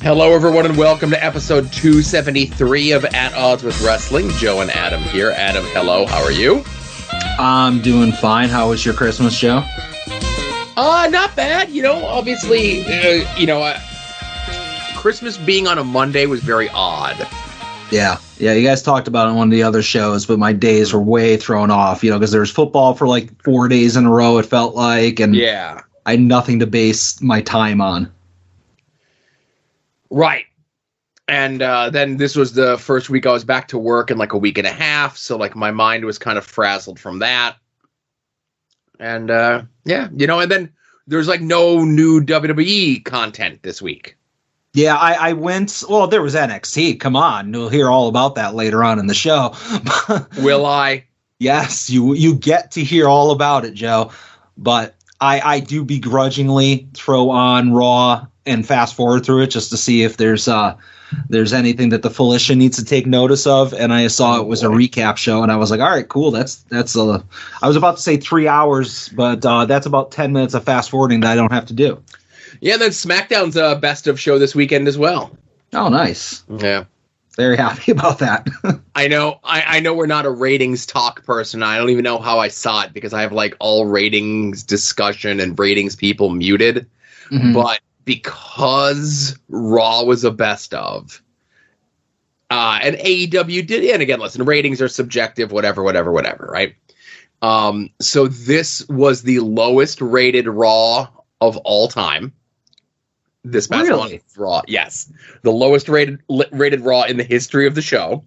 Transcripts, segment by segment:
Hello, everyone, and welcome to episode 273 of At Odds with Wrestling. Joe and Adam here. Adam, hello. How are you? I'm doing fine. How was your Christmas, Joe? Not bad. Obviously, Christmas being on a Monday was very odd. Yeah, you guys talked about it on one of the other shows, but my days were way thrown off, because there was football for like 4 days in a row, it felt like, and yeah, I had nothing to base my time on. Right. And then this was the first week I was back to work in like a week and a half, so like my mind was kind of frazzled from that. And and then there's like no new WWE content this week. Yeah, I went, well, there was NXT, come on, we'll hear all about that later on in the show. Will I? Yes, you get to hear all about it, Joe, but I do begrudgingly throw on Raw and fast forward through it just to see if there's anything that the Felicia needs to take notice of. And I saw it was a recap show, and I was like, all right, cool. I was about to say 3 hours, but that's about 10 minutes of fast forwarding that I don't have to do. Yeah, then SmackDown's best of show this weekend as well. Oh, nice. Yeah. Very happy about that. I know we're not a ratings talk person. I don't even know how I saw it because I have like all ratings discussion and ratings people muted. Mm-hmm. But because Raw was a best of, and AEW did, and again, listen, ratings are subjective, whatever, right? So this was the lowest rated Raw of all time. This past really? Raw, yes, the lowest rated Raw in the history of the show,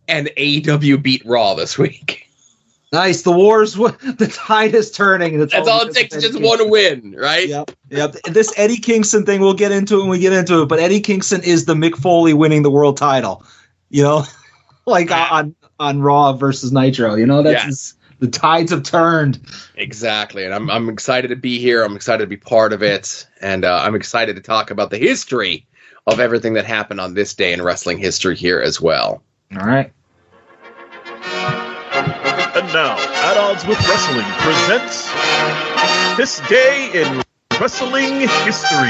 and AEW beat Raw this week. Nice. The tide is turning. That's all it takes, just one win, right? Yep. This Eddie Kingston thing, we'll get into it when we get into it, but Eddie Kingston is the Mick Foley winning the world title, like on Raw versus Nitro, that's the tides have turned. Exactly. And I'm excited to be here. I'm excited to be part of it. And I'm excited to talk about the history of everything that happened on this day in wrestling history here as well. All right. And now, At Odds with Wrestling presents This Day in Wrestling History.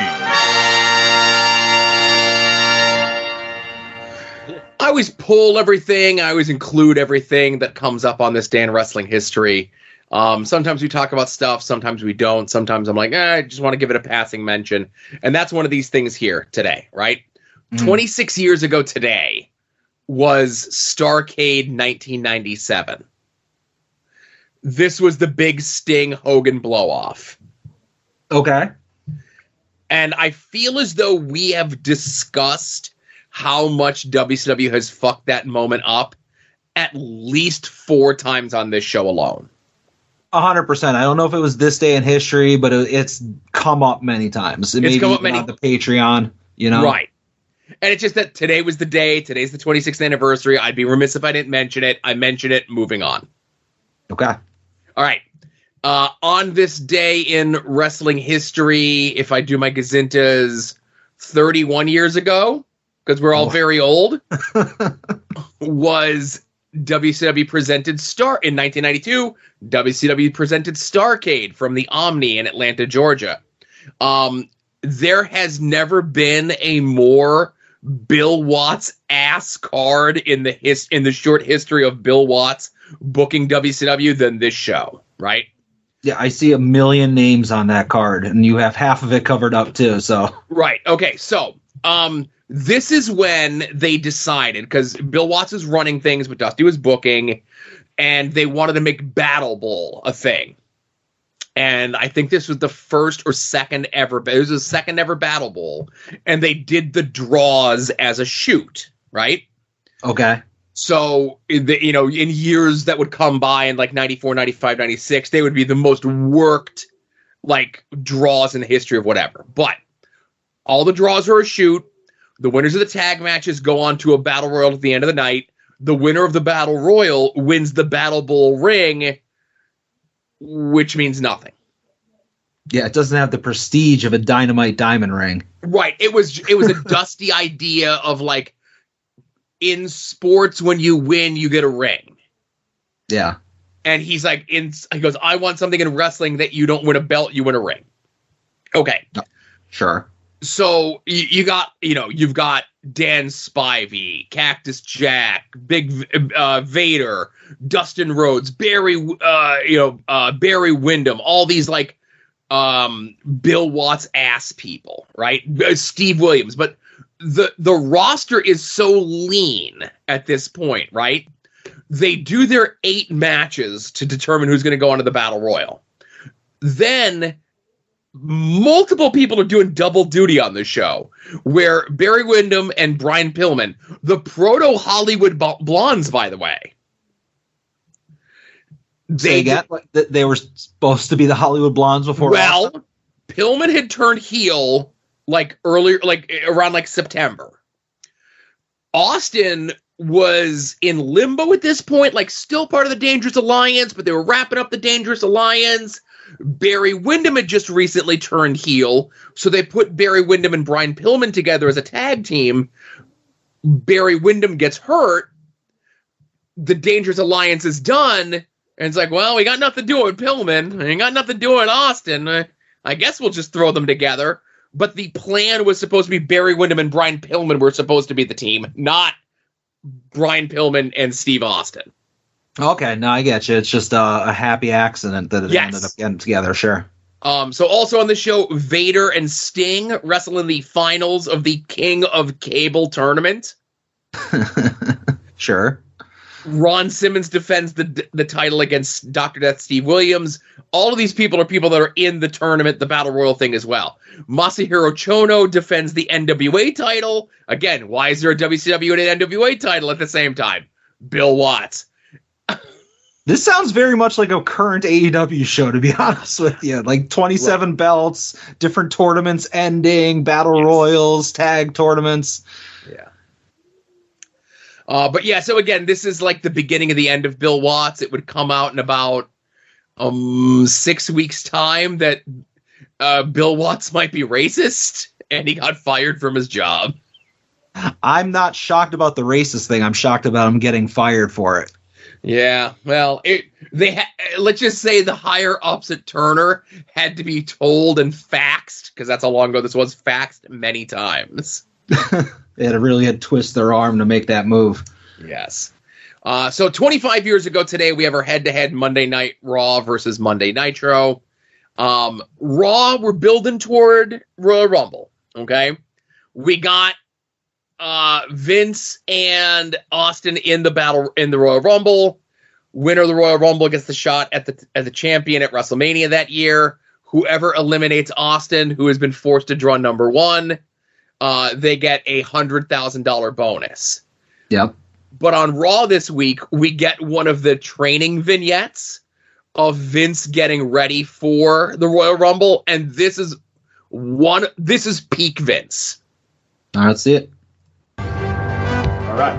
I always pull everything. I always include everything that comes up on this day in wrestling history. Sometimes we talk about stuff. Sometimes we don't. Sometimes I'm like, I just want to give it a passing mention. And that's one of these things here today, right? 26 years ago today was Starrcade 1997. This was the big Sting Hogan blow-off. Okay. And I feel as though we have discussed how much WCW has fucked that moment up at least 4 times on this show alone. 100%. I don't know if it was this day in history, but it's come up many times. It's come up on the Patreon, Right. And it's just that today was the day. Today's the 26th anniversary. I'd be remiss if I didn't mention it. I mentioned it. Moving on. Okay. All right. On this day in wrestling history, if I do my gazintas, 31 years ago, because we're all very old, was WCW presented in 1992, WCW presented Starrcade from the Omni in Atlanta, Georgia. There has never been a more Bill Watts ass card in the short history of Bill Watts booking WCW than this show, right? Yeah, I see a million names on that card, and you have half of it covered up too. So right, okay, so this is when they decided, because Bill Watts is running things, but Dusty was booking, and they wanted to make Battle Bowl a thing. And I think this was the first or second ever. It was the second ever Battle Bowl, and they did the draws as a shoot, right? Okay. So in years that would come by in like 94, 95, 96, they would be the most worked like draws in the history of whatever. But all the draws are a shoot. The winners of the tag matches go on to a battle royal at the end of the night. The winner of the battle royal wins the Battle Bowl ring, which means nothing. Yeah, it doesn't have the prestige of a Dynamite diamond ring. Right. It was a dusty idea of like, in sports, when you win, you get a ring. Yeah. And he's like, he goes, I want something in wrestling that you don't win a belt, you win a ring. Okay. Sure. So you've got Dan Spivey, Cactus Jack, Big Vader, Dustin Rhodes, Barry Windham, all these like Bill Watts ass people, right? Steve Williams, but the roster is so lean at this point, right? They do their 8 matches to determine who's going to go onto the Battle Royal. Then multiple people are doing double duty on the show, where Barry Windham and Brian Pillman, the proto Hollywood Blondes, by the way. They were supposed to be the Hollywood Blondes before. Well, Pillman had turned heel like earlier, like around like September. Austin was in limbo at this point, like still part of the Dangerous Alliance, but they were wrapping up the Dangerous Alliance. Barry Windham had just recently turned heel, so they put Barry Windham and Brian Pillman together as a tag team. Barry Windham gets hurt. The Dangerous Alliance is done, and it's like, well, we got nothing to do with Pillman. We ain't got nothing to do with Austin. I guess we'll just throw them together. But the plan was supposed to be Barry Windham and Brian Pillman were supposed to be the team, not Brian Pillman and Steve Austin. Okay, no, I get you. It's just a happy accident that it ended up getting together, sure. So also on the show, Vader and Sting wrestle in the finals of the King of Cable tournament. Sure. Ron Simmons defends the title against Dr. Death Steve Williams. All of these people are people that are in the tournament, the Battle Royal thing as well. Masahiro Chono defends the NWA title. Again, why is there a WCW and an NWA title at the same time? Bill Watts. This sounds very much like a current AEW show, to be honest with you. Like 27 belts, different tournaments ending, battle royals, tag tournaments. Yeah. But yeah, so again, this is like the beginning of the end of Bill Watts. It would come out in about 6 weeks' time that Bill Watts might be racist, and he got fired from his job. I'm not shocked about the racist thing. I'm shocked about him getting fired for it. Yeah, well, let's just say the higher ups at Turner had to be told and faxed, because that's how long ago this was, faxed many times. They really had to twist their arm to make that move. Yes. So 25 years ago today, we have our head-to-head Monday Night Raw versus Monday Nitro. Raw, we're building toward Royal Rumble, okay? We got Vince and Austin in the Royal Rumble. Winner of the Royal Rumble gets the shot at the champion at WrestleMania that year. Whoever eliminates Austin, who has been forced to draw number 1, they get a $100,000 bonus. Yep. But on Raw this week, we get one of the training vignettes of Vince getting ready for the Royal Rumble, and this is peak Vince. All right, let's see it. All right,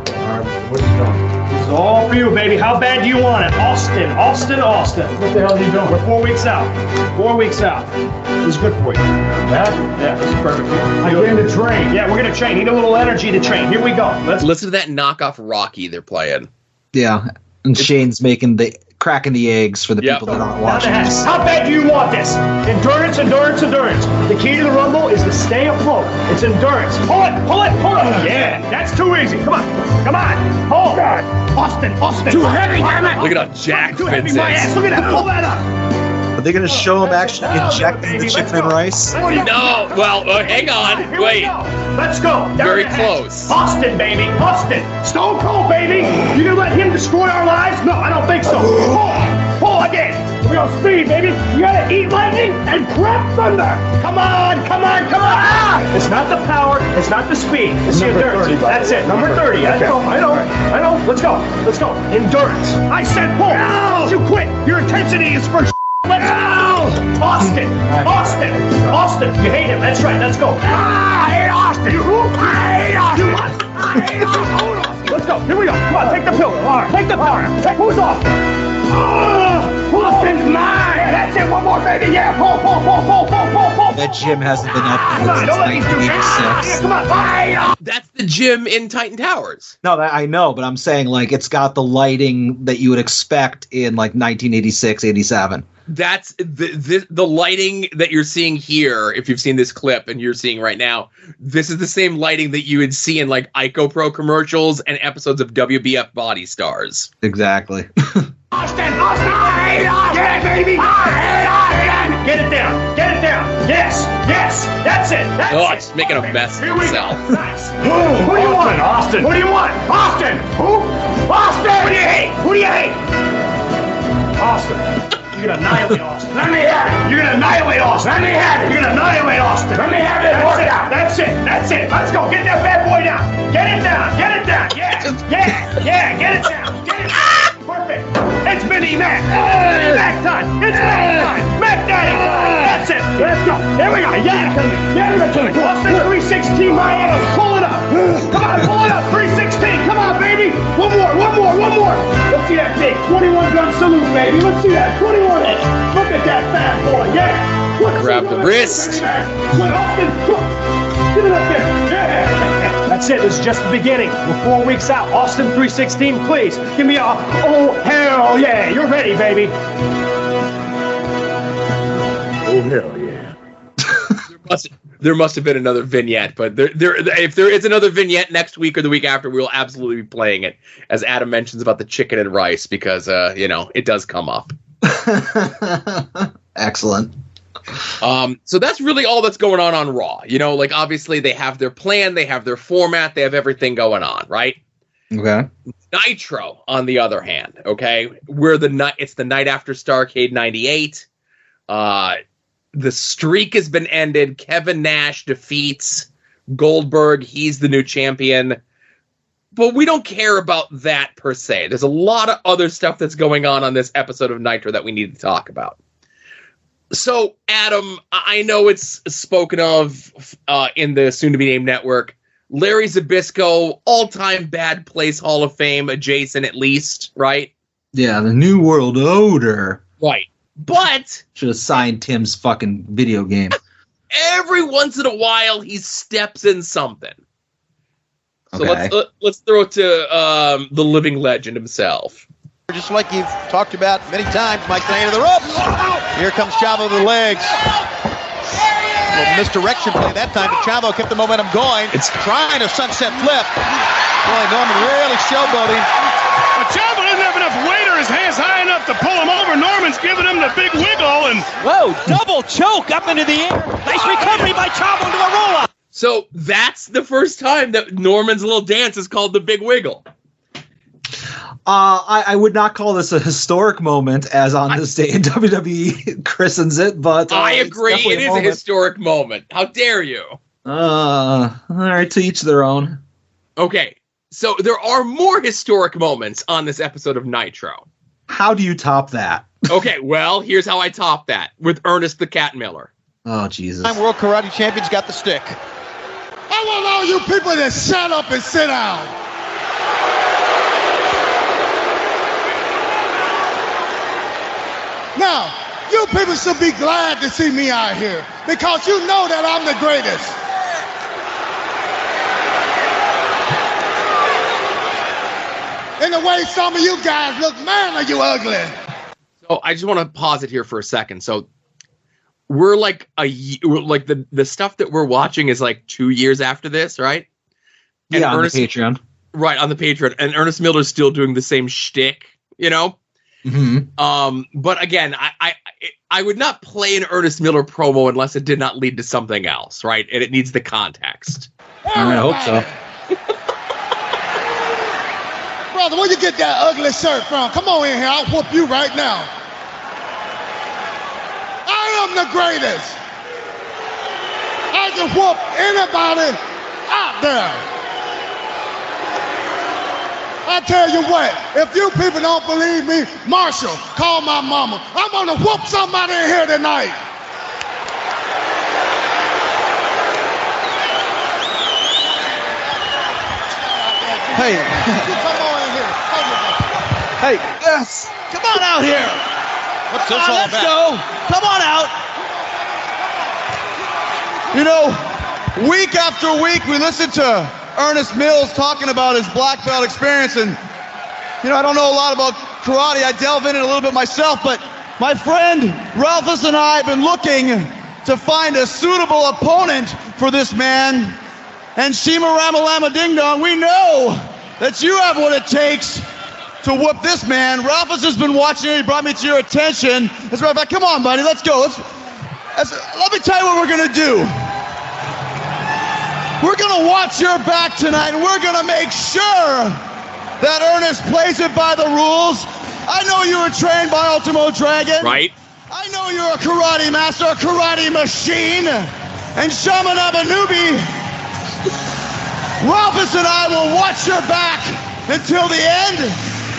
where's it going? This is all for you, baby. How bad do you want it? Austin. What the hell are you doing? We're 4 weeks out. 4 weeks out. This is good for you. Yeah, this is perfect for you. I came to train. Yeah, we're going to train. Need a little energy to train. Here we go. Let's listen to that knockoff Rocky they're playing. Yeah, and Shane's cracking the eggs for the people that aren't watching this. How bad do you want this? Endurance. The key to the Rumble is to stay afloat. It's endurance. Pull it. Yeah, that's too easy. Come on. Hold on. Austin. Too heavy, damn it. Look at how jacked Too heavy, Vince my ass. is. Look at that. Pull that up. Are they going to show him actually injecting the chicken and rice? No. Well, hang on. Here Wait. we go. Let's go. Very close. Austin, baby. Austin. Stone Cold, baby. You gonna let him destroy our lives? No, I don't think so. Pull again. We on speed, baby. You gotta eat lightning and crap thunder. Come on. Ah! It's not the power. It's not the speed. It's the endurance. That's it. Number 30. I know. Let's go. Endurance. I said pull. No. You quit. Your intensity is for let's go! Austin! You hate him. That's right. Let's go. I hate Austin. I hate Austin. Let's go. Here we go. Come on, take the pill. All right. Take the pill. Who's Austin? Austin's mine. Yeah, that's it. One more, baby. Yeah, pull. That gym hasn't been up Come on, since don't let these dudes. 1986. Come on, fire. That's the gym in Titan Towers. No, I know, but I'm saying like it's got the lighting that you would expect in like 1986, 87. That's the lighting that you're seeing here. If you've seen this clip and you're seeing right now, this is the same lighting that you would see in like Ico Pro commercials and episodes of WBF Body Stars. Exactly. Austin! Get it, baby! Austin! Get it down! Yes! That's it! It's making a mess of himself. Nice! Who do you want? Austin! Who do you want? Austin! Who? Austin! Who do you hate? Austin! You're gonna annihilate Austin. Let me have it! You're gonna annihilate Austin! Let me have it! You're gonna annihilate Austin! Let me have it! That's it! Let's go! Get that bad boy down! Get it down! Yeah! Get it down! Get it down! Perfect! It's Mini Mac! Mac time! It's Mac time! Mac Daddy time! That's it! Let's go! Here we go! Yeah! Give it to me! Austin 316 my ass! Pull it up! Come on, pull it up! 316! Come on, baby! One more! Let's see that big 21 gun salute, baby! Let's see that 21 inch! Look at that fat boy! Yeah! Grab the wrist! Austin! Give it up there! Yeah! That's it. This is just the beginning. We're 4 weeks out. Austin 316, please. Give me a, oh, hell yeah. You're ready, baby. Oh, hell yeah. There must have been another vignette, but if there is another vignette next week or the week after, we will absolutely be playing it, as Adam mentions about the chicken and rice, because, it does come up. Excellent. So that's really all that's going on Raw. Like obviously they have their plan, they have their format, they have everything going on, right? Okay. Nitro, on the other hand, okay, it's the night after Starrcade 98. The streak has been ended. Kevin Nash defeats Goldberg. He's the new champion. But we don't care about that per se. There's a lot of other stuff that's going on this episode of Nitro that we need to talk about. So, Adam, I know it's spoken of in the soon-to-be-named network. Larry Zbyszko, all-time Bad Place Hall of Fame adjacent at least, right? Yeah, the New World Order. Right. But should have signed Tim's fucking video game. Every once in a while, he steps in something. So okay. let's throw it to the living legend himself. Just like you've talked about many times, Mike Lane to the ropes. Here comes Chavo to the legs. Well, misdirection play that time, but Chavo kept the momentum going. It's trying a sunset flip. Boy, Norman really showboating. But Chavo doesn't have enough weight or his hands high enough to pull him over. Norman's giving him the big wiggle. And whoa, double choke up into the air. Nice recovery by Chavo into the roll-up. So that's the first time that Norman's little dance is called the big wiggle. I would not call this a historic moment, as on this day in WWE christens it, but I agree. It is a historic moment. How dare you? All right, to each their own. Okay, so there are more historic moments on this episode of Nitro. How do you top that? Okay, well, here's how I top that with Ernest the Cat Miller. Oh, Jesus. World Karate Champion's got the stick. I want all you people to shut up and sit down. Now, you people should be glad to see me out here because you know that I'm the greatest. In the way some of you guys look, man, are you ugly. So I just want to pause it here for a second. So we're like the stuff that we're watching is like 2 years after this, right? And yeah, on the Patreon. Right, on the Patreon. And Ernest Miller's still doing the same shtick, Mm-hmm. But again, I would not play an Ernest Miller promo unless it did not lead to something else, right? And it needs the context. I hope so. Brother, where you get that ugly shirt from? Come on in here, I'll whoop you right now. I am the greatest. I can whoop anybody out there. I tell you what, if you people don't believe me, Marshall, call my mama. I'm gonna whoop somebody in here tonight. Hey. You come on in here. Hey. Yes. Come on out here. What's this all Let's about? go. Come on out. You know, week after week we listen to Ernest Mills talking about his black belt experience, and I don't know a lot about karate. I delve in it a little bit myself, but my friend Ralphus and I have been looking to find a suitable opponent for this man. And Shima Ramalama Ding Dong, we know that you have what it takes to whoop this man. Ralphus has been watching it. He brought me to your attention. As a matter of fact, come on, buddy, let's go. Let me tell you what we're going to do. We're going to watch your back tonight, and we're going to make sure that Ernest plays it by the rules. I know you were trained by Ultimo Dragon. Right. I know you're a karate master, a karate machine. And Shaman Abanubi, Ralphus and I will watch your back until the end.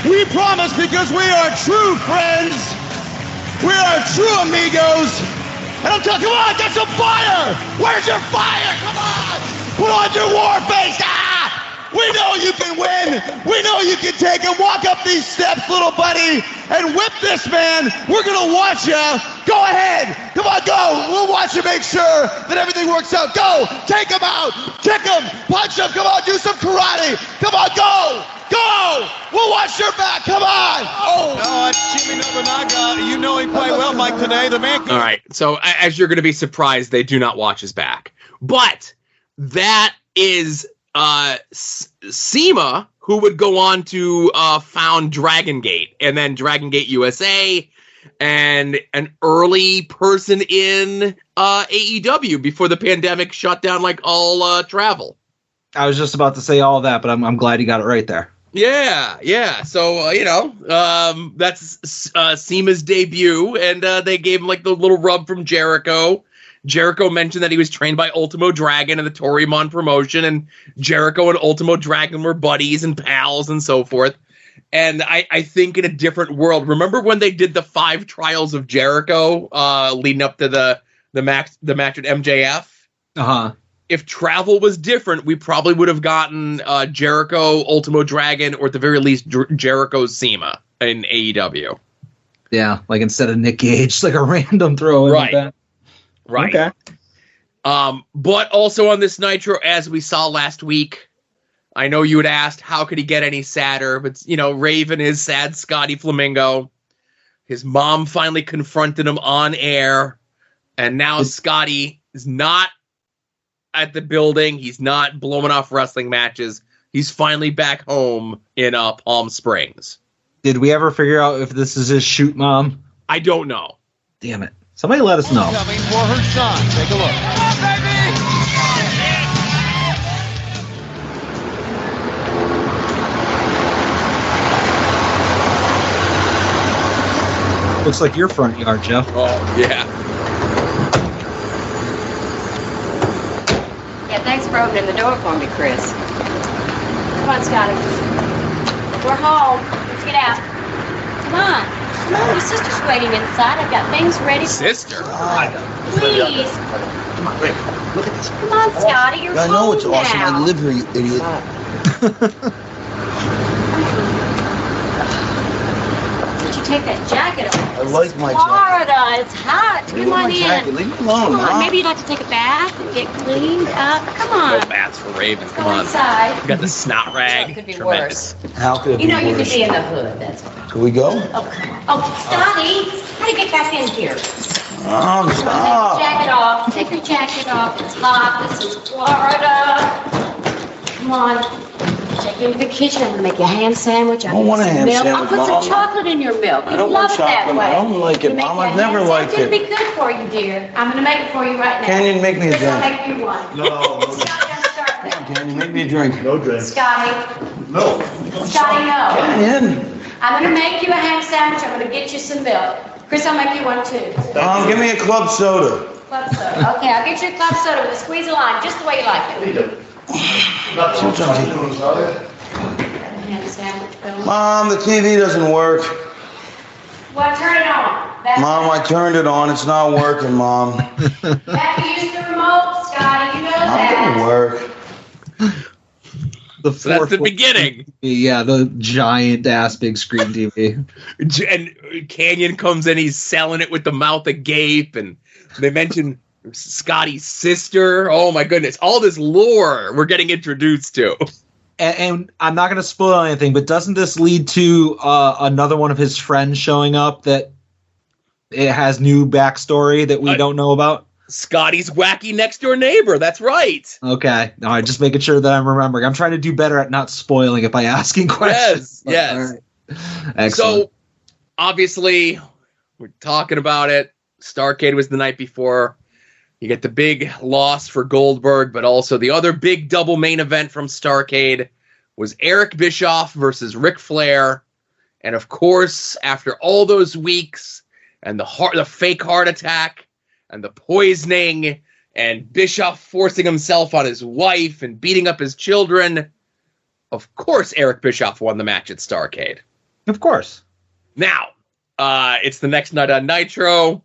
We promise, because we are true friends. We are true amigos. And I'm telling you, come on, get some fire. Where's your fire? Come on. Put on your war face. We know you can win. We know you can take him. Walk up these steps, little buddy, and whip this man. We're going to watch you. Go ahead. Come on, go. We'll watch you, make sure that everything works out. Go. Take him out. Kick him. Punch him. Come on, do some karate. Come on, go. Go. We'll watch your back. Come on. Oh, No, it's Jimmy Nobunaga. You know him quite well, Mike, today. The man. All right. So as you're going to be surprised, they do not watch his back. But that is Sema, who would go on to found Dragon Gate, and then Dragon Gate USA, and an early person in AEW before the pandemic shut down like all travel. I was just about to say all that, but I'm glad you got it right there. Yeah. So, that's Sema's debut, and they gave him like the little rub from Jericho. Jericho mentioned that he was trained by Ultimo Dragon and the Toryumon promotion, and Jericho and Ultimo Dragon were buddies and pals and so forth. And I think in a different world, remember when they did the 5 trials of Jericho leading up to the match with MJF? Uh-huh. If travel was different, we probably would have gotten Jericho, Ultimo Dragon, or at the very least Jericho Sema in AEW. Yeah, like instead of Nick Gage, like a random throw in. Right. Like that. Right. Okay. But also on this Nitro, as we saw last week, I know you had asked, how could he get any sadder? But, Raven is sad Scotty Flamingo. His mom finally confronted him on air. And now Scotty is not at the building. He's not blowing off wrestling matches. He's finally back home in Palm Springs. Did we ever figure out if this is his shoot mom? I don't know. Damn it. Somebody let us know. Coming for her son. Take a look. Come on, baby! Looks like your front yard, Jeff. Oh, yeah. Yeah, thanks for opening the door for me, Chris. Come on, Scotty. We're home. Let's get out. Come on. Come on, your sister's waiting inside. I've got things ready. Sister? Please. Come on, Rick. Look at this. Come on, Scotty. You're I know home it's awesome. now. I live here, you idiot. Did you take that jacket off? I like my jacket. Florida, it's hot. Come on in. Leave me alone, Come on, Mom. maybe you'd like to take a bath and get cleaned up. Come on. No bats for Raven. Come Go on. inside. You got the snot rag. It could be Tremendous. How could it You be know you worse? could be in the hood, that's all. Can we go? Oh, come on. Oh, Scotty, how do you get back in here? Oh, Take your stop. jacket off. Take your jacket off. It's hot. This is Florida. Come on. Take you into the kitchen. I'm gonna make you a ham sandwich. I don't want a ham milk. sandwich, I'll put Mom. some chocolate in your milk. I You don't love want it that chocolate. way. I don't like it, You make Mom. you a I've never ham liked sandwich. it. It's gonna be good for you, dear. I'm gonna make it for you right now. Canyon, make me a Chris, I'll drink. make you one. No. Scotty, I'm starting. Come on, Canyon, make me a drink. No drink. Scotty. No. Scotty, no. Canyon. I'm gonna make you a ham sandwich. I'm gonna get you some milk. Chris, I'll make you one too. Give me a club soda. Club soda. Okay, I'll get you a club soda with a squeeze of lime, just the way you like it. Ham sandwich, Bill. Mom, the TV doesn't work. Well, turn it on. Mom, I turned it on. It's not working, Mom. Have to use the remote, Scotty. You know Not that. gonna work. So that's the beginning. Yeah, the giant ass big screen TV. And Canyon comes in, he's selling it with the mouth agape, and they mention Scotty's sister. Oh my goodness, all this lore we're getting introduced to. And I'm not going to spoil anything, but doesn't this lead to another one of his friends showing up that it has new backstory that we don't know about? Scotty's wacky next door neighbor. That's right. Okay. All right. Just making sure that I'm remembering. I'm trying to do better at not spoiling it by asking questions. Yes. Excellent. So obviously we're talking about it. Starrcade was the night before. You get the big loss for Goldberg, but also the other big double main event from Starrcade was Eric Bischoff versus Ric Flair. And of course, after all those weeks and the fake heart attack, and the poisoning, and Bischoff forcing himself on his wife and beating up his children. Of course, Eric Bischoff won the match at Starrcade. Of course. Now, it's the next night on Nitro.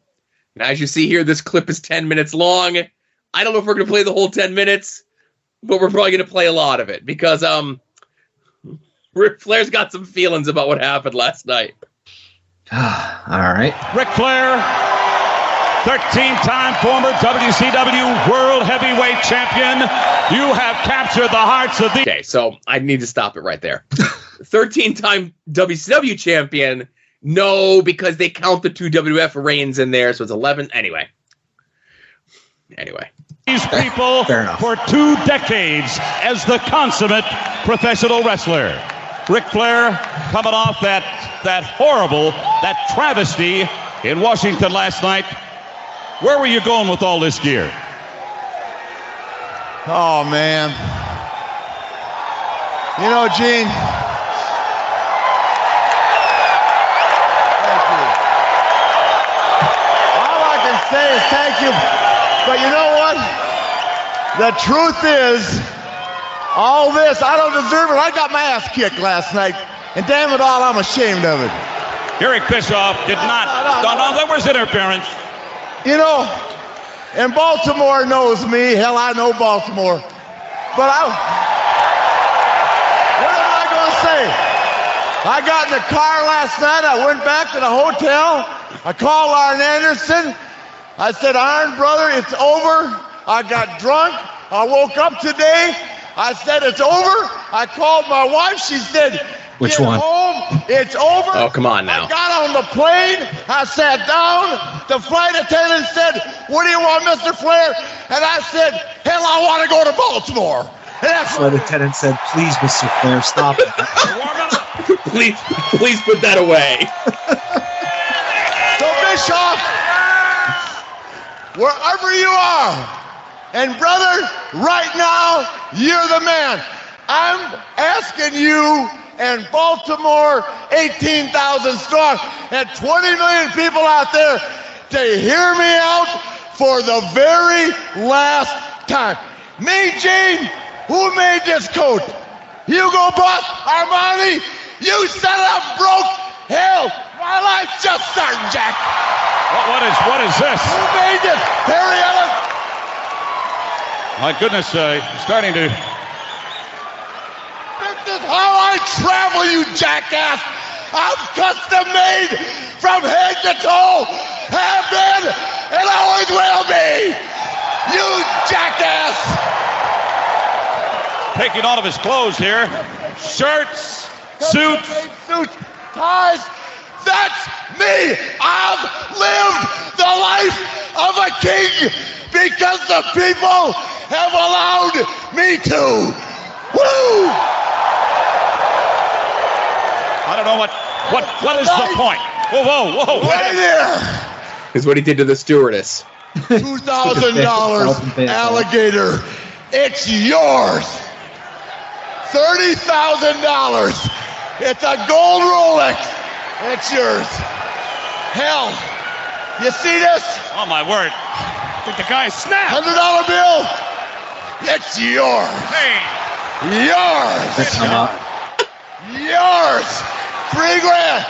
And as you see here, this clip is 10 minutes long. I don't know if we're going to play the whole 10 minutes, but we're probably going to play a lot of it because Ric Flair's got some feelings about what happened last night. All right. Ric Flair, 13-time former WCW World Heavyweight Champion. You have captured the hearts of the... Okay, so I need to stop it right there. 13-time WCW Champion. No, because they count the 2 WF reigns in there, so it's 11. Anyway. These people for 2 decades as the consummate professional wrestler. Ric Flair coming off that horrible, that travesty in Washington last night. Where were you going with all this gear? Oh, man. You know, Gene, thank you. All I can say is thank you. But you know what? The truth is, all this, I don't deserve it. I got my ass kicked last night. And damn it all, I'm ashamed of it. Eric Bischoff did not. No, there was interference. You know, and Baltimore knows me. Hell, I know Baltimore. But what am I going to say? I got in the car last night. I went back to the hotel. I called Arn Anderson. I said, Arn, brother, it's over. I got drunk. I woke up today. I said, it's over. I called my wife. She said, which one? Home. It's over. Oh, come on now. I got on the plane. I sat down. The flight attendant said, what do you want, Mr. Flair? And I said, hell, I want to go to Baltimore. And that's the flight attendant said, please, Mr. Flair, stop it. please put that away. So, Bischoff, wherever you are, and brother, right now, you're the man. I'm asking you and Baltimore, 18,000 strong, and 20 million people out there to hear me out for the very last time. Me, Gene, who made this coat? Hugo Boss, Armani, you set it up broke. Hell, my life's just starting, Jack. What is this? Who made this? Harry Ellis. My goodness, starting to... This is how I travel, you jackass. I'm custom made from head to toe. Have been and always will be. You jackass. Taking all of his clothes here. Shirts, suits, ties. That's me. I've lived the life of a king because the people have allowed me to. Woo! I don't know what is the point. Whoa. Right there. Is what he did to the stewardess. $2,000 alligator. It's yours. $30,000. It's a gold Rolex. It's yours. Hell, you see this? Oh my word. I think the guy snapped. $100 bill. It's yours. Hey. Yours. Yours. $3,000.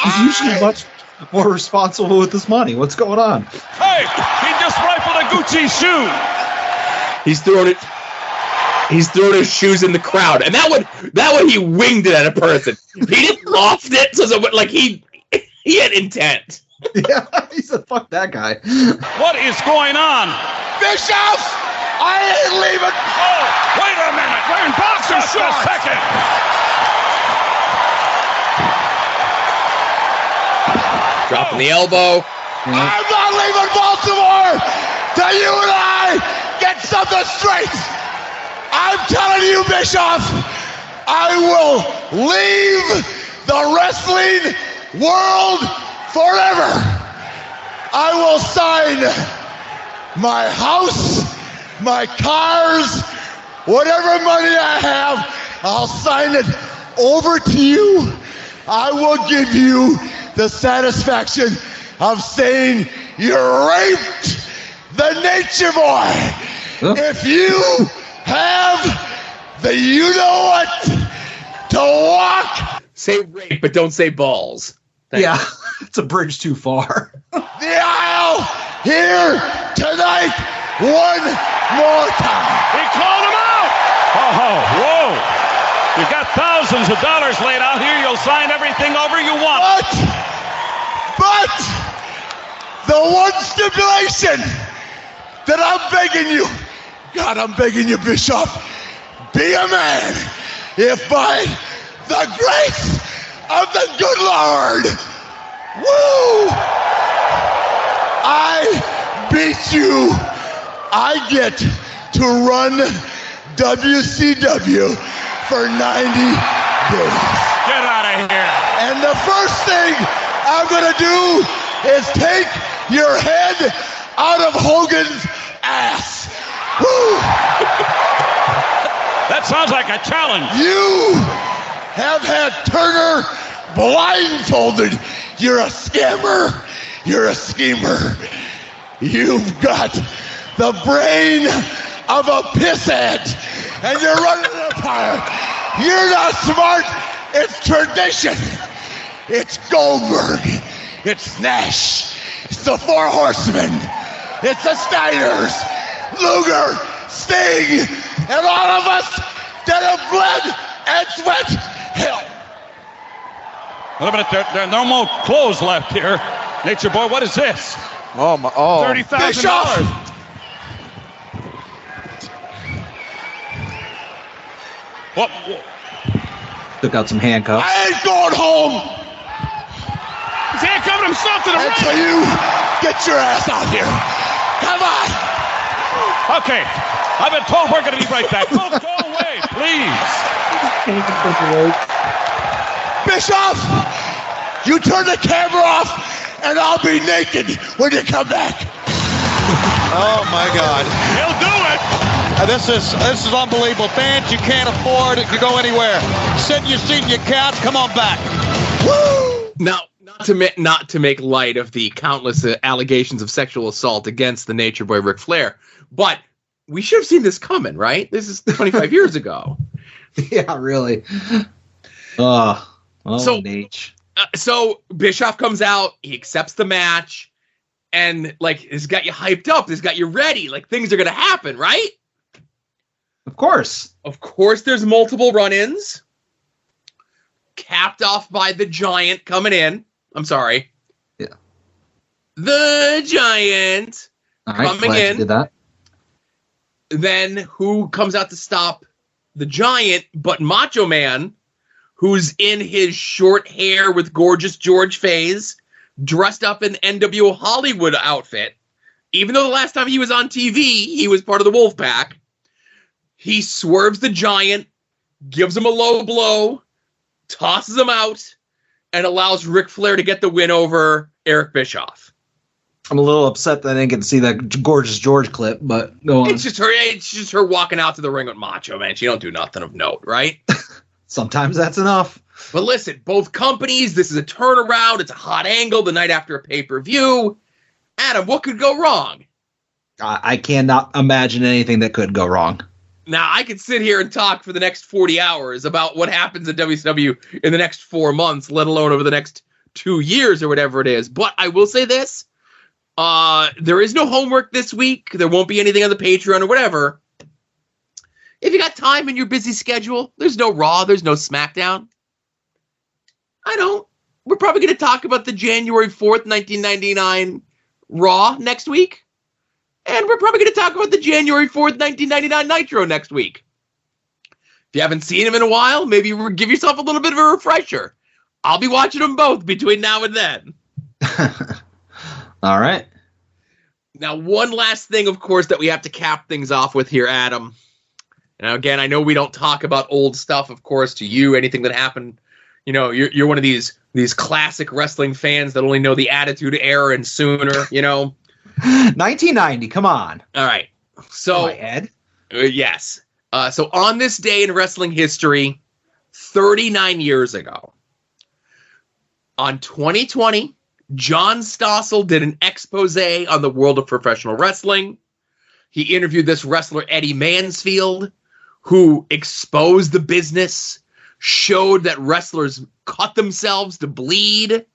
He's usually much more responsible with his money. What's going on? Hey, he just rifled a Gucci shoe. He's throwing it. He's throwing his shoes in the crowd, and that one he winged it at a person. He didn't loft it, so like he had intent. Yeah, he said, "Fuck that guy." What is going on? Bischoff, I ain't leaving. Oh, wait a minute. We're in boxer shorts. Just a second. Dropping the elbow. I'm not leaving Baltimore till you and I get something straight. I'm telling you, Bischoff, I will leave the wrestling world forever. I will sign my house, my cars, whatever money I have, I'll sign it over to you. I will give you the satisfaction of saying you raped the Nature Boy. Huh? If you have the you-know-what to walk Say rape, but don't say balls. Yeah, it's a bridge too far. the aisle here tonight one more time. He called him out. Oh, whoa. You've got thousands of dollars laid out here. You'll sign everything over you want. But the one stipulation that I'm begging you, God, I'm begging you, Bischoff, be a man. If by the grace of the good Lord, woo, I beat you, I get to run WCW for 90 days. Get out of here. And the first thing I'm going to do is take your head out of Hogan's ass. Woo! That sounds like a challenge. You have had Turner blindfolded. You're a scammer. You're a schemer. You've got the brain of a pisshead, and you're running an empire. You're not smart. It's tradition. It's Goldberg. It's Nash. It's the Four Horsemen. It's the Steiners, Luger, Sting, and all of us that have bled and sweat hell. Wait a minute, there are no more clothes left here. Nature Boy, what is this? Oh, my. Oh. $30,000. What? Took out some handcuffs. I ain't going home He's handcuffing himself to the ring. until you get your ass out here. Come on. Okay, I've been told we're going to be right back. Don't go away, please. Bischoff, you turn the camera off, and I'll be naked when you come back. Oh, my God. He'll do it. This is unbelievable. Fans, you can't afford to go anywhere. Sit in your seat and you count. Come on back. Woo! Now, not to make light of the countless allegations of sexual assault against the Nature Boy Ric Flair, but we should have seen this coming, right? This is 25 years ago. Yeah, really. Nate. So Bischoff comes out, he accepts the match, and like it's got you hyped up, it's got you ready, like things are gonna happen, right? Of course. Of course, there's multiple run-ins, capped off by the Giant coming in. I'm sorry. Yeah. The Giant coming in. Did that. Then who comes out to stop the Giant but Macho Man, who's in his short hair with Gorgeous George phase, dressed up in NWO Hollywood outfit. Even though the last time he was on TV, he was part of the Wolfpack. He swerves the Giant, gives him a low blow, tosses him out, and allows Ric Flair to get the win over Eric Bischoff. I'm a little upset that I didn't get to see that Gorgeous George clip, but go on. It's just her walking out to the ring with Macho Man. She don't do nothing of note, right? Sometimes that's enough. But listen, both companies, this is a turnaround. It's a hot angle the night after a pay-per-view. Adam, what could go wrong? I cannot imagine anything that could go wrong. Now, I could sit here and talk for the next 40 hours about what happens at WCW in the next 4 months, let alone over the next 2 years or whatever it is. But I will say this. There is no homework this week. There won't be anything on the Patreon or whatever. If you got time in your busy schedule, there's no Raw, there's no SmackDown. I don't. We're probably going to talk about the January 4th, 1999 Raw next week. And we're probably going to talk about the January 4th, 1999 Nitro next week. If you haven't seen them in a while, maybe give yourself a little bit of a refresher. I'll be watching them both between now and then. All right. Now, one last thing, of course, that we have to cap things off with here, Adam. Now, again, I know we don't talk about old stuff, of course, to you, anything that happened. You know, you're one of these classic wrestling fans that only know the Attitude Era and Sooner, you know. 1990, come on. All right. So, Ed? Yes. So on this day in wrestling history, 39 years ago, on 2020, John Stossel did an expose on the world of professional wrestling. He interviewed this wrestler, Eddie Mansfield, who exposed the business, showed that wrestlers cut themselves to bleed.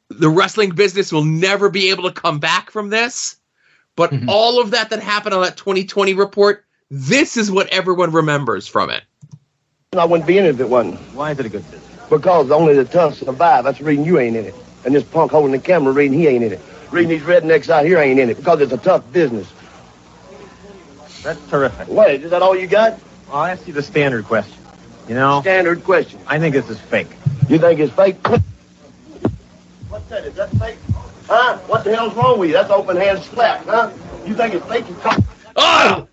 The wrestling business will never be able to come back from this. But all of that happened on that 2020 report, this is what everyone remembers from it. I wouldn't be in it if it wasn't. Why is it a good business? Because only the tough survive. That's the reason you ain't in it. And this punk holding the camera reading he ain't in it. Reading these rednecks out here ain't in it because it's a tough business. That's terrific. Wait, is that all you got? I'll ask you the standard question. You know? Standard question. I think this is fake. You think it's fake? What's that? Is that fake? Huh? What the hell's wrong with you? That's open hand slap, huh? You think it's fake? Ah!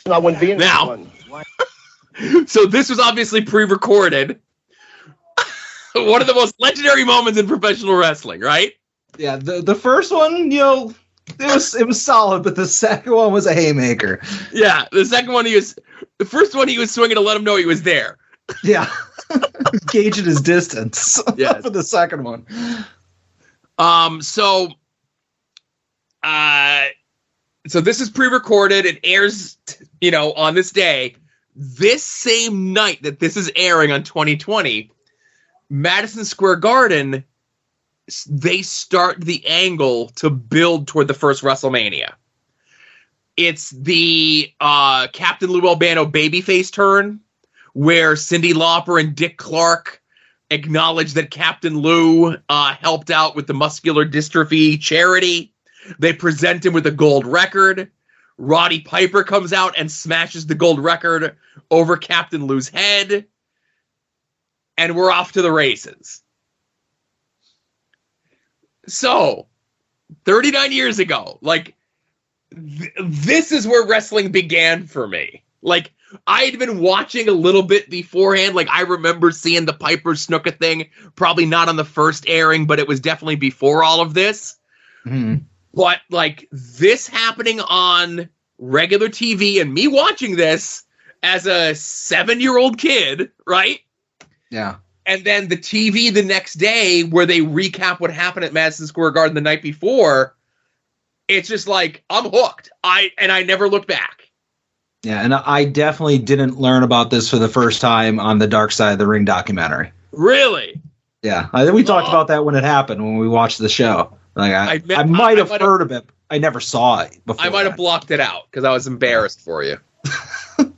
I wouldn't be in now. So this was obviously pre-recorded. One of the most legendary moments in professional wrestling, right? Yeah, the first one, you know, it was solid, but the second one was a haymaker. Yeah, the first one he was swinging to let him know he was there. Yeah, gauging his distance. Yes. For the second one. So this is pre-recorded. It airs, on this day. This same night that this is airing on 2020, Madison Square Garden, they start the angle to build toward the first WrestleMania. It's the Captain Lou Albano babyface turn, where Cyndi Lauper and Dick Clark acknowledge that Captain Lou helped out with the muscular dystrophy charity. They present him with a gold record. Roddy Piper comes out and smashes the gold record over Captain Lou's head. And we're off to the races. So, 39 years ago, this is where wrestling began for me. I had been watching a little bit beforehand. I remember seeing the Piper Snuka thing, probably not on the first airing, but it was definitely before all of this. Mm-hmm. But, this happening on regular TV and me watching this as a 7-year-old kid, right? Yeah. And then the TV the next day where they recap what happened at Madison Square Garden the night before, it's just I'm hooked. I never looked back. Yeah, and I definitely didn't learn about this for the first time on the Dark Side of the Ring documentary. Really? Yeah, I think we talked about that when it happened, when we watched the show. I might have heard of it. I never saw it before. I might have blocked it out because I was embarrassed for you.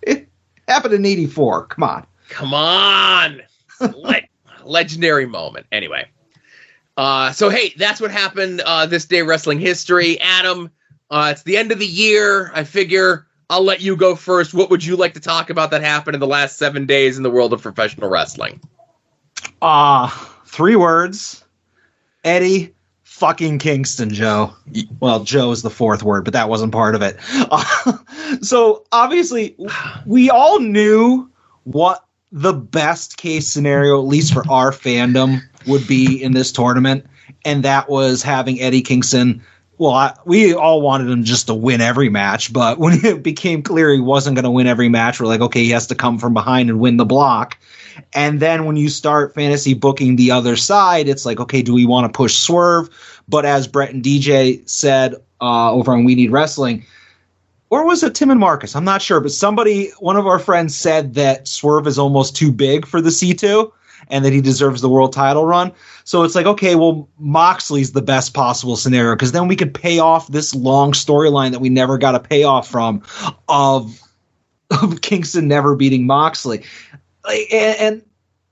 It happened in '84. Come on. Legendary moment. Anyway. So, hey, that's what happened this day wrestling history. Adam, it's the end of the year. I figure I'll let you go first. What would you like to talk about that happened in the last 7 days in the world of professional wrestling? 3 words. Eddie fucking Kingston, Joe. Well, Joe is the 4th word, but that wasn't part of it. So obviously we all knew what the best case scenario, at least for our fandom, would be in this tournament. And that was having Eddie Kingston. Well, we all wanted him just to win every match, but when it became clear he wasn't going to win every match, we're like, okay, he has to come from behind and win the block. And then when you start fantasy booking the other side, it's like, okay, do we want to push Swerve? But as Brett and DJ said over on We Need Wrestling, or was it Tim and Marcus? I'm not sure, but one of our friends said that Swerve is almost too big for the C2. and that he deserves the world title run. So it's like, okay, well, Moxley's the best possible scenario because then we could pay off this long storyline that we never got a payoff from of Kingston never beating Moxley. And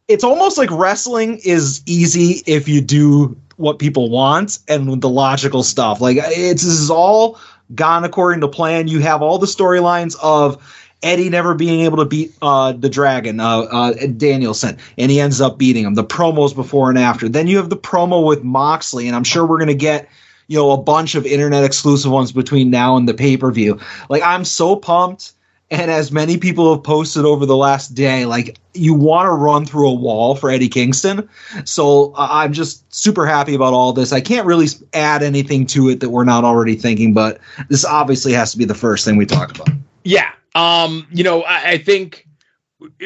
it's almost like wrestling is easy if you do what people want and the logical stuff. Like this is all gone according to plan. You have all the storylines of Eddie never being able to beat the Dragon, Danielson, and he ends up beating him. The promos before and after. Then you have the promo with Moxley, and I'm sure we're going to get a bunch of internet exclusive ones between now and the pay-per-view. Like, I'm so pumped. And as many people have posted over the last day, like, you want to run through a wall for Eddie Kingston. So I'm just super happy about all this. I can't really add anything to it that we're not already thinking, but this obviously has to be the first thing we talk about. Yeah. I think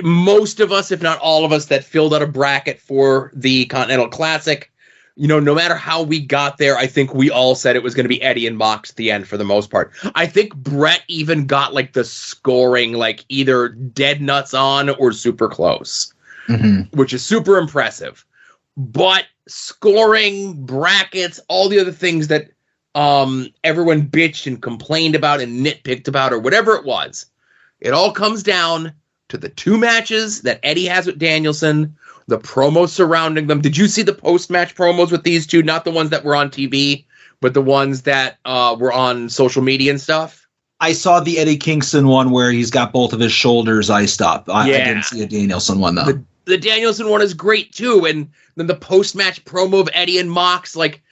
most of us, if not all of us, that filled out a bracket for the Continental Classic, no matter how we got there, I think we all said it was going to be Eddie and Mox at the end for the most part. I think Brett even got like the scoring like either dead nuts on or super close, which is super impressive. But scoring, brackets, all the other things that everyone bitched and complained about and nitpicked about or whatever it was, it all comes down to the two matches that Eddie has with Danielson, the promos surrounding them. Did you see the post-match promos with these two? Not the ones that were on TV, but the ones that were on social media and stuff? I saw the Eddie Kingston one where he's got both of his shoulders iced up. I didn't see a Danielson one, though. The Danielson one is great, too. And then the post-match promo of Eddie and Mox, like,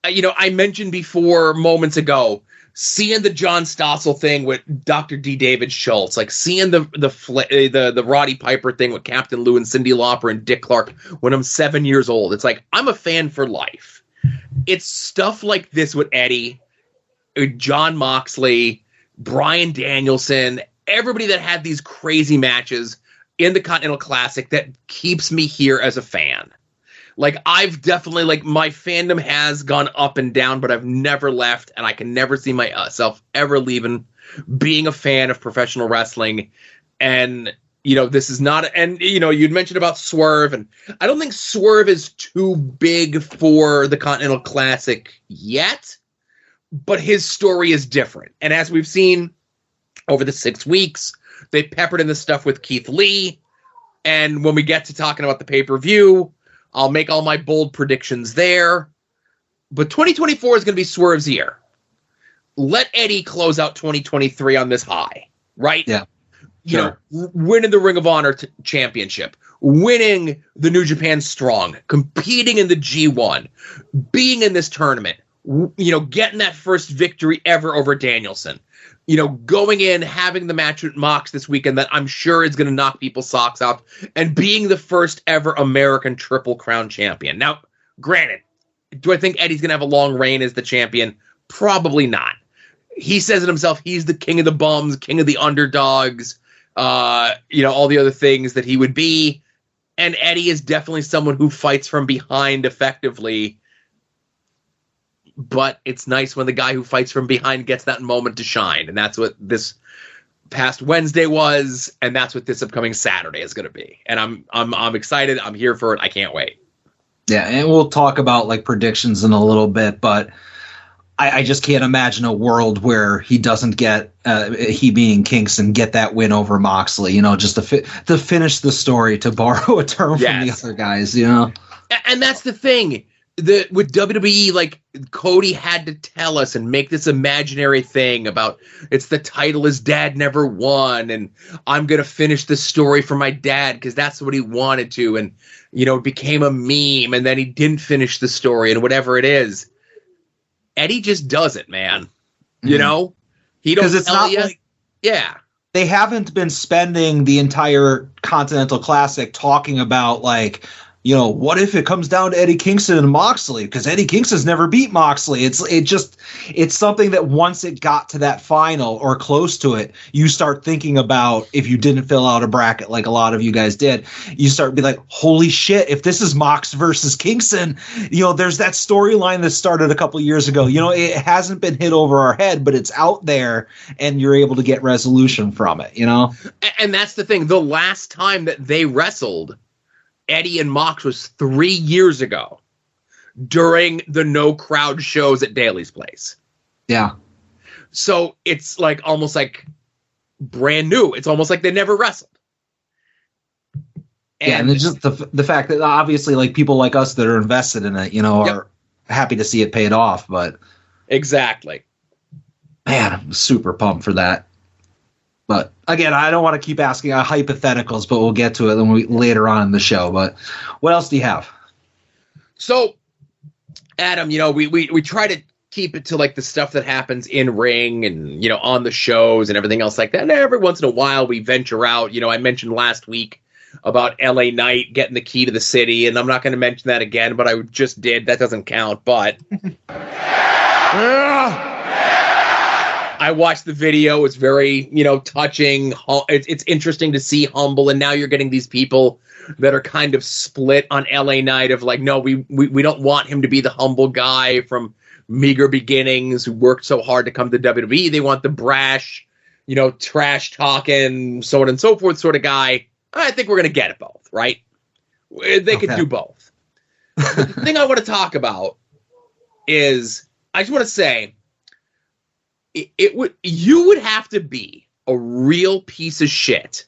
I mentioned before moments ago, seeing the John Stossel thing with Dr. D. David Schultz, like seeing the Roddy Piper thing with Captain Lou and Cyndi Lauper and Dick Clark when I'm 7 years old. It's like, I'm a fan for life. It's stuff like this with Eddie, John Moxley, Bryan Danielson, everybody that had these crazy matches in the Continental Classic that keeps me here as a fan. Like, I've definitely, like, my fandom has gone up and down, but I've never left, and I can never see myself ever leaving being a fan of professional wrestling. And, this is not, and, you'd mentioned about Swerve, and I don't think Swerve is too big for the Continental Classic yet, but his story is different. And as we've seen over the 6 weeks, they peppered in the stuff with Keith Lee, and when we get to talking about the pay-per-view, I'll make all my bold predictions there. But 2024 is going to be Swerve's year. Let Eddie close out 2023 on this high, right? Yeah. Winning the Ring of Honor championship, winning the New Japan Strong, competing in the G1, being in this tournament, getting that first victory ever over Danielson. Going in, having the match with Mox this weekend that I'm sure is going to knock people's socks off, and being the first ever American Triple Crown champion. Now, granted, do I think Eddie's going to have a long reign as the champion? Probably not. He says it himself. He's the king of the bums, king of the underdogs, all the other things that he would be. And Eddie is definitely someone who fights from behind effectively. But it's nice when the guy who fights from behind gets that moment to shine. And that's what this past Wednesday was. And that's what this upcoming Saturday is going to be. And I'm excited. I'm here for it. I can't wait. Yeah. And we'll talk about like predictions in a little bit, but I just can't imagine a world where he doesn't get, he being Kingston, get that win over Moxley, just to finish the story, to borrow a term from the other guys, And that's the thing. With WWE, like, Cody had to tell us and make this imaginary thing about it's the title his dad never won, and I'm going to finish the story for my dad because that's what he wanted to, and, it became a meme, and then he didn't finish the story, and whatever it is. Eddie just does it, man. He don't tell you. Yeah. They haven't been spending the entire Continental Classic talking about, like, what if it comes down to Eddie Kingston and Moxley? Because Eddie Kingston's never beat Moxley. It's something that once it got to that final or close to it, you start thinking about, if you didn't fill out a bracket like a lot of you guys did, you start to be like, holy shit, if this is Mox versus Kingston, there's that storyline that started a couple years ago. It hasn't been hit over our head, but it's out there and you're able to get resolution from it, And that's the thing. The last time that they wrestled, Eddie and Mox was 3 years ago during the no crowd shows at Daly's Place. Yeah. So it's like almost like brand new. It's almost like they never wrestled. And it's just the fact that obviously like people like us that are invested in it, are happy to see it paid off. But exactly. Man, I'm super pumped for that. But again, I don't want to keep asking hypotheticals, but we'll get to it later on in the show. But what else do you have? So, Adam, we try to keep it to like the stuff that happens in ring and, on the shows and everything else like that. And every once in a while we venture out. I mentioned last week about LA Knight getting the key to the city, and I'm not going to mention that again, but I just did. That doesn't count, but I watched the video. It's very, touching. It's interesting to see Humble, and now you're getting these people that are kind of split on LA Knight of like, no, we don't want him to be the humble guy from meager beginnings who worked so hard to come to WWE. They want the brash, trash talking, so on and so forth sort of guy. I think we're going to get it both, right? They could do both. But the thing I want to talk about is, I just want to say, you would have to be a real piece of shit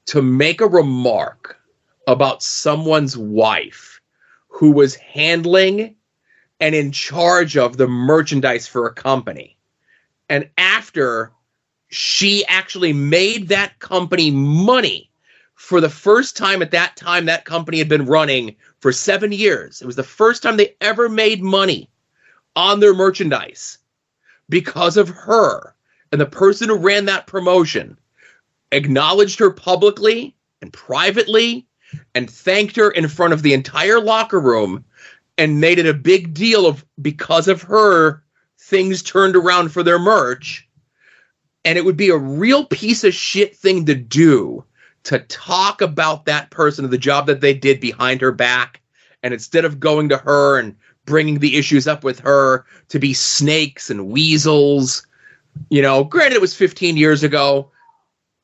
to make a remark about someone's wife who was handling and in charge of the merchandise for a company. And after she actually made that company money for the first time, at that time, that company had been running for 7 years. It was the first time they ever made money on their merchandise because of her. And the person who ran that promotion acknowledged her publicly and privately and thanked her in front of the entire locker room and made it a big deal of, because of her, things turned around for their merch. And it would be a real piece of shit thing to do, to talk about that person or the job that they did behind her back. And instead of going to her and bringing the issues up with her, to be snakes and weasels. Granted it was 15 years ago,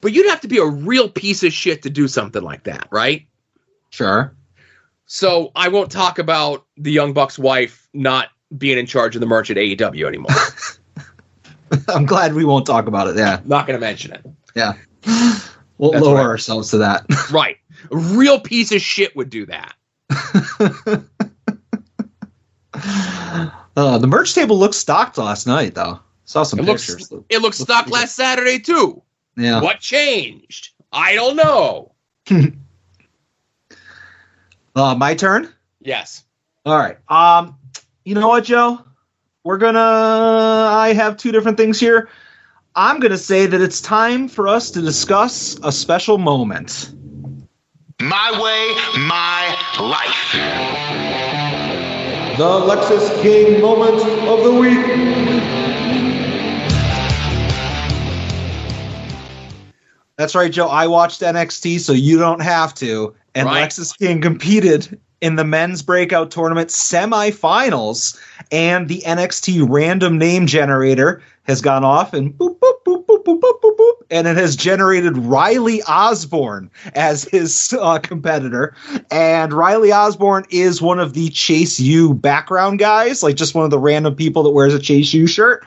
but you'd have to be a real piece of shit to do something like that, right? Sure. So I won't talk about the Young Bucks' wife not being in charge of the merch at AEW anymore. I'm glad we won't talk about it. Yeah. Not going to mention it. Yeah. We'll lower ourselves to that. Right. A real piece of shit would do that. The merch table looked stocked last night, though. Saw some pictures. It looked stocked last Saturday, too. Yeah. What changed? I don't know. My turn? Yes. All right. You know what, Joe? I have two different things here. I'm going to say that it's time for us to discuss a special moment. My way, my life. The Lexis King moment of the week. That's right, Joe. I watched NXT, so you don't have to. And right. Lexis King competed in the men's breakout tournament semifinals, and the NXT random name generator has gone off and boop, boop, boop, boop, boop, boop, boop, boop, and it has generated Riley Osborne as his competitor. And Riley Osborne is one of the Chase U background guys, like just one of the random people that wears a Chase U shirt.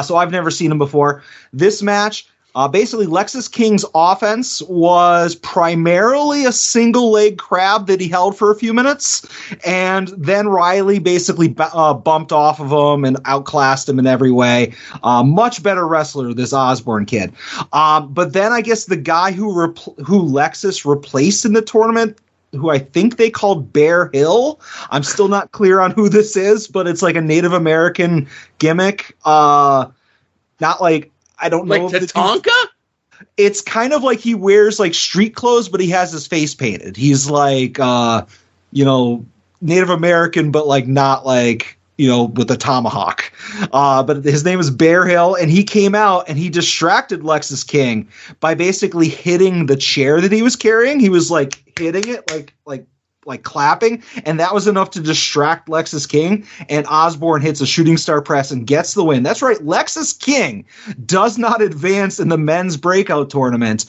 So I've never seen him before. This match, basically Lexis King's offense was primarily a single leg crab that he held for a few minutes, and then Riley basically bumped off of him and outclassed him in every way. Much better wrestler, this Osborne kid. But then I guess the guy who Lexis replaced in the tournament, who I think they called Bear Hill. I'm still not clear on who this is, but it's like a Native American gimmick. Not like, I don't know. Like Tatanka? It's kind of like he wears like street clothes, but he has his face painted. He's like, Native American, but like not like, with a tomahawk. But his name is Bear Hill, and he came out and he distracted Lexis King by basically hitting the chair that he was carrying. He was like hitting it like like clapping, and that was enough to distract Lexis King, and Osborne hits a shooting star press and gets the win. That's right, Lexis King does not advance in the men's breakout tournament.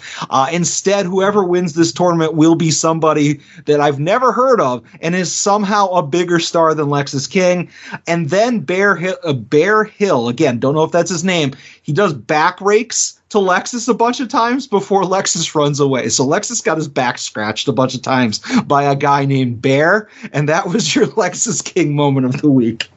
Instead, whoever wins this tournament will be somebody that I've never heard of and is somehow a bigger star than Lexis King. And then Bear Hill, again, don't know if that's his name, he does back rakes to Lexis a bunch of times before Lexis runs away. So Lexis got his back scratched a bunch of times by a guy named Bear, and that was your Lexis King moment of the week.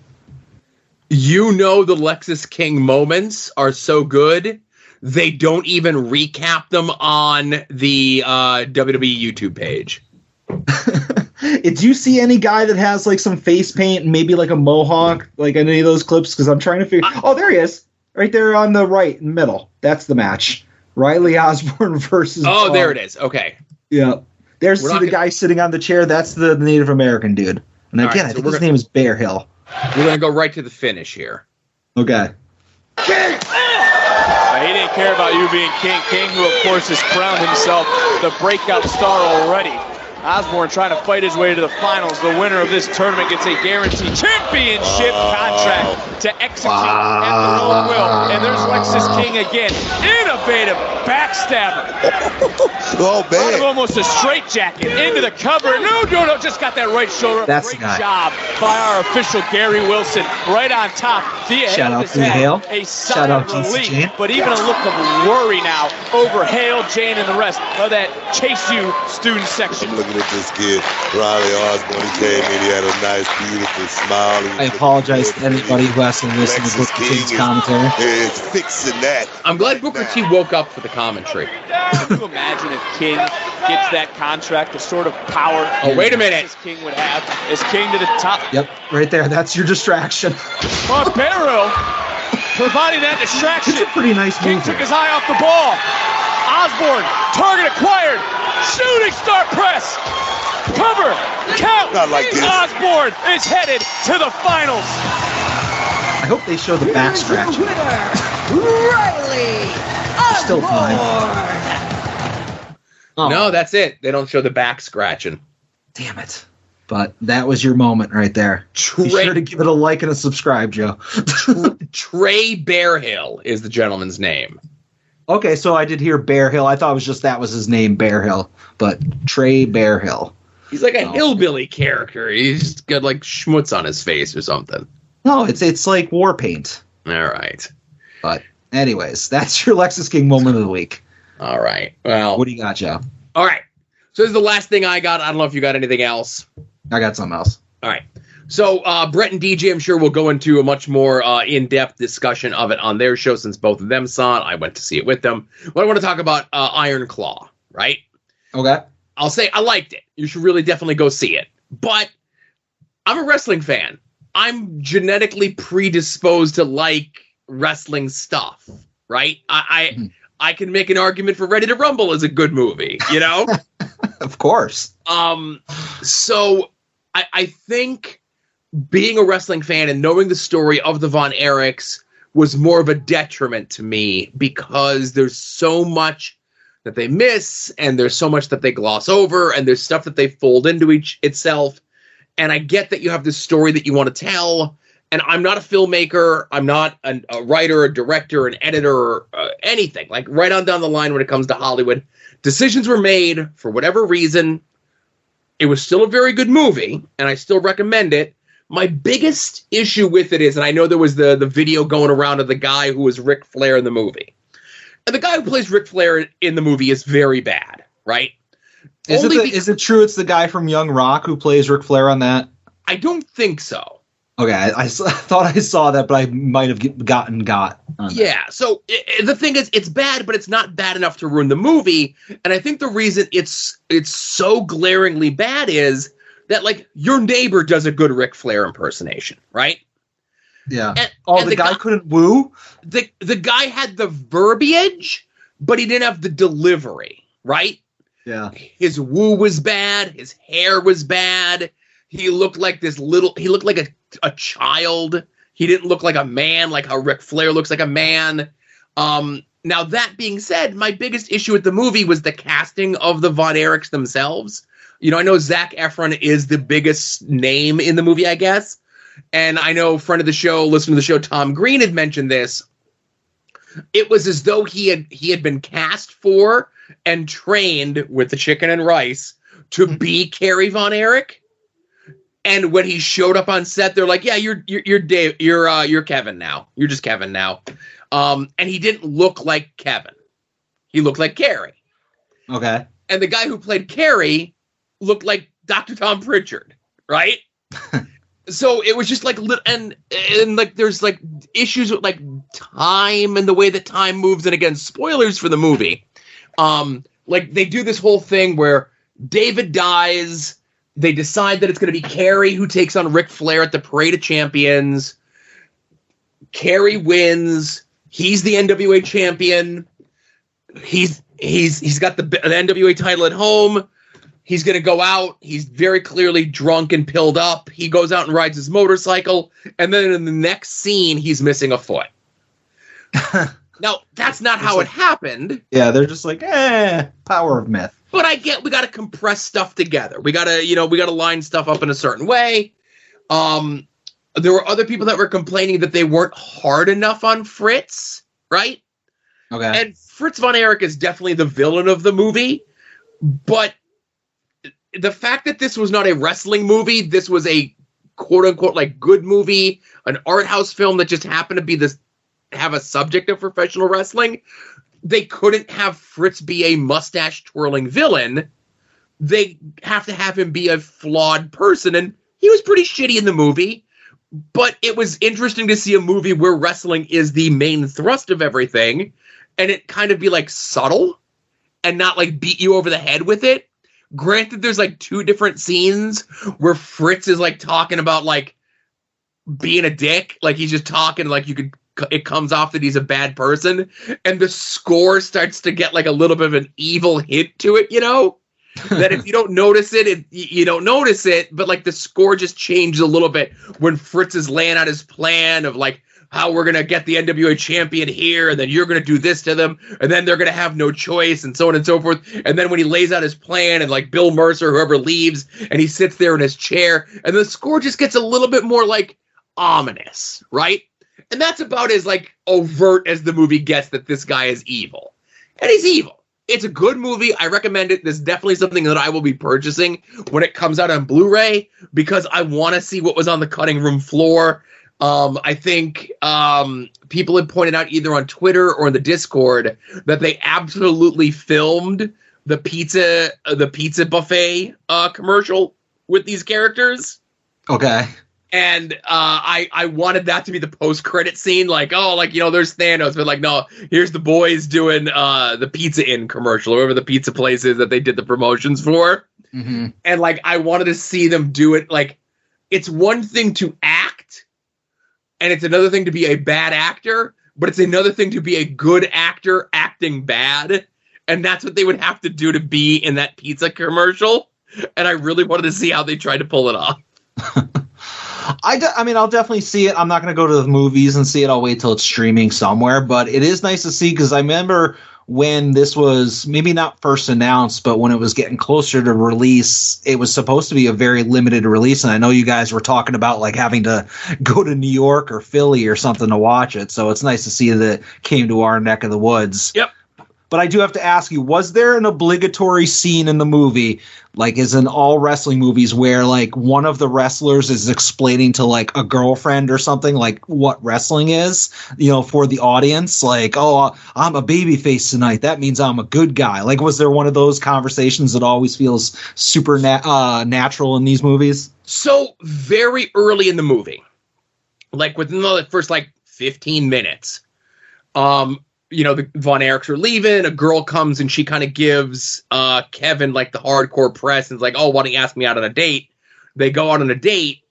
You know, the Lexis King moments are so good, they don't even recap them on the WWE YouTube page. Do you see any guy that has like some face paint and maybe like a mohawk, like any of those clips? Because I'm trying to figure. Oh, there he is. Right there on the right in the middle. That's the match. Riley Osborne versus. Oh, there it is. Okay. Yeah. There's the guy sitting on the chair. That's the Native American dude. And again, I think his name is Bear Hill. We're going to go right to the finish here. Okay. King! He didn't care about you being King. King, who of course has crowned himself the breakout star already. Osborne trying to fight his way to the finals. The winner of this tournament gets a guaranteed championship contract to execute at their own will. And there's Lexis King again. Innovative backstabber. Oh, man. Out of almost a straitjacket into the cover. No, just got that right shoulder. That's Great job by our official Gary Wilson. Right on top. Shout out to Hale. A sigh of relief, but even a look of worry now over Hale, Jane, and the rest of that Chase U student section. I'm looking at this kid, Riley Osborne. He came in, he had a nice, beautiful smile. I apologize to anybody who has to listen to Booker T's commentary. Is fixing that. I'm glad Booker T woke up for the commentary. Can you imagine if King gets that contract, the sort of power wait a minute. King would have as King to the top? Yep, right there. That's your distraction. Barrow providing that distraction. It's a pretty nice King move. took his eye off the ball. Osborne, target acquired. Shooting star press. Cover. Count. Not like this. Osborne is headed to the finals. I hope they show the back scratch. Riley Still time. Oh. No, that's it. They don't show the back scratching. Damn it. But that was your moment right there. Be sure to give it a like and a subscribe, Joe. Trey Bearhill is the gentleman's name. Okay, so I did hear Bear Hill. I thought it was just that was his name, Bear Hill. But Trey Bear Hill. He's like a hillbilly character. He's got like schmutz on his face or something. No, it's like war paint. All right. But anyways, that's your Lexis King moment of the week. All right. Well, what do you got, Joe? All right. So this is the last thing I got. I don't know if you got anything else. I got something else. All right. So Brett and DJ, I'm sure, will go into a much more in-depth discussion of it on their show since both of them saw it. I went to see it with them. But I want to talk about Iron Claw, right? Okay. I'll say I liked it. You should really definitely go see it. But I'm a wrestling fan. I'm genetically predisposed to like wrestling stuff, right? I can make an argument for Ready to Rumble is a good movie, you know? Of course. So I think being a wrestling fan and knowing the story of the Von Erichs was more of a detriment to me because there's so much that they miss and there's so much that they gloss over and there's stuff that they fold into itself. And I get that you have this story that you want to tell. And I'm not a filmmaker. I'm not a writer, a director, an editor, or anything. Like right on down the line when it comes to Hollywood, decisions were made for whatever reason. It was still a very good movie, and I still recommend it. My biggest issue with it is, and I know there was the video going around of the guy who was Ric Flair in the movie. And the guy who plays Ric Flair in the movie is very bad, right? Is it true it's the guy from Young Rock who plays Ric Flair on that? I don't think so. Okay, I thought I saw that, but I might have gotten got. Yeah, so the thing is, it's bad, but it's not bad enough to ruin the movie. And I think the reason it's so glaringly bad is that, like, your neighbor does a good Ric Flair impersonation, right? Yeah. And the guy couldn't woo? The guy had the verbiage, but he didn't have the delivery, right? Yeah. His woo was bad. His hair was bad. He looked like he looked like a child. He didn't look like a man, like how Ric Flair looks like a man. Now, that being said, my biggest issue with the movie was the casting of the Von Erichs themselves. I know Zac Efron is the biggest name in the movie, I guess. And I know friend of the show, listener to the show, Tom Green had mentioned this. It was as though he had been cast for and trained with the chicken and rice to be Kerry Von Erich. And when he showed up on set, they're like, "Yeah, you're Dave, you're Kevin now. You're just Kevin now." And he didn't look like Kevin. He looked like Kerry. Okay. And the guy who played Kerry looked like Dr. Tom Pritchard, right? So it was just like, and like there's like issues with like time and the way that time moves, and again, spoilers for the movie. Like they do this whole thing where David dies. They decide that it's going to be Kerry who takes on Ric Flair at the Parade of Champions. Kerry wins. He's the NWA champion. He's got the NWA title at home. He's going to go out. He's very clearly drunk and pilled up. He goes out and rides his motorcycle. And then in the next scene, he's missing a foot. Now, that's not how it happened. Yeah, they're just like, power of myth. But I get we got to compress stuff together. We got to line stuff up in a certain way. There were other people that were complaining that they weren't hard enough on Fritz, right? Okay. And Fritz Von Erich is definitely the villain of the movie, but the fact that this was not a wrestling movie, this was a quote-unquote like good movie, an art house film that just happened to have a subject of professional wrestling, they couldn't have Fritz be a mustache-twirling villain. They have to have him be a flawed person, and he was pretty shitty in the movie, but it was interesting to see a movie where wrestling is the main thrust of everything, and it kind of be like subtle and not like beat you over the head with it. Granted, there's like two different scenes where Fritz is like talking about like being a dick. Like he's just talking like it comes off that he's a bad person. And the score starts to get like a little bit of an evil hint to it, that if you don't notice it, you don't notice it. But like the score just changed a little bit when Fritz is laying out his plan of like, how we're going to get the NWA champion here, and then you're going to do this to them, and then they're going to have no choice, and so on and so forth. And then when he lays out his plan, and like Bill Mercer, whoever leaves, and he sits there in his chair, and the score just gets a little bit more like ominous, right? And that's about as like overt as the movie gets that this guy is evil. And he's evil. It's a good movie. I recommend it. This is definitely something that I will be purchasing when it comes out on Blu-ray, because I want to see what was on the cutting room floor. I think people had pointed out either on Twitter or in the Discord that they absolutely filmed the pizza buffet commercial with these characters. Okay. And I wanted that to be the post-credit scene, like, there's Thanos, but like, no, here's the boys doing the Pizza Inn commercial, or whatever the pizza place is that they did the promotions for. Mm-hmm. And like, I wanted to see them do it. Like, it's one thing to act, and it's another thing to be a bad actor, but it's another thing to be a good actor acting bad. And that's what they would have to do to be in that pizza commercial. And I really wanted to see how they tried to pull it off. I mean, I'll definitely see it. I'm not going to go to the movies and see it. I'll wait till it's streaming somewhere. But it is nice to see, because I remember when this was maybe not first announced, but when it was getting closer to release, it was supposed to be a very limited release. And I know you guys were talking about like having to go to New York or Philly or something to watch it. So it's nice to see that it came to our neck of the woods. Yep. But I do have to ask you, was there an obligatory scene in the movie, like as in all wrestling movies, where like one of the wrestlers is explaining to like a girlfriend or something like what wrestling is, for the audience? Like, oh, I'm a babyface tonight. That means I'm a good guy. Like, was there one of those conversations that always feels super natural in these movies? So very early in the movie, like within the first like 15 minutes, the Von Erichs are leaving. A girl comes and she kind of gives Kevin like the hardcore press and is like, oh, why don't you ask me out on a date? They go out on a date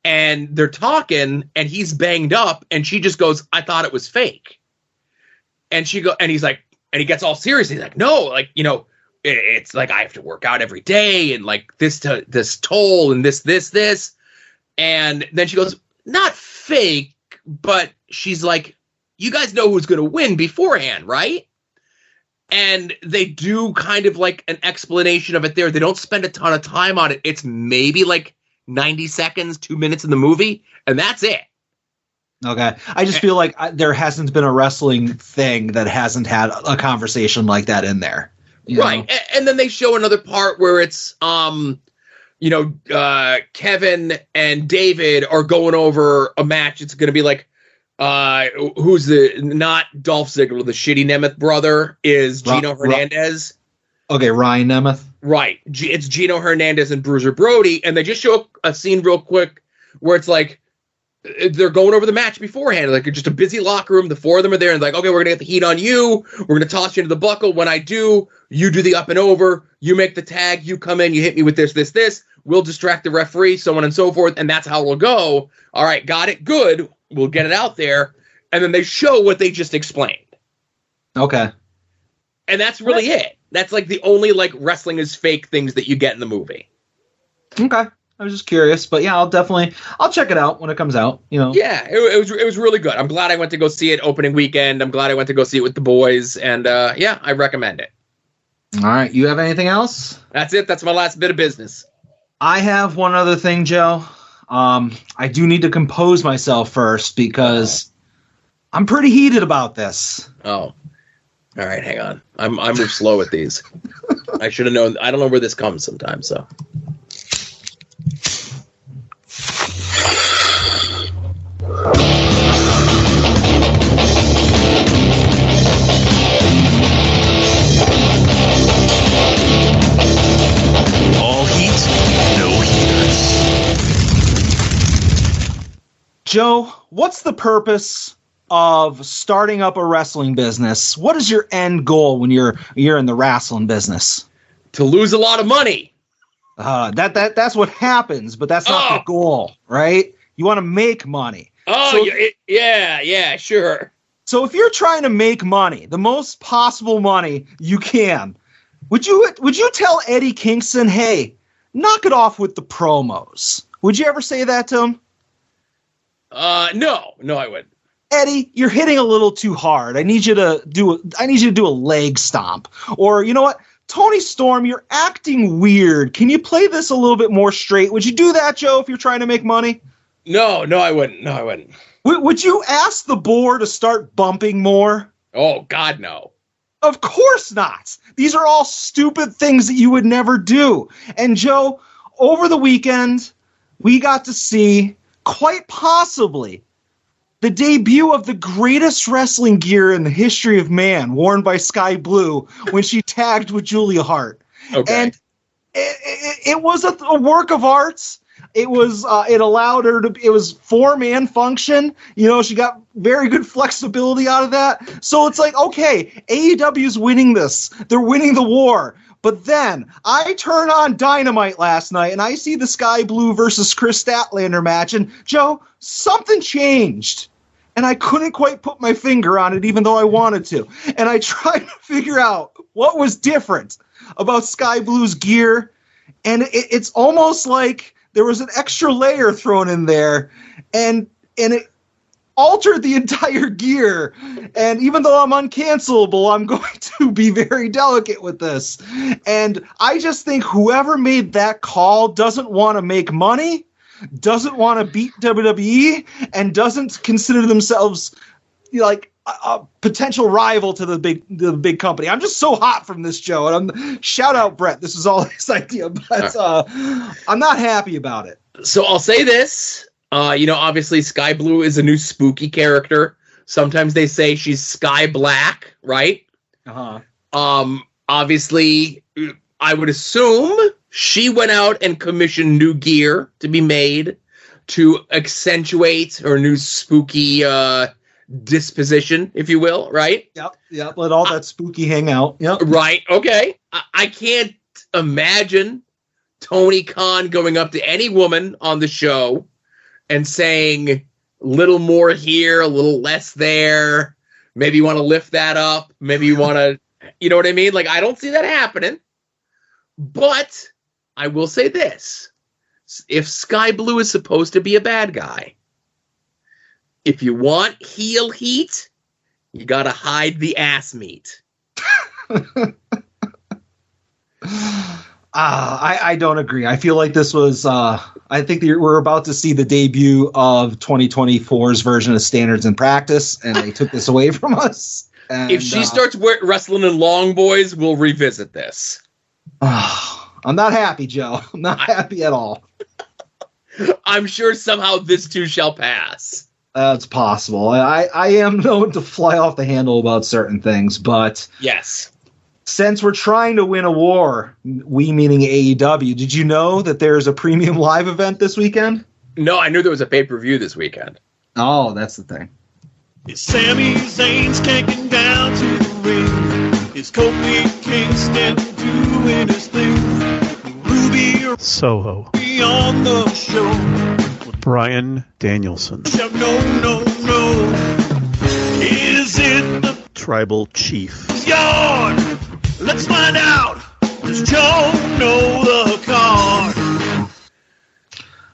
and they're talking and he's banged up and she just goes, I thought it was fake. And he's like, and he gets all serious. He's like, no, like, it's like I have to work out every day and like this toll and this. And then she goes, not fake, but she's like, you guys know who's going to win beforehand, right? And they do kind of like an explanation of it there. They don't spend a ton of time on it. It's maybe like 90 seconds, 2 minutes in the movie, and that's it. Okay. I just feel like there hasn't been a wrestling thing that hasn't had a conversation like that in there. Right. And then they show another part where it's, Kevin and David are going over a match. It's going to be like, who's not Dolph Ziggler, the shitty Nemeth brother is Gino Hernandez. Okay, Ryan Nemeth. Right. It's Gino Hernandez and Bruiser Brody. And they just show a scene real quick where it's like, they're going over the match beforehand, like just a busy locker room. The four of them are there and like, okay, we're going to get the heat on you. We're going to toss you into the buckle. When I do, you do the up and over. You make the tag. You come in. You hit me with this. We'll distract the referee, so on and so forth. And that's how it'll go. All right, got it. Good. We'll get it out there. And then they show what they just explained. Okay. And that's really it. That's like the only like wrestling is fake things that you get in the movie. Okay. I was just curious, but yeah, I'll check it out when it comes out, Yeah, it was really good. I'm glad I went to go see it opening weekend. I'm glad I went to go see it with the boys, and yeah, I recommend it. All right, you have anything else? That's it. That's my last bit of business. I have one other thing, Joe. I do need to compose myself first because I'm pretty heated about this. Oh, all right, hang on. I move slow with these. I should have known. I don't know where this comes sometimes, so. All heat, no heaters. Joe, what's the purpose of starting up a wrestling business? What is your end goal when you're in the wrestling business? To lose a lot of money. That's what happens, but that's not the goal, right? You want to make money. Oh, so, yeah, sure. So if you're trying to make money, the most possible money you can, would you tell Eddie Kingston, hey, knock it off with the promos? Would you ever say that to him? No, I wouldn't. Eddie, you're hitting a little too hard. I need you to do a leg stomp. Or you know what? Tony Storm, you're acting weird. Can you play this a little bit more straight? Would you do that, Joe, if you're trying to make money? No, I wouldn't. Would you ask the board to start bumping more? Oh, God, no. Of course not. These are all stupid things that you would never do. And Joe, over the weekend, we got to see, quite possibly, the debut of the greatest wrestling gear in the history of man, worn by Skye Blue, when she tagged with Julia Hart. Okay. And it was a work of art. It was it allowed her to. It was 4-man function. She got very good flexibility out of that. So it's like, okay, AEW's winning this. They're winning the war. But then I turn on Dynamite last night and I see the Skye Blue versus Chris Statlander match. And Joe, something changed. And I couldn't quite put my finger on it, even though I wanted to. And I tried to figure out what was different about Skye Blue's gear. And it's almost like there was an extra layer thrown in there, and it altered the entire gear. And even though I'm uncancelable, I'm going to be very delicate with this. And I just think whoever made that call doesn't want to make money, doesn't want to beat WWE, and doesn't consider themselves like a potential rival to the big company. I'm just so hot from this, Joe. And shout out Brett. This is all his idea, but I'm not happy about it. So I'll say this. Obviously Skye Blue is a new spooky character. Sometimes they say she's Skye Black, right? Obviously, I would assume she went out and commissioned new gear to be made to accentuate her new spooky disposition, if you will, right? Yep. Let all that spooky hang out. Yep. Right. Okay. I can't imagine Tony Khan going up to any woman on the show and saying a little more here, a little less there. Maybe you want to lift that up. Maybe you want to, you know what I mean? Like, I don't see that happening. But I will say this. If Skye Blue is supposed to be a bad guy, if you want heel heat, you got to hide the ass meat. I don't agree. I feel like this was. I think we're about to see the debut of 2024's version of Standards in Practice, and they took this away from us. And, if she starts wrestling in long boys, we'll revisit this. I'm not happy, Joe. I'm not happy at all. I'm sure somehow this too shall pass. That's possible. I am known to fly off the handle about certain things, but yes. Since we're trying to win a war, we meaning AEW, did you know that there's a premium live event this weekend? No, I knew there was a pay-per-view this weekend. Oh, that's the thing. It's Sami Zayn's kicking down to the ring. It's Eddie Kingston doing his thing. Ruby Soho on the show. Bryan Danielson. No. Is it the Tribal Chief? Yard? Let's find out. Does Joe know the card?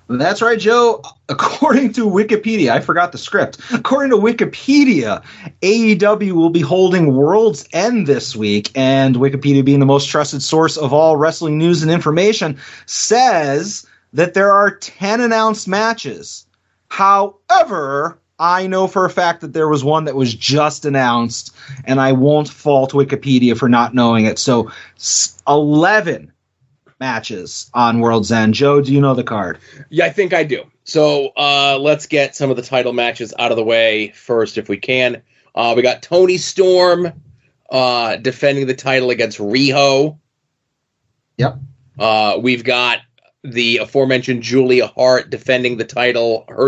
That's right, Joe. According to Wikipedia, I forgot the script. According to Wikipedia, AEW will be holding World's End this week, and Wikipedia, being the most trusted source of all wrestling news and information, says that there are 10 announced matches. However, I know for a fact that there was one that was just announced, and I won't fault Wikipedia for not knowing it. So 11 matches on World's End. Joe, do you know the card? Yeah, I think I do. So let's get some of the title matches out of the way first if we can. We got Toni Storm defending the title against Riho. Yep. We've got the aforementioned Julia Hart defending her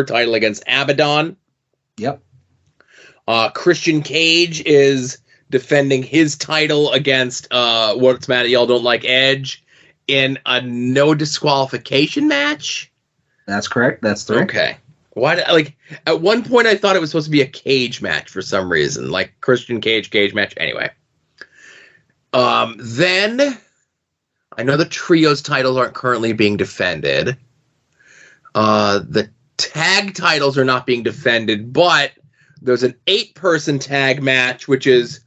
title against Abaddon. Yep. Christian Cage is defending his title against what's mad at y'all don't like Edge in a no disqualification match. That's correct. That's 3. Okay. Why? At one point I thought it was supposed to be a cage match for some reason, like Christian Cage match. Anyway. Then I know the trios titles aren't currently being defended. The tag titles are not being defended, but there's an 8-person tag match, which is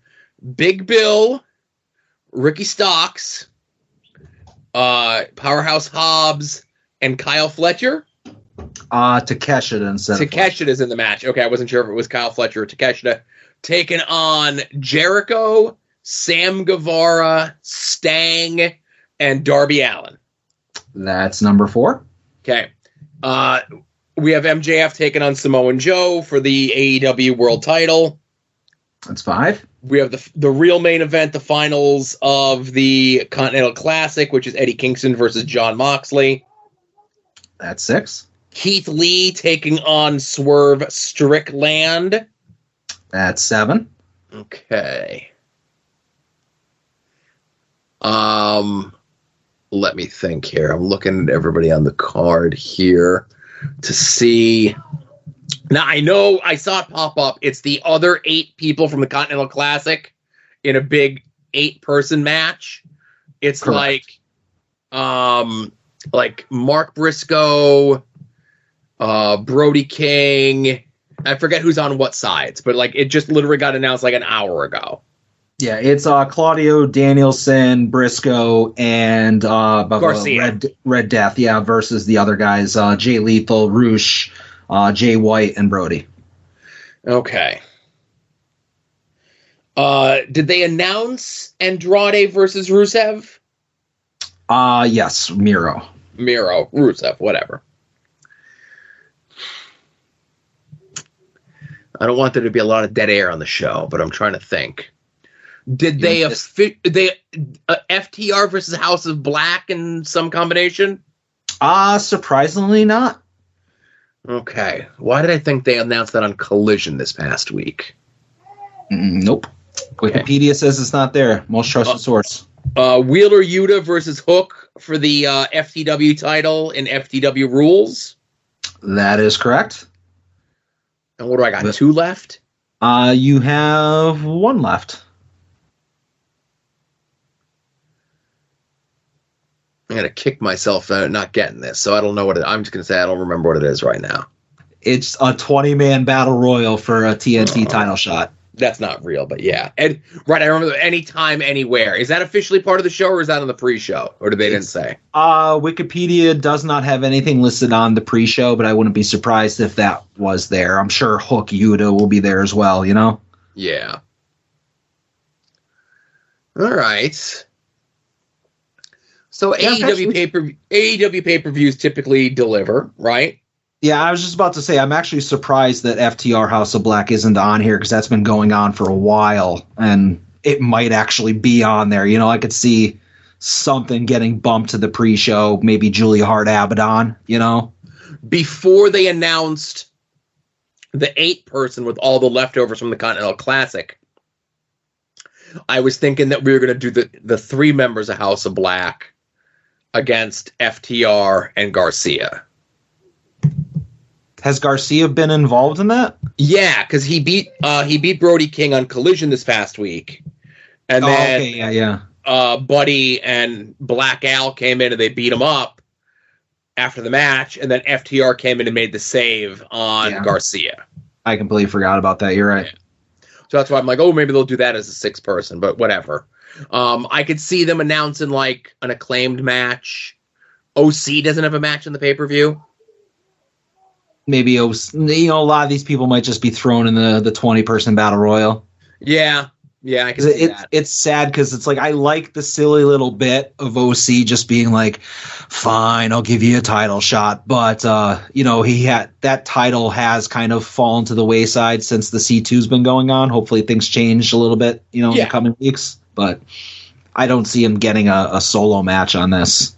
Big Bill, Ricky Starks, Powerhouse Hobbs, and Kyle Fletcher. Takeshita instead. Takeshita is in the match. Okay, I wasn't sure if it was Kyle Fletcher or Takeshita. Taking on Jericho, Sam Guevara, Stang, and Darby Allin. That's number 4. Okay. We have MJF taking on Samoa Joe for the AEW World Title. That's 5. We have the real main event, the finals of the Continental Classic, which is Eddie Kingston versus Jon Moxley. That's 6. Keith Lee taking on Swerve Strickland. That's 7. Okay. Let me think here. I'm looking at everybody on the card here to see. Now, I know I saw it pop up. It's the other 8 people from the Continental Classic in a big 8-person match. It's Correct. like Mark Briscoe, Brody King. I forget who's on what sides, but it just literally got announced an hour ago. Yeah, it's Claudio, Danielson, Briscoe, and Garcia. Red Death, versus the other guys, Jay Lethal, Roosh, Jay White, and Brody. Okay. Did they announce Andrade versus Rusev? Yes, Miro, Rusev, whatever. I don't want there to be a lot of dead air on the show, but I'm trying to think. Did they FTR versus House of Black in some combination? Surprisingly not. Okay. Why did I think they announced that on Collision this past week? Nope. Okay. Wikipedia says it's not there. Most trusted source. Wheeler Yuta versus Hook for the FTW title in FTW Rules. That is correct. And what do I got? 2 left? You have 1 left. I'm going to kick myself out not getting this, so I don't know what I'm just going to say I don't remember what it is right now. It's a 20-man battle royal for a TNT title shot. That's not real, but yeah. And right, I remember anytime, anywhere. Is that officially part of the show, or is that on the pre-show? Or did they didn't say? Wikipedia does not have anything listed on the pre-show, but I wouldn't be surprised if that was there. I'm sure Hook Yuta will be there as well, you know? Yeah. All right. So Yeah, AEW pay-per-views typically deliver, right? Yeah, I was just about to say, I'm actually surprised that FTR House of Black isn't on here because that's been going on for a while, and it might actually be on there. You know, I could see something getting bumped to the pre-show, maybe Julia Hart Abaddon, you know? Before they announced the 8-person with all the leftovers from the Continental Classic, I was thinking that we were going to do the 3 members of House of Black against FTR and Garcia. Has Garcia been involved in that? Yeah, because he beat Brody King on Collision this past week, and then Buddy and Black Al came in and they beat him up after the match, and then FTR came in and made the save on Garcia. I completely forgot about that. You're right. So that's why I'm like, oh, maybe they'll do that as a 6-person, but whatever. I could see them announcing like an Acclaimed match. OC doesn't have a match in the pay-per-view. Maybe, you know, a lot of these people might just be thrown in the 20-person battle royal. Yeah, I can see that. It's sad because it's like I like the silly little bit of OC just being like, fine, I'll give you a title shot. But, you know, that title has kind of fallen to the wayside since the C2's been going on. Hopefully things change a little bit, you know, in the coming weeks. But I don't see him getting a solo match on this.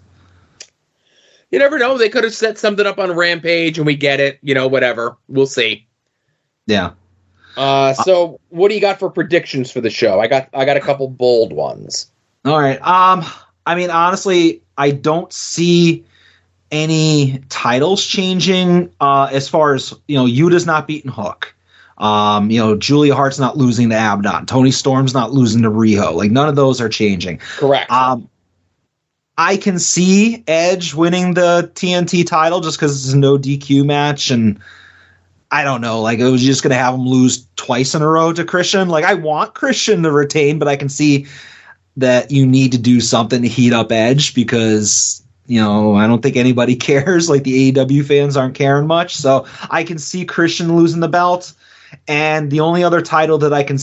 You never know. They could have set something up on Rampage and we get it. You know, whatever. We'll see. Yeah. So what do you got for predictions for the show? I got a couple bold ones. All right. I mean, honestly, I don't see any titles changing as far as, you know, Yuta's not beating Hook. You know, Julia Hart's not losing to Abaddon. Tony Storm's not losing to Riho. Like, none of those are changing. Correct. I can see Edge winning the TNT title just because it's a no DQ match, and I don't know, like, it was just going to have him lose twice in a row to Christian. Like, I want Christian to retain, but I can see that you need to do something to heat up Edge because, you know, I don't think anybody cares. Like, the AEW fans aren't caring much, so I can see Christian losing the belt, and the only other title that I can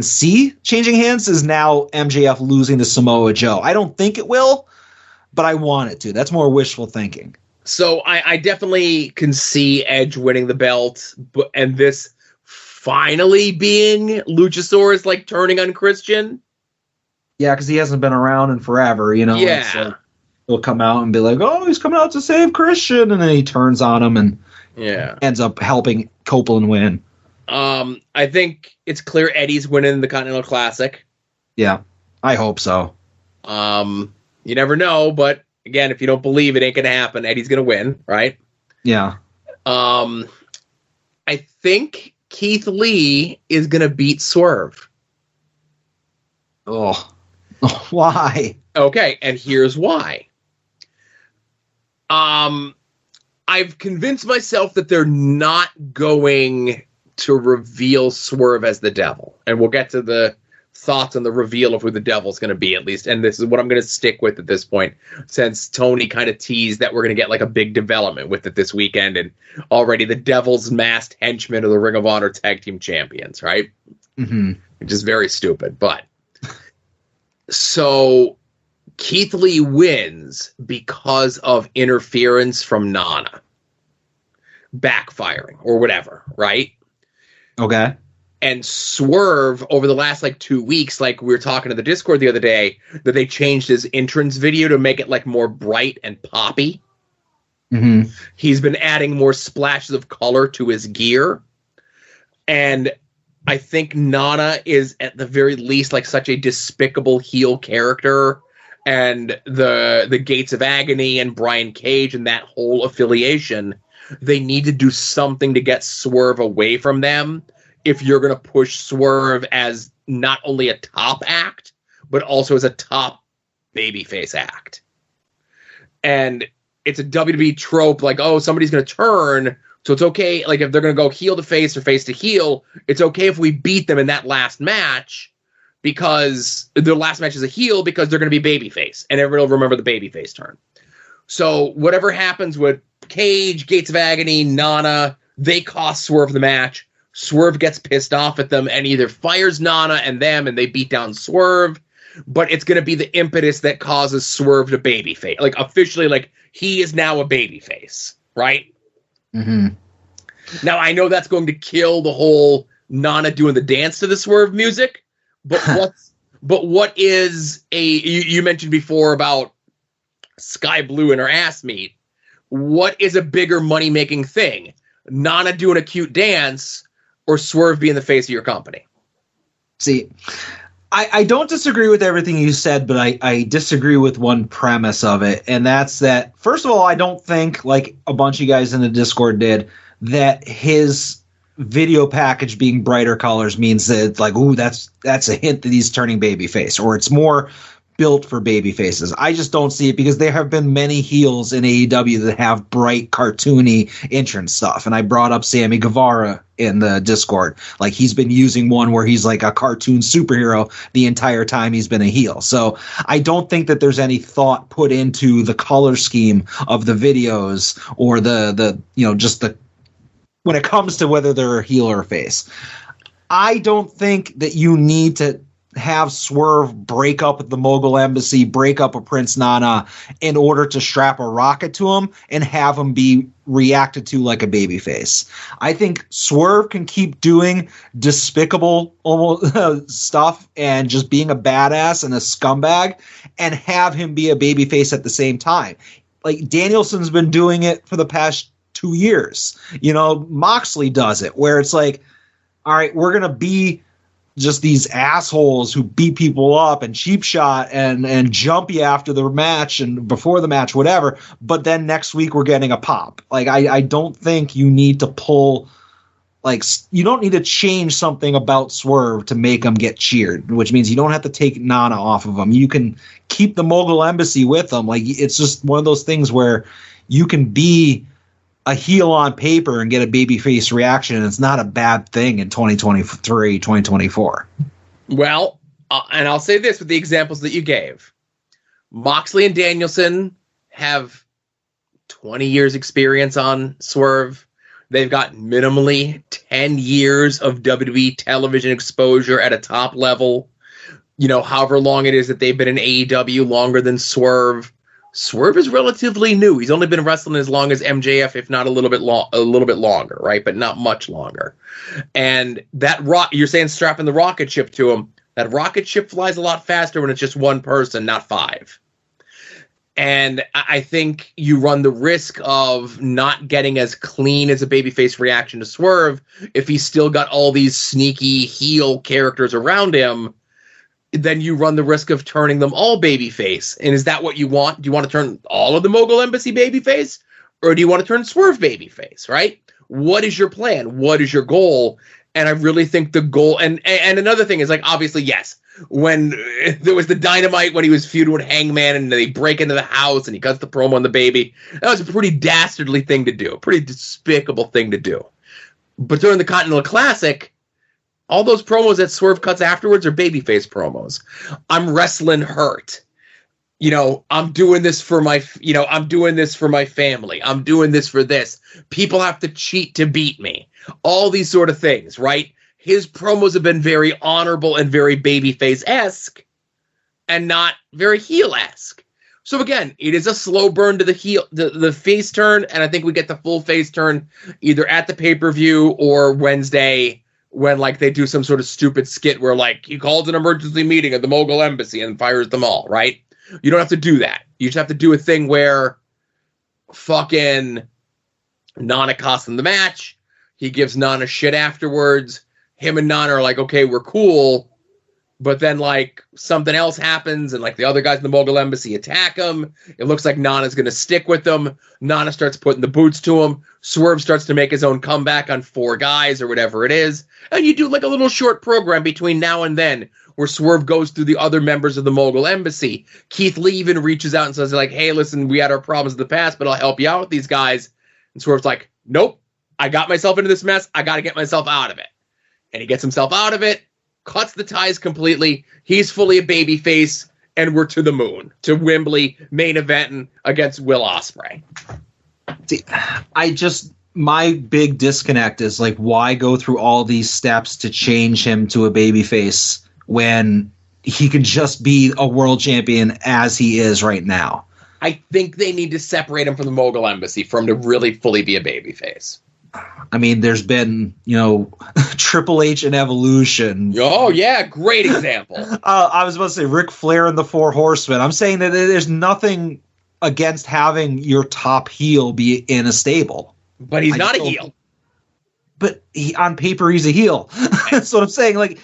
see changing hands is now MJF losing to Samoa Joe. I don't think it will, but I want it to. That's more wishful thinking. So I definitely can see Edge winning the belt, and this finally being Luchasaurus like turning on Christian. Yeah, because he hasn't been around in forever, you know. Yeah. So he'll come out and be like, oh, he's coming out to save Christian, and then he turns on him and ends up helping Copeland win. I think it's clear Eddie's winning the Continental Classic. Yeah, I hope so. You never know, but again, if you don't believe it ain't going to happen, Eddie's going to win, right? Yeah. I think Keith Lee is going to beat Swerve. Oh, why? Okay, and here's why. I've convinced myself that they're not going to reveal Swerve as the devil. And we'll get to the thoughts on the reveal of who the devil's going to be, at least. And this is what I'm going to stick with at this point, since Tony kind of teased that we're going to get like a big development with it this weekend. And already the devil's masked henchmen of the Ring of Honor Tag Team Champions, right? Mm-hmm. Which is very stupid. But so Keith Lee wins because of interference from Nana. Backfiring or whatever, right? Okay. And Swerve, over the last, 2 weeks, we were talking to the Discord the other day, that they changed his entrance video to make it, more bright and poppy. Mm-hmm. He's been adding more splashes of color to his gear. And I think Nana is, at the very least, such a despicable heel character. And the Gates of Agony and Brian Cage and that whole affiliation, they need to do something to get Swerve away from them if you're going to push Swerve as not only a top act, but also as a top babyface act. And it's a WWE trope, somebody's going to turn So it's okay, like if they're going to go heel to face or face to heel, it's okay if we beat them in that last match because their last match is a heel because they're going to be babyface, and everybody will remember the babyface turn. So whatever happens with Cage, Gates of Agony, Nana, they cost Swerve the match. Swerve gets pissed off at them and either fires Nana and them, and they beat down Swerve, but it's going to be the impetus that causes Swerve to babyface. Like, officially, like, he is now a babyface, right? Mm-hmm. Now, I know that's going to kill the whole Nana doing the dance to the Swerve music, but what is you mentioned before about Skye Blue and her ass meat. What is a bigger money-making thing? Nana doing a cute dance or Swerve being the face of your company? See, I don't disagree with everything you said, but I disagree with one premise of it, and that's that, first of all, I don't think, like a bunch of guys in the Discord did, that his video package being brighter colors means that it's like, ooh, that's a hint that he's turning babyface, or it's more built for baby faces. I just don't see it because there have been many heels in AEW that have bright, cartoony entrance stuff. And I brought up Sammy Guevara in the Discord. Like, he's been using one where he's like a cartoon superhero the entire time he's been a heel. So I don't think that there's any thought put into the color scheme of the videos or the just the when it comes to whether they're a heel or a face. I don't think that you need to have Swerve break up with the Mogul Embassy, break up with Prince Nana in order to strap a rocket to him and have him be reacted to like a babyface. I think Swerve can keep doing despicable stuff and just being a badass and a scumbag and have him be a babyface at the same time. Like, Danielson's been doing it for the past 2 years. Moxley does it where it's like, all right, we're going to be just these assholes who beat people up and cheap shot and jump you after the match and before the match, whatever. But then next week we're getting a pop. Like, I don't think you need to pull, like, you don't need to change something about Swerve to make him get cheered, which means you don't have to take Nana off of him. You can keep the Mogul Embassy with him. Like, it's just one of those things where you can be a heel on paper and get a babyface reaction, and it's not a bad thing in 2023, 2024. Well, and I'll say this with the examples that you gave. Moxley and Danielson have 20 years experience on Swerve. They've got minimally 10 years of WWE television exposure at a top level. However long it is that they've been in AEW, longer than Swerve. Swerve is relatively new. He's only been wrestling as long as MJF, if not a little bit longer, right? But not much longer. And that you're saying strapping the rocket ship to him. That rocket ship flies a lot faster when it's just one person, not five. And I think you run the risk of not getting as clean as a babyface reaction to Swerve if he's still got all these sneaky heel characters around him. Then you run the risk of turning them all babyface. And is that what you want? Do you want to turn all of the Mogul Embassy babyface? Or do you want to turn Swerve babyface, right? What is your plan? What is your goal? And I really think the goal... And another thing is, like, obviously, yes, when there was the Dynamite when he was feuding with Hangman and they break into the house and he cuts the promo on the baby, that was a pretty dastardly thing to do. A pretty despicable thing to do. But during the Continental Classic... all those promos that Swerve cuts afterwards are babyface promos. I'm wrestling hurt. I'm doing this for my, I'm doing this for my family. I'm doing this for this. People have to cheat to beat me. All these sort of things, right? His promos have been very honorable and very babyface-esque and not very heel-esque. So again, it is a slow burn to the heel, the face turn, and I think we get the full face turn either at the pay-per-view or Wednesday, when, like, they do some sort of stupid skit where, like, he calls an emergency meeting at the Mogul Embassy and fires them all, right? You don't have to do that. You just have to do a thing where fucking Nana costs him the match. He gives Nana shit afterwards. Him and Nana are like, okay, we're cool. But then, like, something else happens, and, like, the other guys in the Mogul Embassy attack him. It looks like Nana's going to stick with them. Nana starts putting the boots to him. Swerve starts to make his own comeback on 4 guys or whatever it is. And you do, like, a little short program between now and then where Swerve goes through the other members of the Mogul Embassy. Keith Lee even reaches out and says, like, hey, listen, we had our problems in the past, but I'll help you out with these guys. And Swerve's like, nope, I got myself into this mess. I got to get myself out of it. And he gets himself out of it, cuts the ties completely. He's fully a babyface, and we're to the moon, to Wembley, main eventing against Will Ospreay. See, my big disconnect is like, why go through all these steps to change him to a babyface when he can just be a world champion as he is right now? I think they need to separate him from the Mogul Embassy for him to really fully be a babyface. I mean, there's been, Triple H and Evolution. Oh, yeah, great example. I was about to say Ric Flair and the Four Horsemen. I'm saying that there's nothing against having your top heel be in a stable. But he's not a heel. But on paper, he's a heel. That's what I'm saying. Like,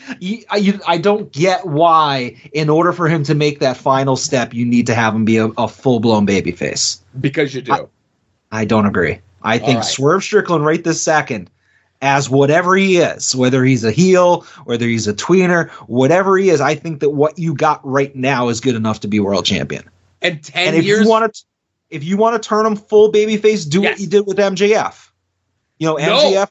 I don't get why, in order for him to make that final step, you need to have him be a full-blown babyface. Because you do. I don't agree. I think Swerve Strickland right this second, as whatever he is, whether he's a heel, whether he's a tweener, whatever he is, I think that what you got right now is good enough to be world champion. And 10 if years... if you want to turn him full babyface, do what you did with MJF. MJF...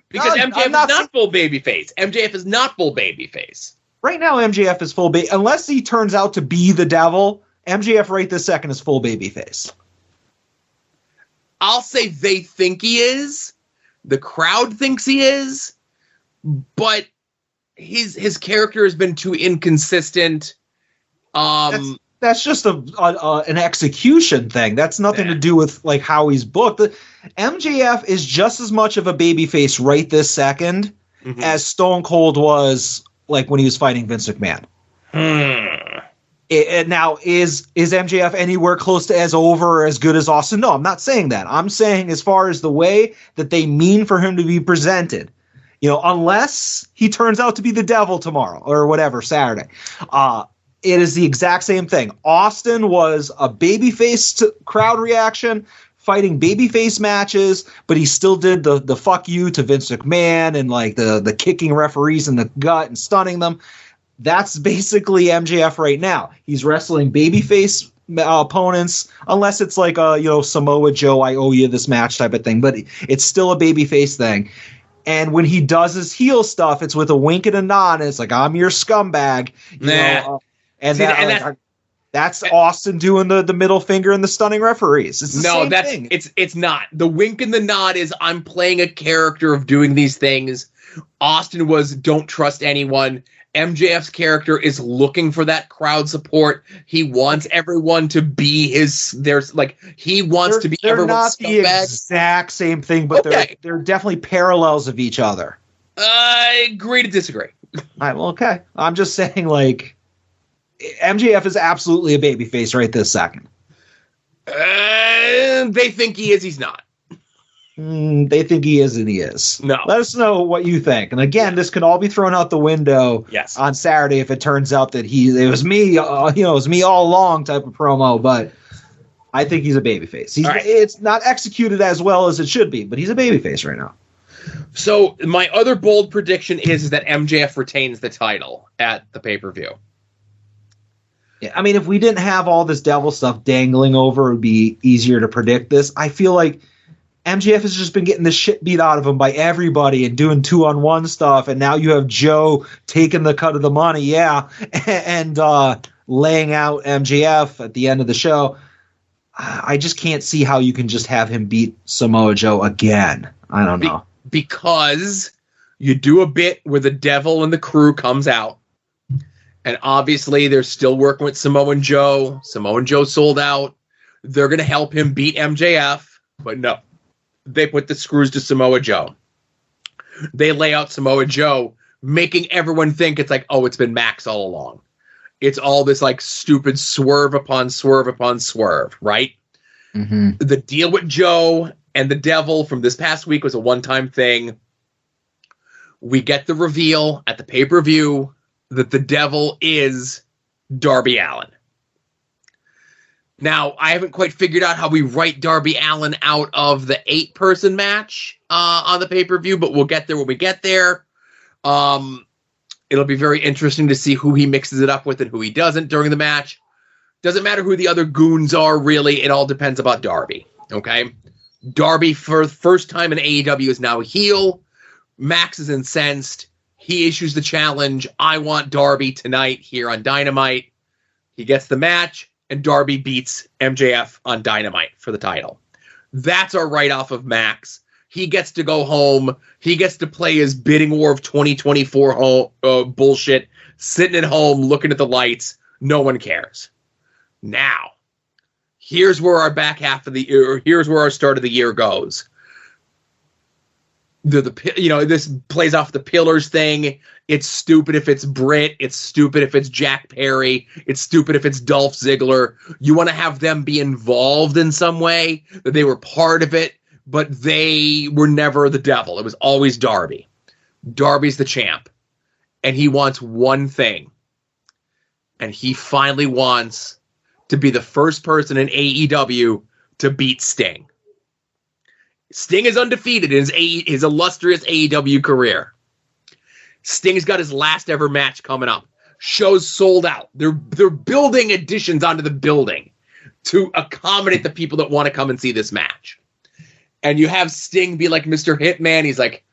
Because MJF is not full babyface. MJF is not full babyface. Right now, MJF is full baby. Unless he turns out to be the devil, MJF right this second is full babyface. I'll say they think he is. The crowd thinks he is. But his character has been too inconsistent. That's just an execution thing. That's nothing to do with like how he's booked. MJF is just as much of a babyface right this second as Stone Cold was like when he was fighting Vince McMahon. Now, is MJF anywhere close to as over or as good as Austin? No, I'm not saying that. I'm saying as far as the way that they mean for him to be presented, unless he turns out to be the devil tomorrow or whatever, Saturday, it is the exact same thing. Austin was a babyface crowd reaction, fighting babyface matches, but he still did the fuck you to Vince McMahon and like the kicking referees in the gut and stunning them. That's basically MJF right now. He's wrestling babyface opponents, unless it's like Samoa Joe, I owe you this match type of thing, but it's still a babyface thing. And when he does his heel stuff, it's with a wink and a nod, and it's like, I'm your scumbag. That's Austin doing the middle finger and the stunning referees. It's the same thing. It's not. The wink and the nod is I'm playing a character of doing these things. Austin was don't trust anyone. MJF's character is looking for that crowd support. He wants everyone to be he wants to be everyone's not scumbag. The exact same thing, but they're definitely parallels of each other. I agree to disagree. All right, well, okay. I'm just saying, like, MJF is absolutely a babyface right this second. They think he is. He's not. They think he is, and he is. No. Let us know what you think. And again, this can all be thrown out the window on Saturday if it turns out that it was me, it was me all along type of promo. But I think he's a babyface. It's not executed as well as it should be, but he's a babyface right now. So my other bold prediction is that MJF retains the title at the pay-per-view. Yeah, I mean, if we didn't have all this devil stuff dangling over, it would be easier to predict this. I feel like MJF has just been getting the shit beat out of him by everybody and doing 2-on-1 stuff, and now you have Joe taking the cut of the money, and laying out MJF at the end of the show. I just can't see how you can just have him beat Samoa Joe again. I don't know. Because you do a bit where the devil and the crew comes out, and obviously they're still working with Samoa Joe. Samoa Joe sold out. They're going to help him beat MJF, but no. They put the screws to Samoa Joe. They lay out Samoa Joe, making everyone think it's like, oh, it's been Max all along. It's all this like stupid swerve upon swerve upon swerve, right? Mm-hmm. The deal with Joe and the devil from this past week was a one-time thing. We get the reveal at the pay-per-view that the devil is Darby Allin. Now, I haven't quite figured out how we write Darby Allin out of the 8-person match on the pay-per-view, but we'll get there when we get there. It'll be very interesting to see who he mixes it up with and who he doesn't during the match. Doesn't matter who the other goons are, really. It all depends about Darby, okay? Darby, for the first time in AEW, is now a heel. Max is incensed. He issues the challenge, I want Darby tonight here on Dynamite. He gets the match, and Darby beats MJF on Dynamite for the title. That's our write-off of Max. He gets to go home. He gets to play his bidding war of 2024 bullshit, sitting at home, looking at the lights. No one cares. Now, here's where our back half of the year, here's where our start of the year goes. This plays off the Pillars thing. It's stupid if it's Britt. It's stupid if it's Jack Perry. It's stupid if it's Dolph Ziggler. You want to have them be involved in some way, that they were part of it, but they were never the devil. It was always Darby. Darby's the champ, and he wants one thing, and he finally wants to be the first person in AEW to beat Sting. Sting is undefeated in his illustrious AEW career. Sting's got his last ever match coming up. Shows sold out. They're building additions onto the building to accommodate the people that want to come and see this match. And you have Sting be like Mr. Hitman. He's like,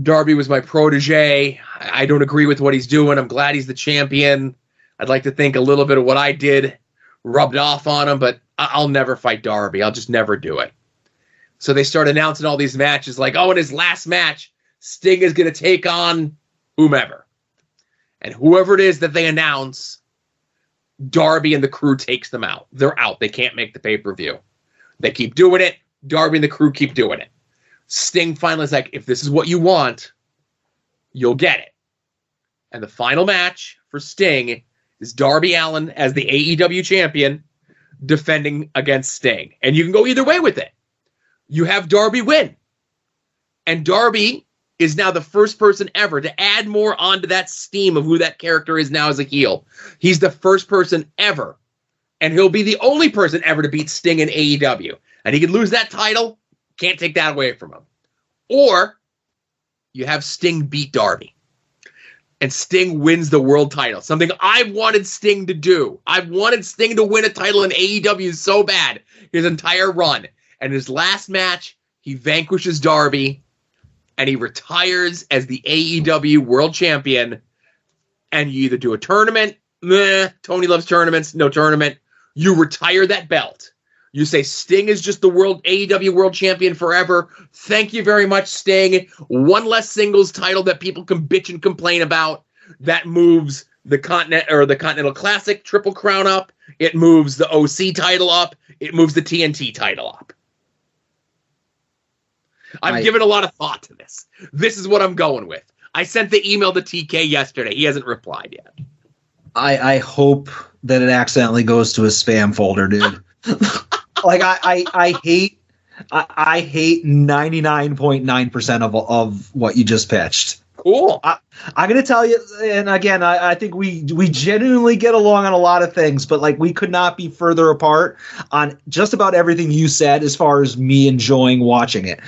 Darby was my protege. I don't agree with what he's doing. I'm glad he's the champion. I'd like to think a little bit of what I did rubbed off on him, but I'll never fight Darby. I'll just never do it. So they start announcing all these matches like, in his last match, Sting is going to take on whomever. And whoever it is that they announce, Darby and the crew takes them out. They're out. They can't make the pay-per-view. They keep doing it. Darby and the crew keep doing it. Sting finally is like, if this is what you want, you'll get it. And the final match for Sting is Darby Allin as the AEW champion defending against Sting. And you can go either way with it. You have Darby win. And Darby is now the first person ever to add more onto that steam of who that character is now as a heel. He's the first person ever. And he'll be the only person ever to beat Sting in AEW. And he could lose that title. Can't take that away from him. Or you have Sting beat Darby. And Sting wins the world title. Something I've wanted Sting to do. I've wanted Sting to win a title in AEW so bad. His entire run. And his last match, he vanquishes Darby, and he retires as the AEW World Champion. And you either do a tournament, Tony loves tournaments, no tournament. You retire that belt. You say Sting is just the AEW World Champion forever. Thank you very much, Sting. One less singles title that people can bitch and complain about. That moves the Continental Classic Triple Crown up. It moves the OC title up. It moves the TNT title up. I've given a lot of thought to this. This is what I'm going with. I sent the email to TK yesterday. He hasn't replied yet. I hope that it accidentally goes to his spam folder, dude. Like I hate 99.9% of what you just pitched. Cool. I'm going to tell you, and again, I think we genuinely get along on a lot of things, but like we could not be further apart on just about everything you said as far as me enjoying watching it.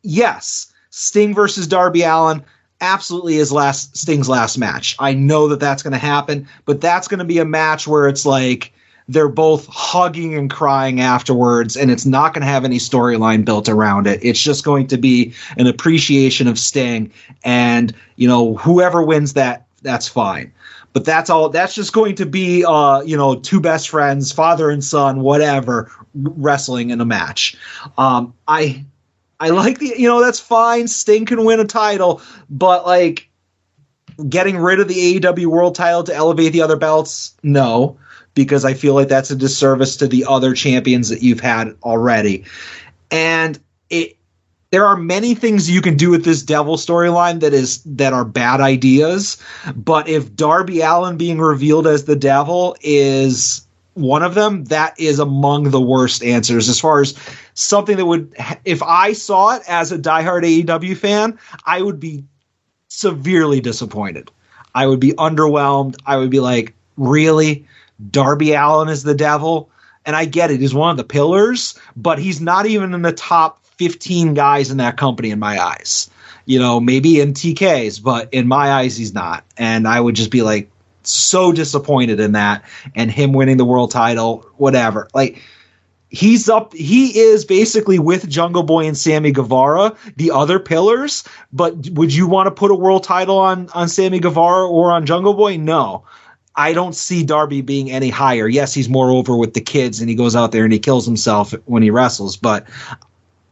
Yes, Sting versus Darby Allin absolutely is Sting's last match. I know that that's going to happen, but that's going to be a match where it's like they're both hugging and crying afterwards, and it's not going to have any storyline built around it. It's just going to be an appreciation of Sting, and whoever wins that's fine. But that's all. That's just going to be two best friends, father and son, whatever, wrestling in a match. I like that's fine. Sting can win a title, but like getting rid of the AEW World title to elevate the other belts, no. Because I feel like that's a disservice to the other champions that you've had already. And there are many things you can do with this Devil storyline that are bad ideas. But if Darby Allin being revealed as the Devil is one of them, that is among the worst answers. As far as something that would, if I saw it as a diehard AEW fan, I would be severely disappointed. I would be underwhelmed. I would be like, really? Darby Allin is the Devil? And I get it. He's one of the pillars, but he's not even in the top 15 guys in that company in my eyes. Maybe in TK's, but in my eyes, he's not. And I would just be like so disappointed in that, and him winning the world title, whatever. Like, He is basically with Jungle Boy and Sammy Guevara, the other pillars. But would you want to put a world title on Sammy Guevara or on Jungle Boy? No. I don't see Darby being any higher. Yes, he's more over with the kids and he goes out there and he kills himself when he wrestles, but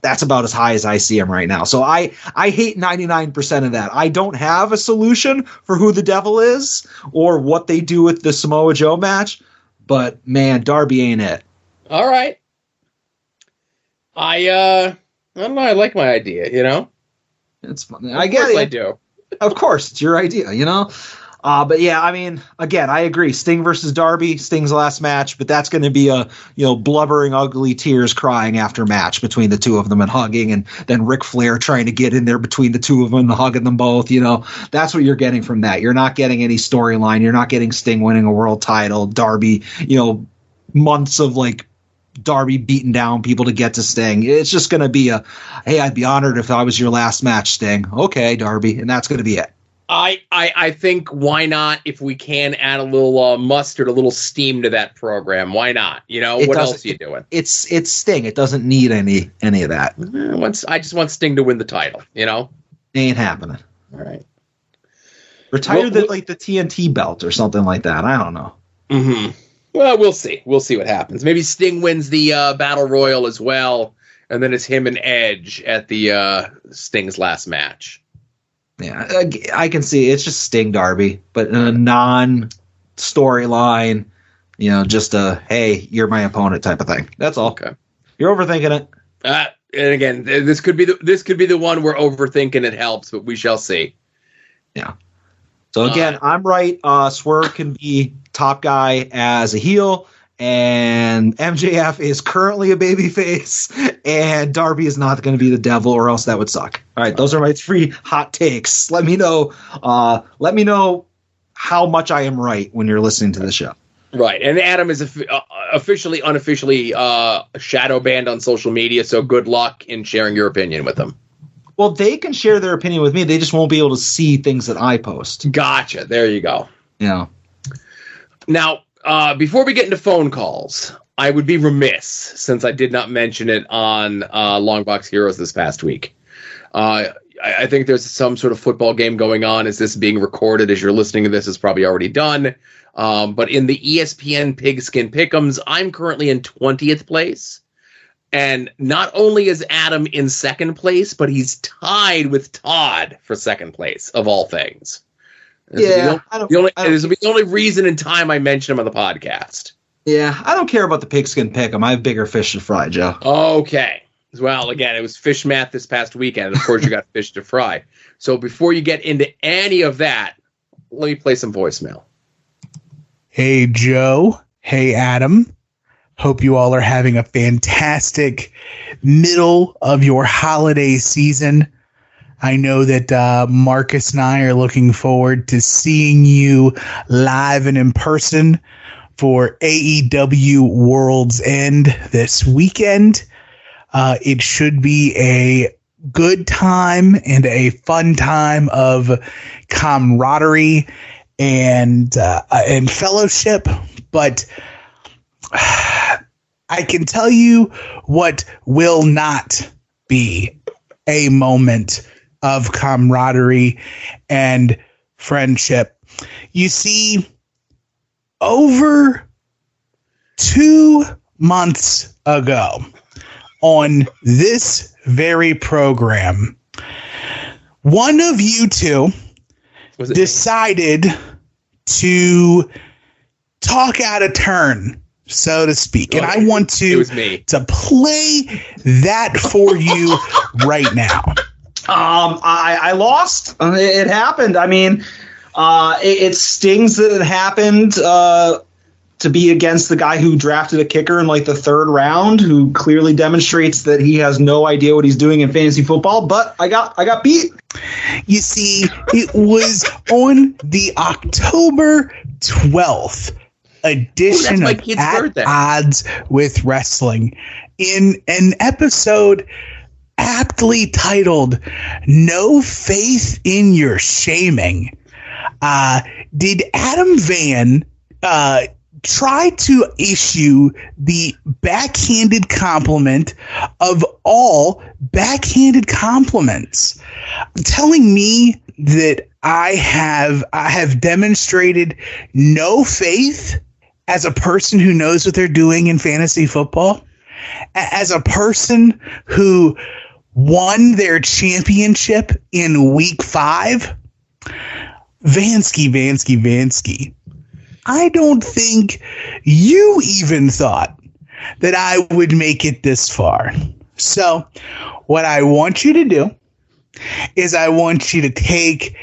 that's about as high as I see him right now. So I hate 99% of that. I don't have a solution for who the devil is or what they do with the Samoa Joe match, but man, Darby ain't it. All right. I don't know. I like my idea, you know? It's funny. I guess I do. Of course, it's your idea, you know? But yeah, I mean, again, I agree. Sting versus Darby, Sting's last match, but that's going to be a, blubbering, ugly tears crying after match between the two of them and hugging, and then Ric Flair trying to get in there between the two of them and hugging them both. That's what you're getting from that. You're not getting any storyline. You're not getting Sting winning a world title, Darby, months of Darby beating down people to get to Sting. It's just going to be hey, I'd be honored if I was your last match, Sting. Okay, Darby, and that's going to be it. I think why not, if we can add a little mustard, a little steam to that program? Why not? What else are you doing? It's Sting. It doesn't need any of that. I just want Sting to win the title. Ain't happening. All right. Retire the TNT belt or something like that. I don't know. Mm-hmm. Well, we'll see. We'll see what happens. Maybe Sting wins the Battle Royal as well, and then it's him and Edge at the Sting's last match. Yeah, I can see it's just Sting Darby, but in a non-storyline, just a hey, you're my opponent type of thing. That's all. Okay, you're overthinking it. And again, this could be the one where overthinking it helps, but we shall see. Yeah. So again, I'm right. Swerve can be top guy as a heel, and MJF is currently a babyface, and Darby is not going to be the devil, or else that would suck. All right, those are my 3 hot takes. Let me know. Let me know how much I am right when you're listening to the show. Right, and Adam is unofficially shadow banned on social media. So good luck in sharing your opinion with them. Well, they can share their opinion with me. They just won't be able to see things that I post. Gotcha. There you go. Yeah. Now, before we get into phone calls, I would be remiss, since I did not mention it on Long Box Heroes this past week. I think there's some sort of football game going on. As this being recorded, as you're listening to this, is probably already done. But in the ESPN Pigskin Pick'ems, I'm currently in 20th place. And not only is Adam in second place, but he's tied with Todd for second place, of all things. This will be the only reason in time I mention him on the podcast. Yeah, I don't care about the Pigskin Pick'em. I have bigger fish to fry, Joe. Okay. Well, again, it was fish math this past weekend. And of course, you got fish to fry. So before you get into any of that, let me play some voicemail. Hey, Joe. Hey, Adam. Hope you all are having a fantastic middle of your holiday season. I know that Marcus and I are looking forward to seeing you live and in person for AEW World's End this weekend. It should be a good time and a fun time of camaraderie and fellowship, but I can tell you what will not be a moment of camaraderie and friendship. You see, over 2 months ago on this very program, one of you two decided to talk out of turn, so to speak. And I want to play that for you right now. I lost. It happened. I mean, it stings that it happened to be against the guy who drafted a kicker in like the 3rd round, who clearly demonstrates that he has no idea what he's doing in fantasy football. But I got beat. You see, it was on the October 12th edition of At Odds with Wrestling, in an episode aptly titled "No Faith in Your Shaming." Did Adam Van try to issue the backhanded compliment of all backhanded compliments, telling me that I have demonstrated no faith as a person who knows what they're doing in fantasy football, as a person who won their championship in week 5. Vansky. I don't think you even thought that I would make it this far. So what I want you to do is I want you to take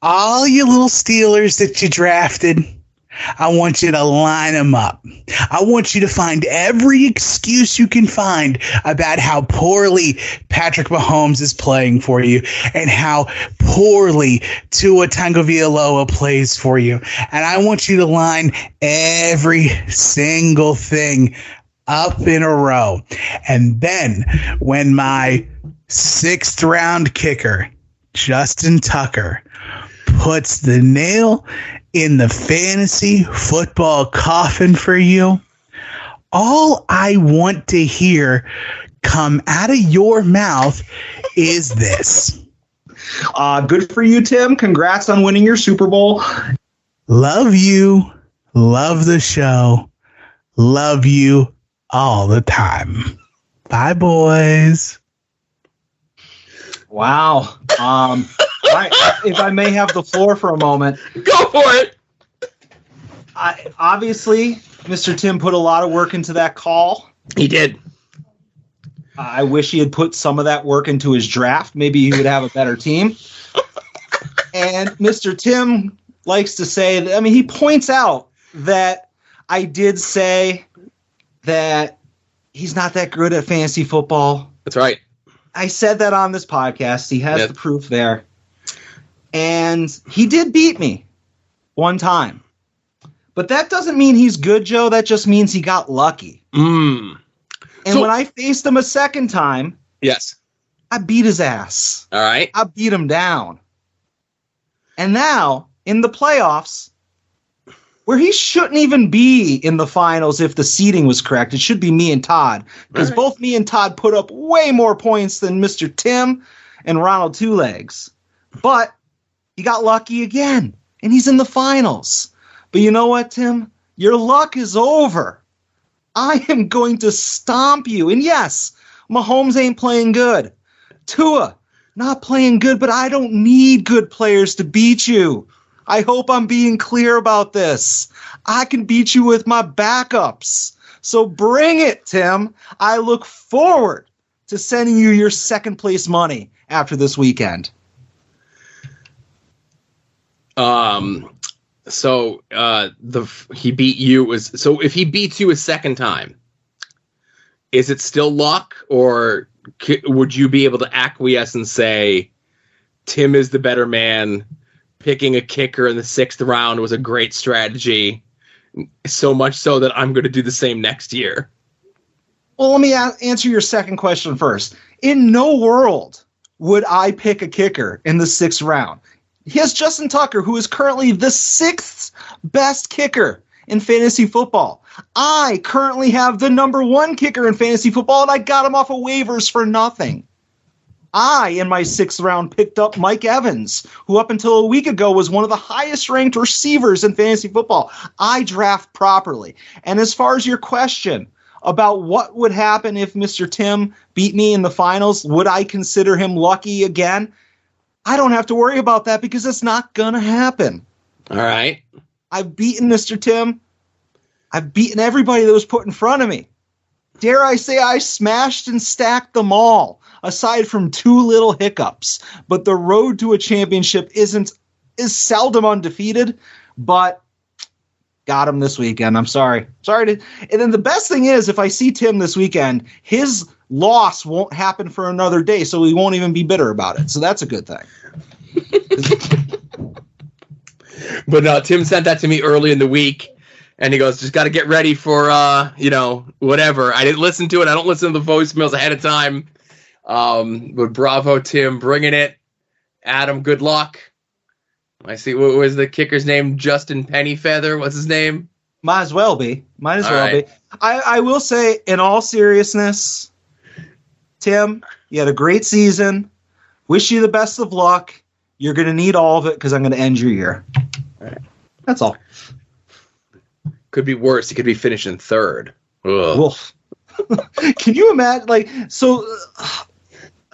all your little Steelers that you drafted. I want you to line them up. I want you to find every excuse you can find about how poorly Patrick Mahomes is playing for you and how poorly Tua Tagovailoa plays for you. And I want you to line every single thing up in a row. And then when my 6th round kicker, Justin Tucker, puts the nail in the fantasy football coffin for you, all I want to hear come out of your mouth is this. Good for you, Tim. Congrats on winning your Super Bowl. Love you. Love the show. Love you all the time. Bye, boys. Wow. If I may have the floor for a moment. Go for it. Obviously, Mr. Tim put a lot of work into that call. He did. I wish he had put some of that work into his draft. Maybe he would have a better team. And Mr. Tim likes to say that, he points out that I did say that he's not that good at fantasy football. That's right. I said that on this podcast. He has the proof there. And he did beat me one time. But that doesn't mean he's good, Joe. That just means he got lucky. And when I faced him a second time, yes, I beat his ass. All right. I beat him down. And now, in the playoffs, where he shouldn't even be in the finals if the seeding was correct, it should be me and Todd. Because both me and Todd put up way more points than Mr. Tim and Ronald Two Legs. But he got lucky again, and he's in the finals. But you know what, Tim? Your luck is over. I am going to stomp you. And yes, Mahomes ain't playing good. Tua, not playing good, but I don't need good players to beat you. I hope I'm being clear about this. I can beat you with my backups. So bring it, Tim. I look forward to sending you your second place money after this weekend. So he beat you so if he beats you a second time, is it still luck, or would you be able to acquiesce and say Tim is the better man? Picking a kicker in the 6th round was a great strategy, so much so that I'm going to do the same next year. Well, let me answer your second question first. In no world would I pick a kicker in the 6th round. He has Justin Tucker, who is currently the 6th best kicker in fantasy football. I currently have the number 1 kicker in fantasy football, and I got him off of waivers for nothing. I, in my 6th round, picked up Mike Evans, who up until a week ago was one of the highest ranked receivers in fantasy football. I draft properly. And as far as your question about what would happen if Mr. Tim beat me in the finals, would I consider him lucky again? I don't have to worry about that because it's not going to happen. All right. I've beaten Mr. Tim. I've beaten everybody that was put in front of me. Dare I say I smashed and stacked them all, aside from 2 little hiccups. But the road to a championship is seldom undefeated, but got him this weekend. I'm sorry. And then the best thing is, if I see Tim this weekend, his loss won't happen for another day, so he won't even be bitter about it. So that's a good thing. But no, Tim sent that to me early in the week, and he goes, just got to get ready for, whatever. I didn't listen to it. I don't listen to the voicemails ahead of time. But bravo, Tim, bringing it. Adam, good luck. I see. What was the kicker's name? Justin Pennyfeather. What's his name? Might as well be. Right. I will say, in all seriousness, Tim, you had a great season. Wish you the best of luck. You're going to need all of it because I'm going to end your year. All right. That's all. Could be worse. He could be finishing third. Ugh. Can you imagine?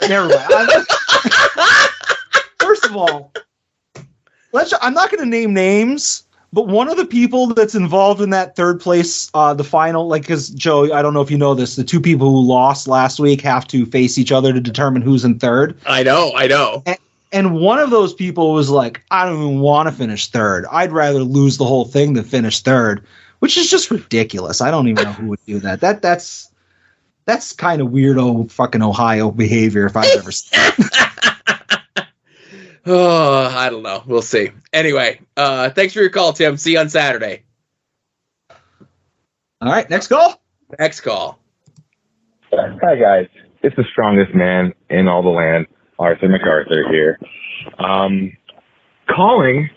Never mind. First of all, I'm not going to name names, but one of the people that's involved in that third place, the final, because Joe, I don't know if you know this, the two people who lost last week have to face each other to determine who's in third. I know. And one of those people was like, I don't even want to finish third. I'd rather lose the whole thing than finish third, which is just ridiculous. I don't even know who would do that. That's kind of weirdo fucking Ohio behavior if I've ever seen it. Oh, I don't know. We'll see. Anyway, thanks for your call, Tim. See you on Saturday. All right, next call. Hi, guys. It's the strongest man in all the land, Arthur MacArthur here. Calling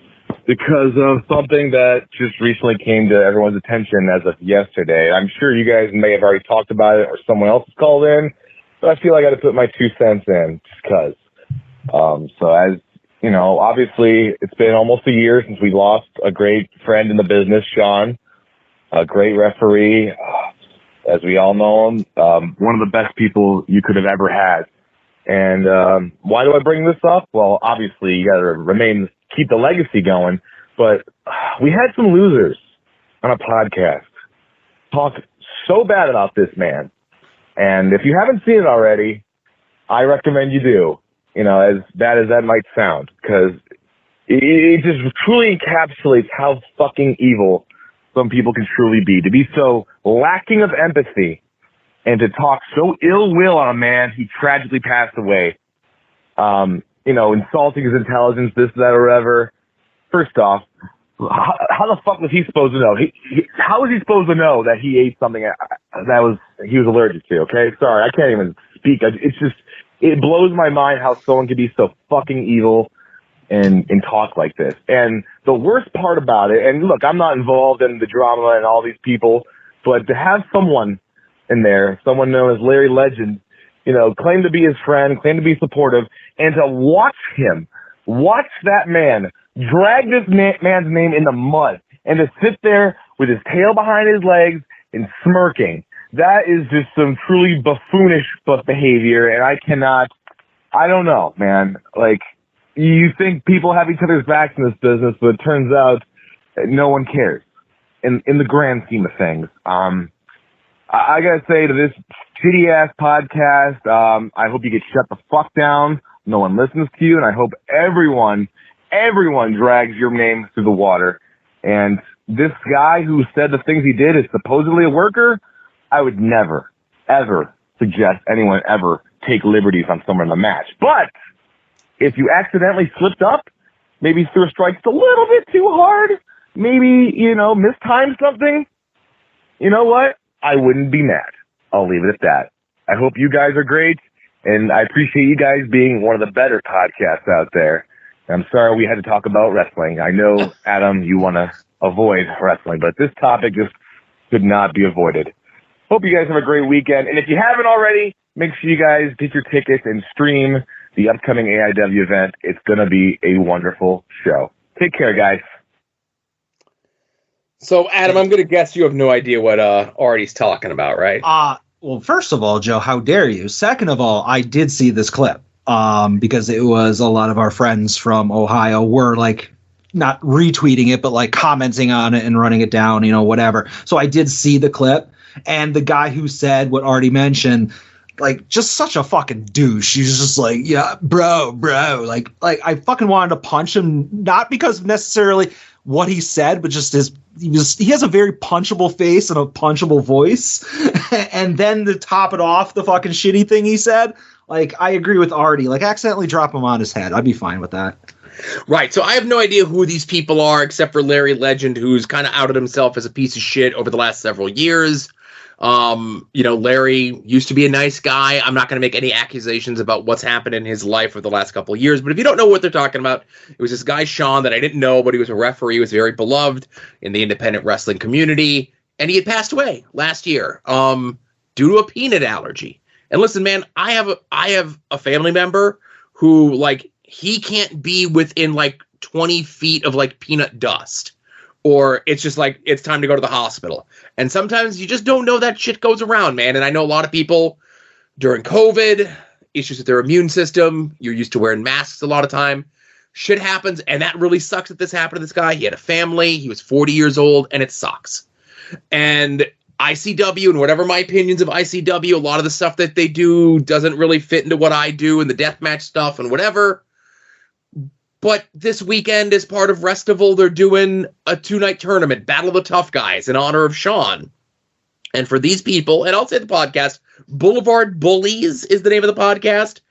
because of something that just recently came to everyone's attention as of yesterday. I'm sure you guys may have already talked about it or someone else has called in, but I feel like I got to put my 2 cents in just because. So as you know, obviously it's been almost a year since we lost a great friend in the business, Sean, a great referee, as we all know him, one of the best people you could have ever had. And why do I bring this up? Well, obviously you got to keep the legacy going, but we had some losers on a podcast talk so bad about this man. And if you haven't seen it already, I recommend you do. You know, as bad as that might sound, because it just truly encapsulates how fucking evil some people can truly be. To be so lacking of empathy and to talk so ill will on a man who tragically passed away. You know, insulting his intelligence, this, that, or whatever. First off, how the fuck was he supposed to know? How was he supposed to know that he ate something that he was allergic to? Okay, sorry, I can't even speak. It blows my mind how someone could be so fucking evil and talk like this. And the worst part about it, and look, I'm not involved in the drama and all these people, but to have someone in there, someone known as Larry Legend, you know, claim to be his friend, claim to be supportive, and to watch that man drag this man's name in the mud and to sit there with his tail behind his legs and smirking. That is just some truly buffoonish behavior, and I don't know, man. Like, you think people have each other's backs in this business, but it turns out no one cares in the grand scheme of things. I gotta say to this shitty-ass podcast, I hope you get shut the fuck down. No one listens to you, and I hope everyone drags your name through the water. And this guy who said the things he did is supposedly a worker. I would never, ever suggest anyone ever take liberties on someone in the match. But if you accidentally slipped up, maybe threw a strike just a little bit too hard, maybe, you know, mistimed something, you know what? I wouldn't be mad. I'll leave it at that. I hope you guys are great, and I appreciate you guys being one of the better podcasts out there. I'm sorry we had to talk about wrestling. I know, Adam, you want to avoid wrestling, but this topic just could not be avoided. Hope you guys have a great weekend. And if you haven't already, make sure you guys get your tickets and stream the upcoming AIW event. It's going to be a wonderful show. Take care, guys. So, Adam, I'm going to guess you have no idea what Artie's talking about, right? Well, first of all, Joe, how dare you? Second of all, I did see this clip because it was a lot of our friends from Ohio were like not retweeting it, but like commenting on it and running it down, you know, whatever. So I did see the clip. And the guy who said what Artie mentioned, like, just such a fucking douche. He's just like, yeah, bro. Like I fucking wanted to punch him, not because of necessarily what he said, but just he has a very punchable face and a punchable voice. And then to top it off, the fucking shitty thing he said, like, I agree with Artie. Like, accidentally drop him on his head. I'd be fine with that. Right, so I have no idea who these people are except for Larry Legend, who's kind of outed himself as a piece of shit over the last several years. Larry used to be a nice guy. I'm not going to make any accusations about what's happened in his life for the last couple of years, but if you don't know what they're talking about, it was this guy, Sean, that I didn't know, but he was a referee. He was very beloved in the independent wrestling community, and he had passed away last year due to a peanut allergy. And listen, man, I have a family member who, like, he can't be within, like, 20 feet of, like, peanut dust. Or it's just like, it's time to go to the hospital. And sometimes you just don't know that shit goes around, man. And I know a lot of people during COVID, issues with their immune system, you're used to wearing masks a lot of time. Shit happens, and that really sucks that this happened to this guy. He had a family, he was 40 years old, and it sucks. And ICW, and whatever my opinions of ICW, a lot of the stuff that they do doesn't really fit into what I do, and the deathmatch stuff and whatever. But this weekend, as part of Restival, they're doing a 2-night tournament, Battle of the Tough Guys, in honor of Sean. And for these people, and I'll say the podcast, Boulevard Bullies is the name of the podcast.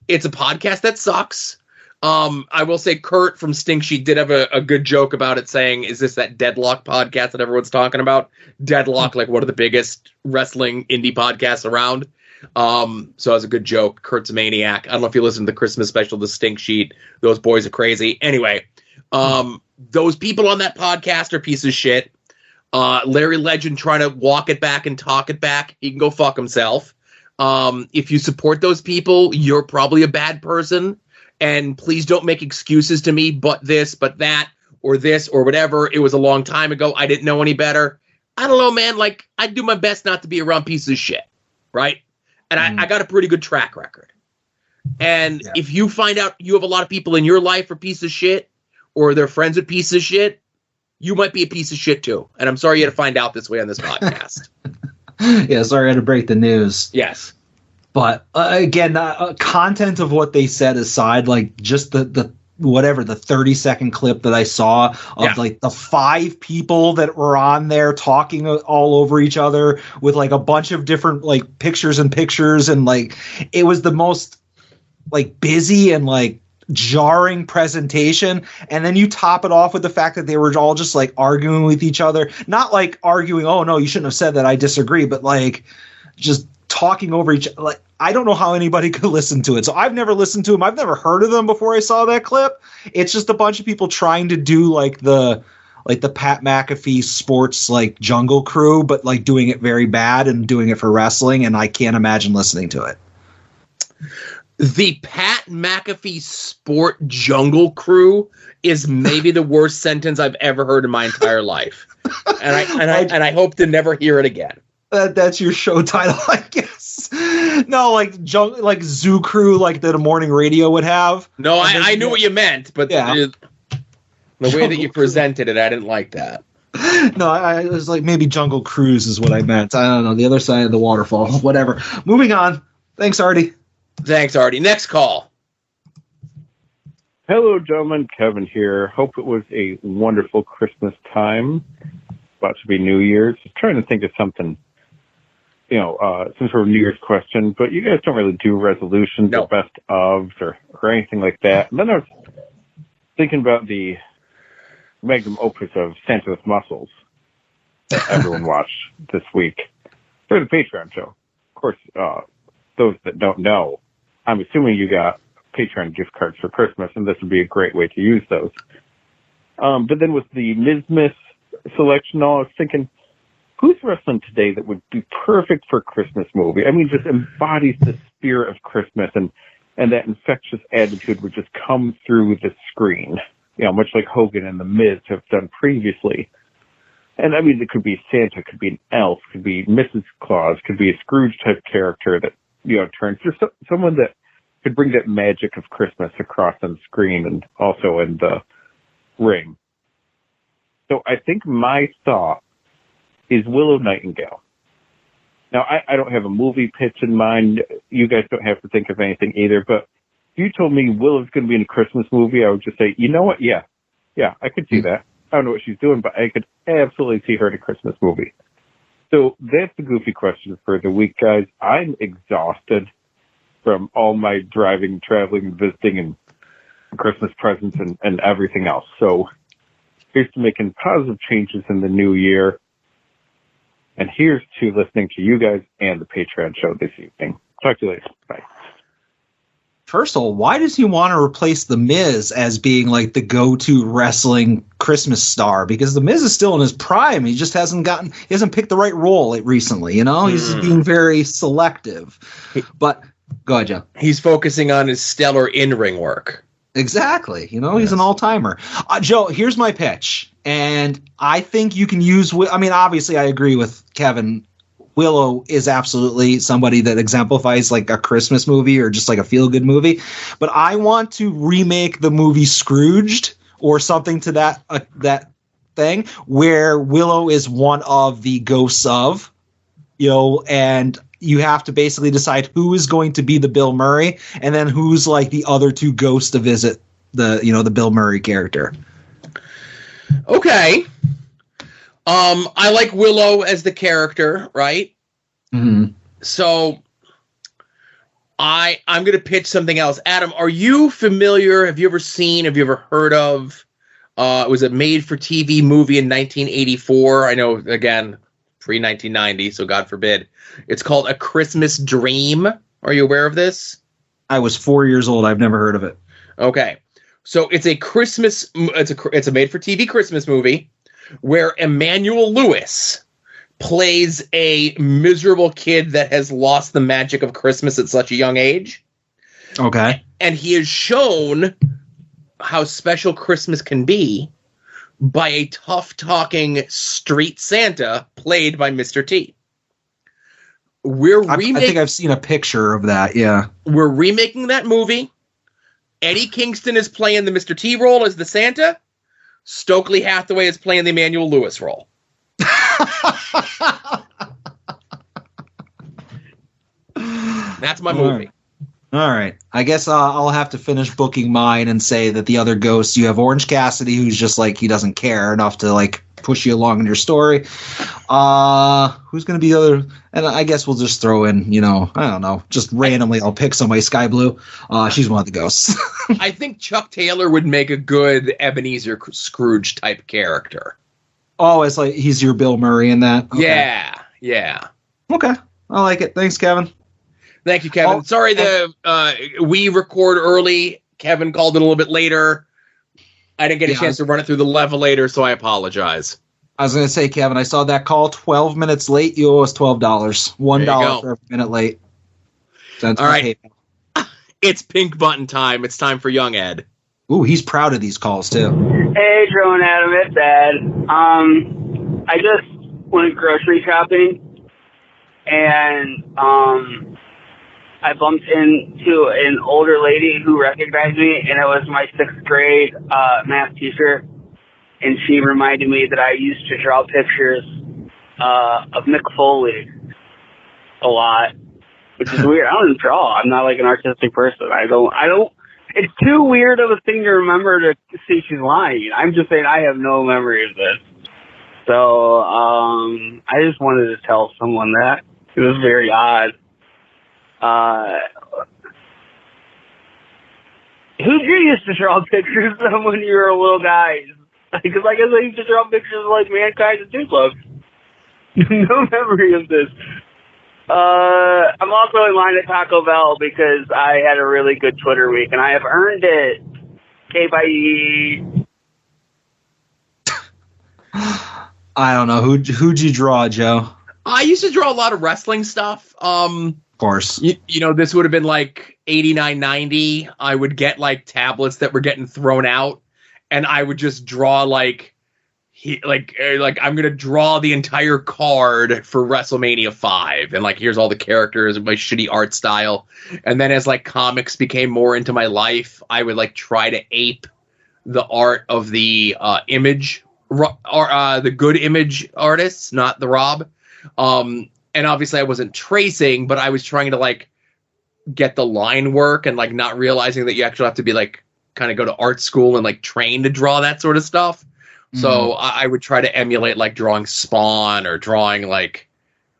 It's a podcast that sucks. I will say Kurt from Stink Sheet did have a good joke about it, saying, is this that Deadlock podcast that everyone's talking about? Deadlock, like one of the biggest wrestling indie podcasts around. So as a good joke, Kurt's a maniac. I don't know if you listen to the Christmas special, The Stink Sheet. Those boys are crazy. Anyway, those people on that podcast are pieces of shit. Larry Legend trying to walk it back and talk it back. He can go fuck himself. If you support those people, you're probably a bad person. And please don't make excuses to me, but this, but that, or this, or whatever. It was a long time ago. I didn't know any better. I don't know, man. Like, I do my best not to be around pieces of shit, right? And I got a pretty good track record. And if you find out you have a lot of people in your life are pieces of shit, or they're friends with pieces of shit, you might be a piece of shit too. And I'm sorry you had to find out this way on this podcast. Yeah, sorry I had to break the news. Yes. But again, content of what they said aside, like just the 30-second clip that I saw of like the 5 people that were on there talking all over each other with like a bunch of different like pictures, and like it was the most like busy and like jarring presentation. And then you top it off with the fact that they were all just like arguing with each other, not like arguing, oh no, you shouldn't have said that, I disagree, but like just talking over each, like, I don't know how anybody could listen to it. So I've never listened to them. I've never heard of them before I saw that clip. It's just a bunch of people trying to do like the Pat McAfee sports like Jungle Crew, but like doing it very bad and doing it for wrestling. And I can't imagine listening to it. The Pat McAfee sport Jungle Crew is maybe the worst sentence I've ever heard in my entire life. And I hope to never hear it again. That's your show title, I guess. No, like Zoo Crew, like that a morning radio would have. No, I knew what you meant, but the way that you presented it, I didn't like that. No, I was like, maybe Jungle Cruise is what I meant. I don't know, the other side of the waterfall, whatever. Moving on. Thanks, Artie. Thanks, Artie. Next call. Hello, gentlemen. Kevin here. Hope it was a wonderful Christmas time. About to be New Year's. Just trying to think of something, some sort of New Year's question, but you guys don't really do resolutions or best ofs or anything like that. And then I was thinking about the magnum opus of Santa with Muscles that everyone watched this week for the Patreon show. Of course, those that don't know, I'm assuming you got Patreon gift cards for Christmas, and this would be a great way to use those. But then with the Ms. selection, I was thinking, who's wrestling today that would be perfect for a Christmas movie? I mean, just embodies the spirit of Christmas, and that infectious attitude would just come through the screen, much like Hogan and The Miz have done previously. And I mean, it could be Santa, could be an elf, could be Mrs. Claus, could be a Scrooge-type character that, turns just someone that could bring that magic of Christmas across on screen and also in the ring. So I think my thought is Willow Nightingale. Now, I don't have a movie pitch in mind. You guys don't have to think of anything either, but if you told me Willow's going to be in a Christmas movie, I would just say, you know what? Yeah, I could see that. I don't know what she's doing, but I could absolutely see her in a Christmas movie. So that's the goofy question for the week, guys. I'm exhausted from all my driving, traveling, visiting, and Christmas presents and everything else. So here's to making positive changes in the new year. And here's to listening to you guys and the Patreon show this evening. Talk to you later. Bye. First of all, why does he want to replace The Miz as being like the go-to wrestling Christmas star? Because The Miz is still in his prime. He just hasn't picked the right role recently. You know, he's being very selective. But go ahead, Joe. He's focusing on his stellar in-ring work. Exactly. You know, he's an all-timer. Joe, here's my pitch. And I think you can use, I mean, obviously I agree with Kevin. Willow is absolutely somebody that exemplifies like a Christmas movie or just like a feel-good movie. But I want to remake the movie Scrooged or something to that thing where Willow is one of the ghosts of, you know, and you have to basically decide who is going to be the Bill Murray and then who's like the other two ghosts to visit the Bill Murray character. Okay. I like Willow as the character, right? Mm-hmm. So I'm going to pitch something else. Adam, are you familiar? Have you ever heard of, it was a made-for-TV movie in 1984. I know, again, pre-1990, so God forbid. It's called A Christmas Dream. Are you aware of this? I was 4 years old. I've never heard of it. Okay. So it's a made-for-TV Christmas movie where Emmanuel Lewis plays a miserable kid that has lost the magic of Christmas at such a young age. Okay. And he is shown how special Christmas can be by a tough-talking street Santa played by Mr. T. I think I've seen a picture of that, yeah. We're remaking that movie. Eddie Kingston is playing the Mr. T role as the Santa. Stokely Hathaway is playing the Emmanuel Lewis role. That's my movie. All right. I guess I'll have to finish booking mine and say that the other ghosts, you have Orange Cassidy, who's just like, he doesn't care enough to like push you along in your story. Who's going to be the other? And I guess we'll just throw in, you know, I don't know, just randomly I'll pick somebody, Skye Blue. She's one of the ghosts. I think Chuck Taylor would make a good Ebenezer Scrooge type character. Oh, it's like he's your Bill Murray in that? Okay. Yeah. Okay. I like it. Thanks, Kevin. Thank you, Kevin. Sorry, we record early. Kevin called it a little bit later. I didn't get a chance to run it through the level later, so I apologize. I was going to say, Kevin, I saw that call 12 minutes late. You owe us $12. $1 for every minute late. All right. It's pink button time. It's time for Young Ed. Ooh, he's proud of these calls, too. Hey, Joe and Adam, it's Ed. I just went grocery shopping, and I bumped into an older lady who recognized me, and it was my 6th grade math teacher. And she reminded me that I used to draw pictures of Mick Foley a lot, which is weird. I don't even draw. I'm not like an artistic person. I don't. It's too weird of a thing to remember to see she's lying. I'm just saying I have no memory of this. So I just wanted to tell someone that. It was very odd. Who did you used to draw pictures of when you were a little guy? Because I guess I used to draw pictures of like Mankind and Two Clubs. No memory of this. I'm also in line at Taco Bell because I had a really good Twitter week, and I have earned it. Okay, bye. I don't know. Who'd you draw, Joe? I used to draw a lot of wrestling stuff. Of course. You know, this would have been like 89, 90. I would get like tablets that were getting thrown out, and I would just draw like I'm gonna draw the entire card for WrestleMania 5, and like here's all the characters, my shitty art style. And then as like comics became more into my life, I would like try to ape the art of the image or the good image artists, not the Rob. And obviously I wasn't tracing, but I was trying to like get the line work and like not realizing that you actually have to be like kind of go to art school and like train to draw that sort of stuff. So I would try to emulate like drawing Spawn or drawing like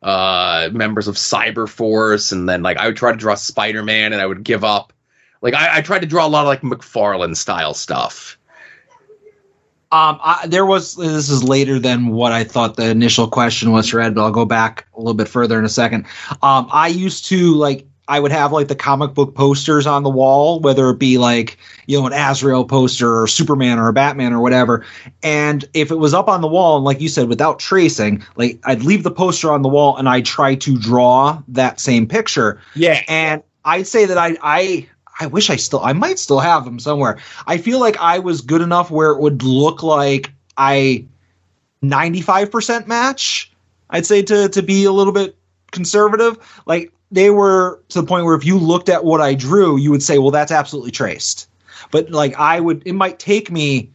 members of Cyberforce, and then like I would try to draw Spider-Man, and I would give up. Like I tried to draw a lot of like McFarlane style stuff. This is later than what I thought the initial question was for Ed, but I'll go back a little bit further in a second. I used to I would have the comic book posters on the wall, whether it be an Azrael poster or Superman or a Batman or whatever. And if it was up on the wall, and like you said, without tracing, I'd leave the poster on the wall and I'd try to draw that same picture. Yeah. And I'd say that I wish I might still have them somewhere. I feel like I was good enough where it would look like 95% match. I'd say to be a little bit conservative. They were to the point where if you looked at what I drew, you would say, well, that's absolutely traced. But it might take me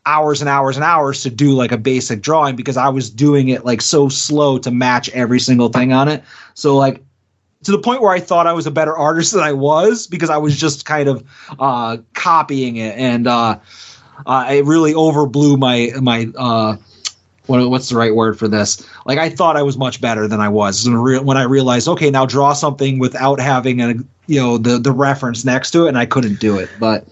hours and hours and hours to do a basic drawing because I was doing it so slow to match every single thing on it. So to the point where I thought I was a better artist than I was because I was just kind of copying it, and it really overblew my what's the right word for this? I thought I was much better than I was when I realized, okay, now draw something without having the reference next to it, and I couldn't do it. But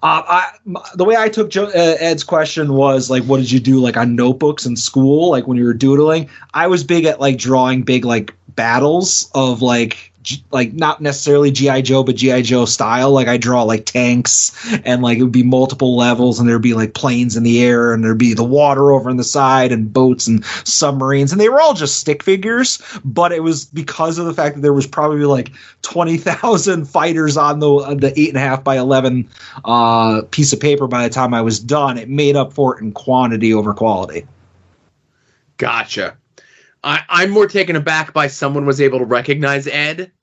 the way I took Ed's question was what did you do on notebooks in school, when you were doodling? I was big at drawing big battles of not necessarily G.I. Joe, but G.I. Joe style. I draw tanks, and it would be multiple levels, and there'd be planes in the air, and there'd be the water over on the side, and boats and submarines, and they were all just stick figures. But it was because of the fact that there was probably 20,000 fighters on the 8.5 by 11 piece of paper by the time I was done. It made up for it in quantity over quality. Gotcha. I'm more taken aback by someone was able to recognize Ed.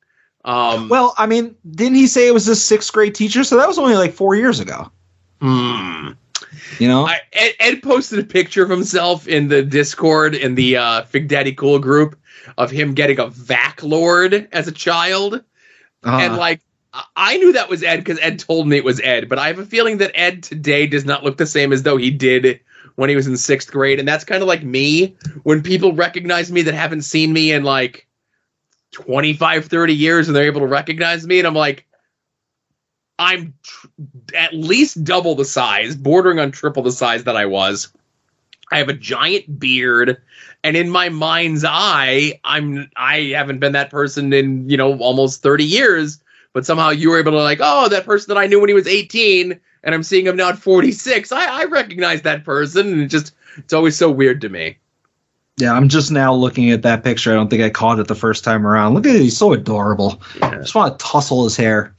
Well, I mean, didn't he say it was his 6th grade teacher? So that was only 4 years ago. Ed posted a picture of himself in the Discord in the Fig Daddy Cool group of him getting a Vac Lord as a child. And I knew that was Ed because Ed told me it was Ed, but I have a feeling that Ed today does not look the same as though he did when he was in 6th grade. And that's kind of like me when people recognize me that haven't seen me in 25, 30 years and they're able to recognize me. And I'm at least double the size, bordering on triple the size that I was. I have a giant beard. And in my mind's eye, I haven't been that person in, almost 30 years. But somehow you were able to that person that I knew when he was 18 and I'm seeing him now at 46. I recognize that person, and it's always so weird to me. Yeah, I'm just now looking at that picture. I don't think I caught it the first time around. Look at it. He's so adorable. Yeah. I just want to tussle his hair,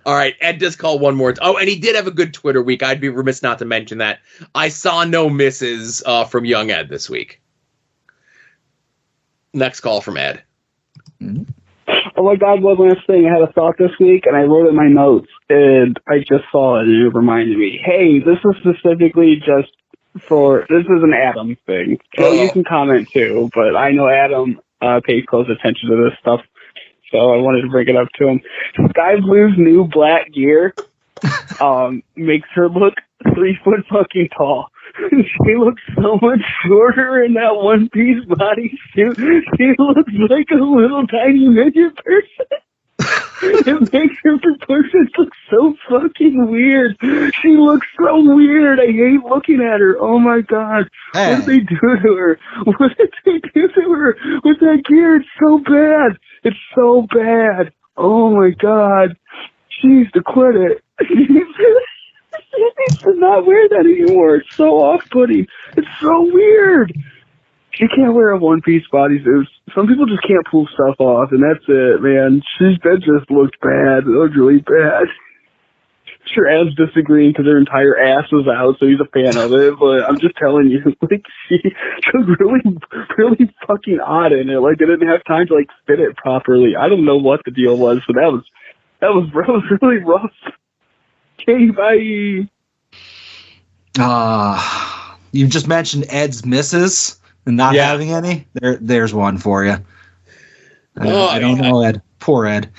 All right, Ed does call one more. Oh, and he did have a good Twitter week. I'd be remiss not to mention that. I saw no misses from young Ed this week. Next call from Ed. Mm-hmm. Oh my God, one last thing. I had a thought this week, and I wrote it in my notes, and I just saw it, and it reminded me, hey, this is specifically just this is an Adam thing. So you can comment too, but I know Adam pays close attention to this stuff, so I wanted to bring it up to him. Skye Blue's new black gear makes her look 3 foot fucking tall. She looks so much shorter in that one-piece bodysuit. She looks like a little tiny midget person. It makes her proportions look so fucking weird. She looks so weird. I hate looking at her. Oh my God. Hey. What did they do to her? What did they do to her with that gear? It's so bad. It's so bad. Oh my God. She needs to quit it. She needs to not wear that anymore. It's so off-putting. It's so weird. She can't wear a one-piece bodysuit. Some people just can't pull stuff off, and that's it, man. That just looked bad. It looked really bad. Sure, Adam's disagreeing because her entire ass was out, so he's a fan of it, but I'm just telling you, she was really, really fucking odd in it. They didn't have time to, fit it properly. I don't know what the deal was, but that was really rough. Okay, bye. You just mentioned Ed's misses and not having any. There's one for you. I don't know, Ed. Poor Ed.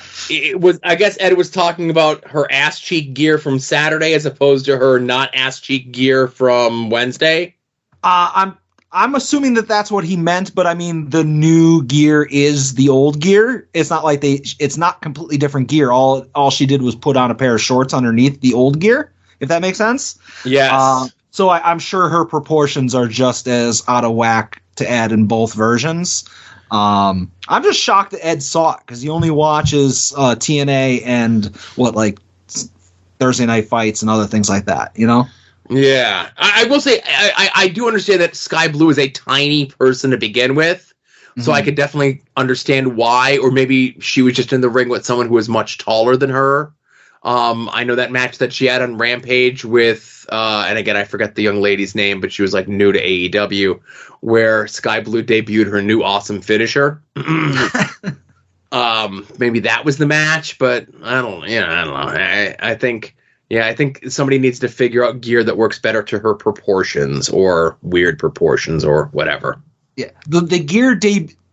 I guess Ed was talking about her ass cheek gear from Saturday as opposed to her not ass cheek gear from Wednesday. I'm assuming that that's what he meant, but I mean the new gear is the old gear. It's not it's not completely different gear. All she did was put on a pair of shorts underneath the old gear. if that makes sense. Yes. So I'm sure her proportions are just as out of whack to Ed in both versions. I'm just shocked that Ed saw it because he only watches TNA and Thursday Night Fights and other things like that, you know? Yeah. I will say I do understand that Skye Blue is a tiny person to begin with, so I could definitely understand why, or maybe she was just in the ring with someone who was much taller than her. I know that match that she had on Rampage with, and again, I forget the young lady's name, but she was like new to AEW, where Skye Blue debuted her new awesome finisher. Maybe that was the match, but I don't know. I think somebody needs to figure out gear that works better to her proportions or weird proportions or whatever. Yeah, the gear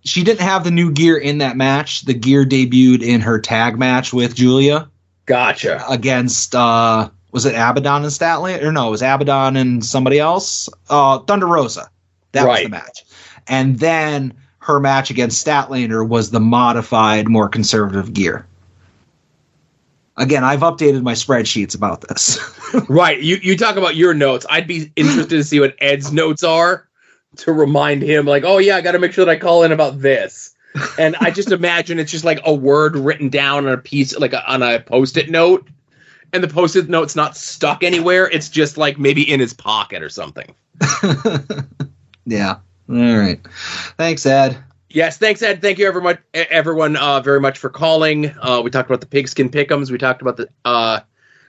she didn't have the new gear in that match. The gear debuted in her tag match with Julia. Gotcha. Against was it Abaddon and Statlander? Or no, it was Abaddon and somebody else. Thunder Rosa. That was the match. And then her match against Statlander was the modified, more conservative gear. Again, I've updated my spreadsheets about this. Right. You talk about your notes. I'd be interested to see what Ed's notes are to remind him, like, oh yeah, I got to make sure that I call in about this. And I just imagine it's just like a word written down on a piece, like on a Post-it note, and the Post-it note's not stuck anywhere. It's just like maybe in his pocket or something. Yeah. All right. Thanks, Ed. Yes, thanks, Ed. Thank you, everyone, very much for calling. We talked about the Pigskin Pick'ems. We talked about the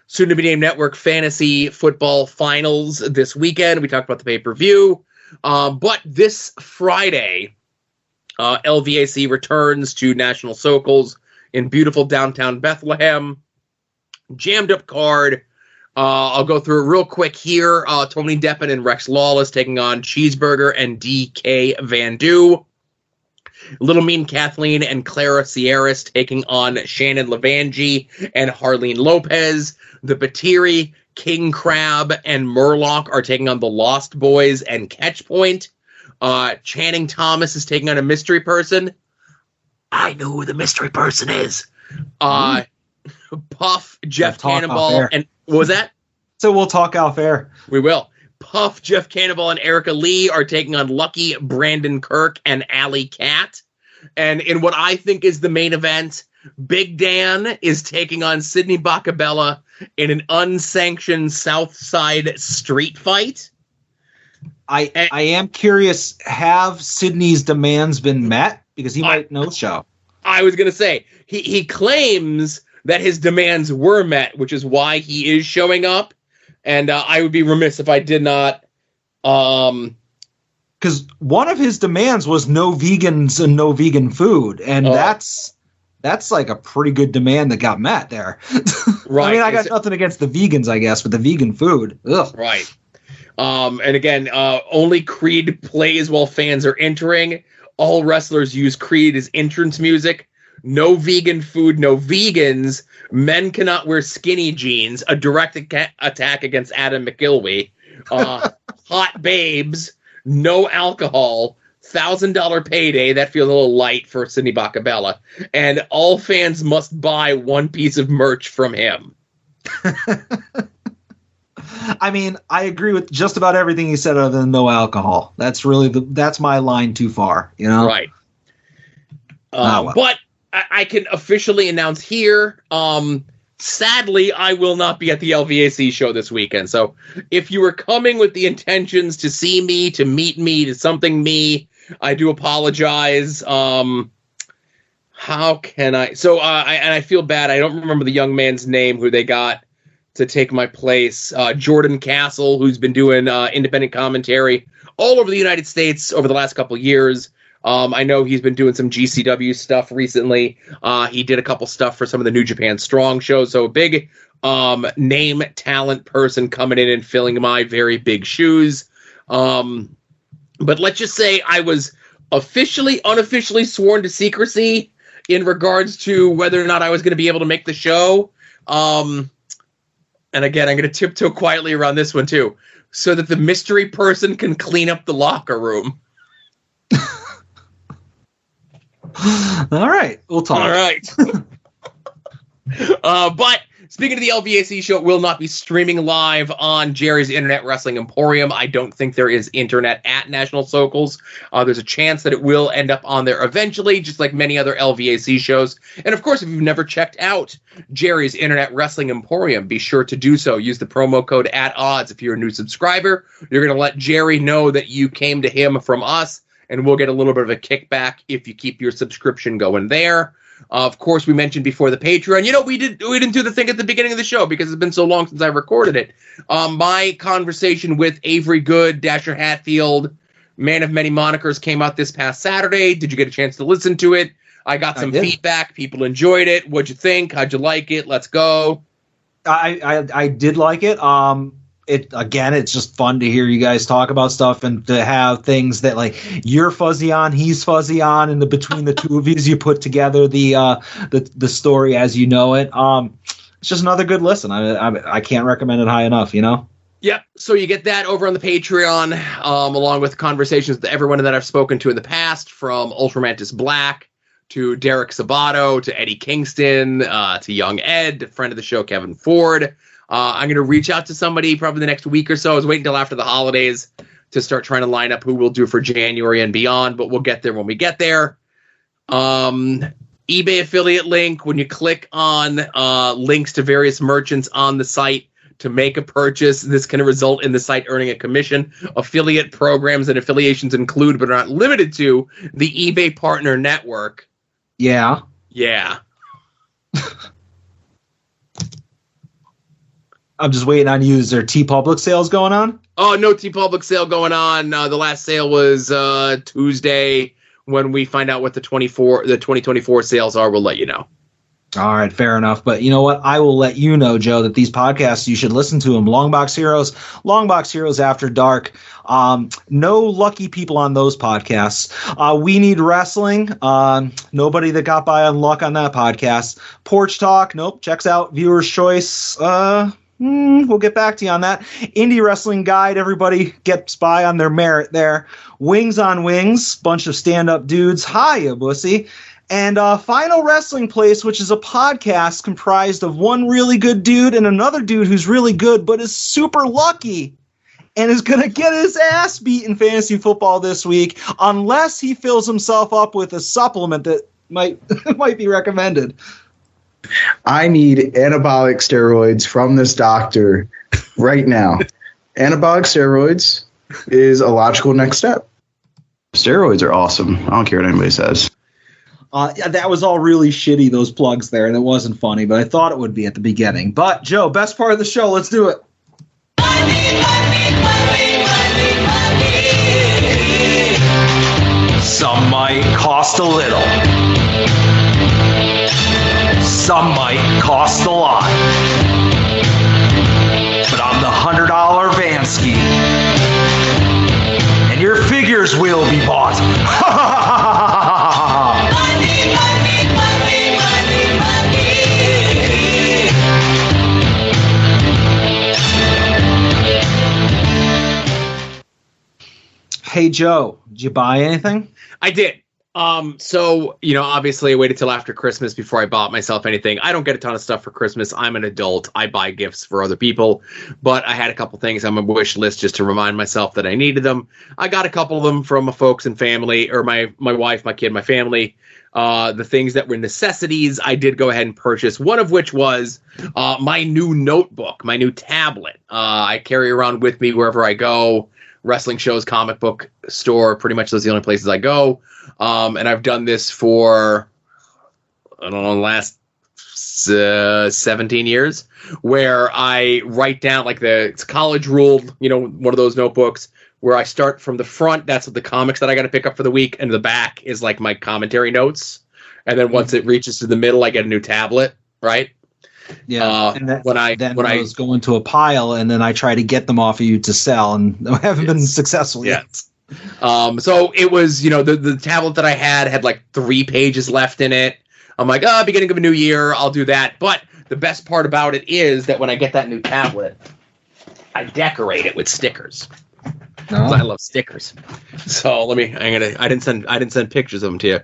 soon-to-be-named Network Fantasy Football Finals this weekend. We talked about the pay-per-view. But this Friday, LVAC returns to National Sokol in beautiful downtown Bethlehem. Jammed up card. I'll go through it real quick here. Tony Deppen and Rex Lawless taking on Cheeseburger and DK Van Doo. Little Mean Kathleen and Clara Sierras taking on Shannon Levangie and Harleen Lopez. The Batiri, King Crab, and Murloc are taking on the Lost Boys and Catchpoint. Channing Thomas is taking on a mystery person. I know who the mystery person is. Puff, Jeff Cannonball, and what was that? So we'll talk off air. We will. Puff, Jeff Cannonball, and Erica Lee are taking on Lucky, Brandon Kirk, and Alley Cat. And in what I think is the main event, Big Dan is taking on Sydney Bacabella in an unsanctioned Southside street fight. I am curious, have Sydney's demands been met? Because he might no show. I was going to say, he claims that his demands were met, which is why he is showing up. And I would be remiss if I did not. Because one of his demands was no vegans and no vegan food. And that's like a pretty good demand that got met there. Right. I mean, I got nothing against the vegans, I guess, but the vegan food. Ugh. Right. And again, only Creed plays while fans are entering. All wrestlers use Creed as entrance music. No vegan food, no vegans. Men cannot wear skinny jeans. A direct attack against Adam McIlwee. Hot babes. No alcohol. $1,000 payday. That feels a little light for Sydney Bacabella. And all fans must buy one piece of merch from him. I mean, I agree with just about everything he said other than no alcohol. That's really that's my line too far, you know? Right. But I can officially announce here, sadly, I will not be at the LVAC show this weekend. So if you were coming with the intentions to see me, to meet me, to something me, I do apologize. How can I? So, I feel bad. I don't remember the young man's name who they got to take my place. Jordan Castle, who's been doing independent commentary all over the United States over the last couple of years. I know he's been doing some GCW stuff recently. He did a couple stuff for some of the New Japan Strong shows. So a big name, talent person coming in and filling my very big shoes. But let's just say I was unofficially sworn to secrecy in regards to whether or not I was going to be able to make the show. And again, I'm going to tiptoe quietly around this one too, so that the mystery person can clean up the locker room. All right, we'll talk. All right. But Speaking of the LVAC show, it will not be streaming live on Jerry's Internet Wrestling Emporium. I don't think there is internet at National Sokals. There's a chance that it will end up on there eventually, just like many other LVAC shows. And of course, if you've never checked out Jerry's Internet Wrestling Emporium, be sure to do so. Use the promo code @odds if you're a new subscriber. You're going to let Jerry know that you came to him from us, and we'll get a little bit of a kickback if you keep your subscription going there. Of course, we mentioned before the Patreon. You know, we didn't do the thing at the beginning of the show because it's been so long since I recorded it. My conversation with Avery Good, Dasher Hatfield, man of many monikers, came out this past Saturday. Did you get a chance to listen to it? I got some feedback. People enjoyed it. What'd you think? How'd you like it? Let's go. I did like it. It's just fun to hear you guys talk about stuff and to have things that like you're fuzzy on, he's fuzzy on, and between the two of you put together the story as you know it. It's just another good listen. I can't recommend it high enough, you know? Yep. So you get that over on the Patreon, along with conversations with everyone that I've spoken to in the past, from Ultramantis Black to Derek Sabato to Eddie Kingston to Young Ed, friend of the show Kevin Ford. I'm going to reach out to somebody probably the next week or so. I was waiting until after the holidays to start trying to line up who we'll do for January and beyond, but we'll get there when we get there. eBay affiliate link, when you click on links to various merchants on the site to make a purchase, this can result in the site earning a commission. Affiliate programs and affiliations include, but are not limited to, the eBay Partner Network. Yeah. Yeah. I'm just waiting on you. Is there TeePublic sales going on? Oh, no TeePublic sale going on. The last sale was Tuesday. When we find out what the 2024 sales are, we'll let you know. All right, fair enough. But you know what? I will let you know, Joe, that these podcasts, you should listen to them. Longbox Heroes After Dark. No lucky people on those podcasts. We Need Wrestling. Nobody that got by on luck on that podcast. Porch Talk. Nope. Checks out Viewer's Choice. We'll get back to you on that. Indie Wrestling Guide. Everybody gets by on their merit there. Wings on Wings. Bunch of stand-up dudes. Hiya, Bussy. And Final Wrestling Place, which is a podcast comprised of one really good dude and another dude who's really good but is super lucky and is going to get his ass beat in fantasy football this week unless he fills himself up with a supplement that might be recommended. I need anabolic steroids from this doctor right now. Anabolic steroids is a logical next step. Steroids are awesome. I don't care what anybody says. That was all really shitty, those plugs there, and it wasn't funny, but I thought it would be at the beginning. But, Joe, best part of the show, let's do it. Some might cost a little. Some might cost a lot. But I'm the $100 Vansky. And your figures will be bought. Hey, Joe, did you buy anything? I did. So, you know, obviously I waited till after Christmas before I bought myself anything. I don't get a ton of stuff for Christmas. I'm an adult. I buy gifts for other people, but I had a couple things on my wish list just to remind myself that I needed them. I got a couple of them from my folks and family, or my wife, my kid, my family. The things that were necessities, I did go ahead and purchase, one of which was my new notebook, my new tablet. I carry around with me wherever I go. Wrestling shows, comic book store, pretty much those are the only places I go. And I've done this for, I don't know, the last 17 years, where I write down, like, it's college ruled, you know, one of those notebooks where I start from the front. That's the comics that I got to pick up for the week. And the back is like my commentary notes. And then once it reaches to the middle, I get a new tablet, right? Yeah, and when I go into a pile, and then I try to get them off of you to sell, and I haven't been successful yet. So it was, you know, the tablet that I had like 3 pages left in it. I'm like, beginning of a new year, I'll do that. But the best part about it is that when I get that new tablet, I decorate it with stickers. No. I love stickers. So I didn't send pictures of them to you.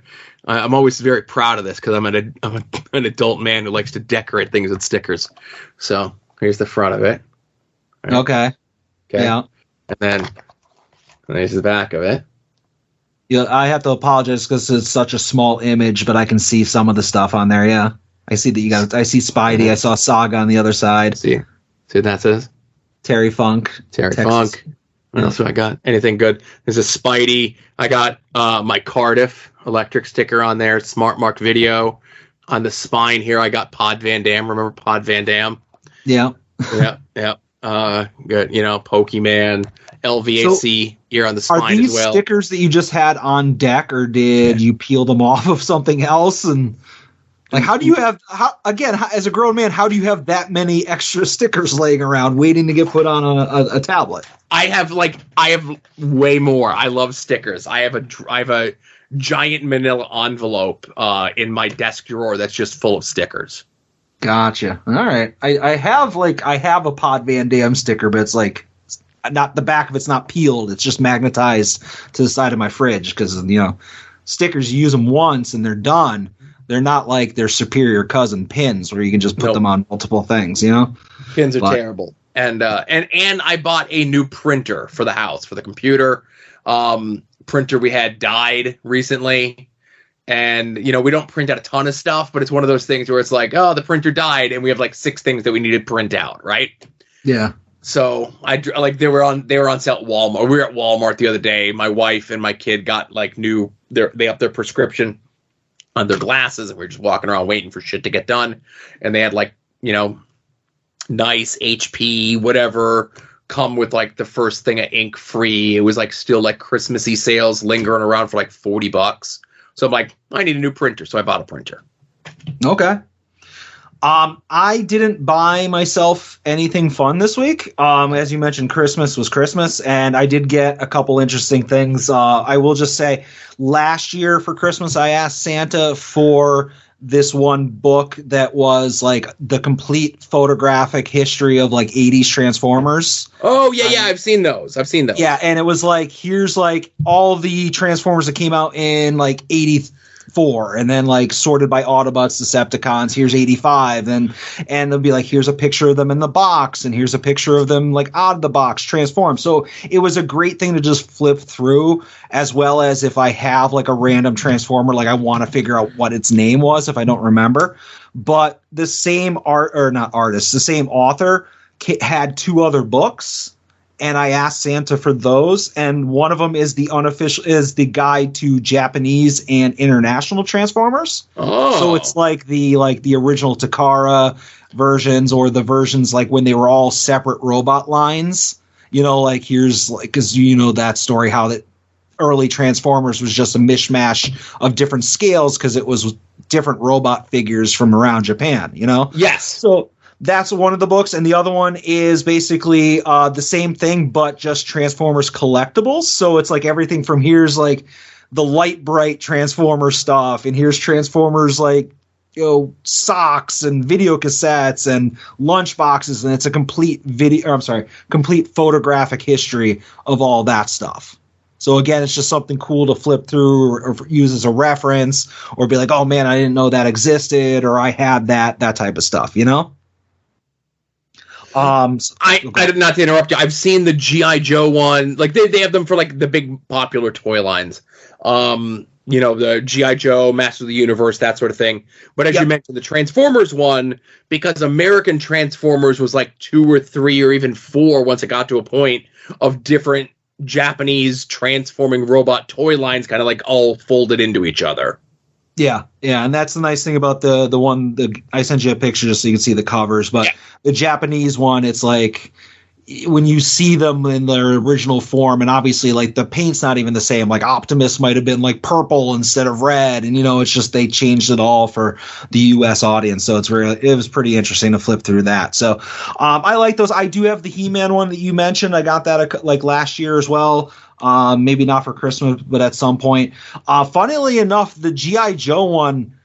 I'm always very proud of this because I'm an adult man who likes to decorate things with stickers. So here's the front of it. Right. Okay. Yeah. And then there's the back of it. Yeah, I have to apologize because it's such a small image, but I can see some of the stuff on there. Yeah, I see that you got. I see Spidey. I saw Saga on the other side. See what that says? Terry Funk. Funk. What else do I got? Anything good? There's a Spidey. I got my Cardiff electric sticker on there. Smart Mark Video. On the spine here, I got Pod Van Dam. Remember Pod Van Dam? Yeah. Yeah. Good. Pokemon, LVAC here on the spine as well. Are these stickers that you just had on deck, or did you peel them off of something else? And how do you have? As a grown man, how do you have that many extra stickers laying around waiting to get put on a tablet? I have way more. I love stickers. I have a giant manila envelope in my desk drawer that's just full of stickers. Gotcha. All right. I have a Pod Van Dam sticker, but it's not the back of it's not peeled. It's just magnetized to the side of my fridge because stickers, you use them once and they're done. They're not like their superior cousin pins where you can just put them on multiple things. Pins are terrible. And I bought a new printer for the house, for the computer. Printer we had died recently. And, we don't print out a ton of stuff, but it's one of those things where it's like, oh, the printer died, and we have 6 things that we need to print out, right? Yeah. So they were on sale at Walmart. We were at Walmart the other day. My wife and my kid got they upped their prescription on their glasses, and we were just walking around waiting for shit to get done. And they had nice HP, whatever, come with the first thing of ink free. It was still Christmassy sales lingering around for $40. So I'm like, I need a new printer. So I bought a printer. Okay. I didn't buy myself anything fun this week. As you mentioned, Christmas was Christmas, and I did get a couple interesting things. I will just say last year for Christmas, I asked Santa for this one book that was the complete photographic history of 80s Transformers. Oh, yeah, I've seen those. Yeah, and it was here's all the Transformers that came out in 84, and then sorted by Autobots, Decepticons. Here's 85, and they'll be here's a picture of them in the box, and here's a picture of them out of the box transformed. So it was a great thing to just flip through, as well as if I have a random Transformer, I want to figure out what its name was if I don't remember. But the same the same author had 2 other books. And I asked Santa for those, and one of them is the guide to Japanese and international Transformers. Oh. So it's the original Takara versions, or the versions when they were all separate robot lines. Here's because that story, how that early Transformers was just a mishmash of different scales because it was different robot figures from around Japan. Yes. So that's one of the books, and the other one is basically the same thing, but just Transformers collectibles. So it's everything from here's the light bright Transformer stuff, and here's Transformers socks and video cassettes and lunch boxes, and it's a complete complete photographic history of all that stuff. So again, it's just something cool to flip through or use as a reference, or be oh man, I didn't know that existed, or I had that type of stuff, I did not to interrupt you. I've seen the G.I. Joe one. They have them for the big popular toy lines. The G.I. Joe, Master of the Universe, that sort of thing. But as you mentioned, the Transformers one, because American Transformers was 2 or 3 or even 4 once it got to a point of different Japanese transforming robot toy lines kind of all folded into each other. Yeah, and that's the nice thing about the one that I sent you a picture just so you can see the covers. But the Japanese one, it's when you see them in their original form, and obviously the paint's not even the same. Optimus might have been purple instead of red, and it's just they changed it all for the U.S. audience. So it was pretty interesting to flip through that. So I like those. I do have the He-Man one that you mentioned. I got that last year as well. Maybe not for Christmas, but at some point. Funnily enough, the G.I. Joe one,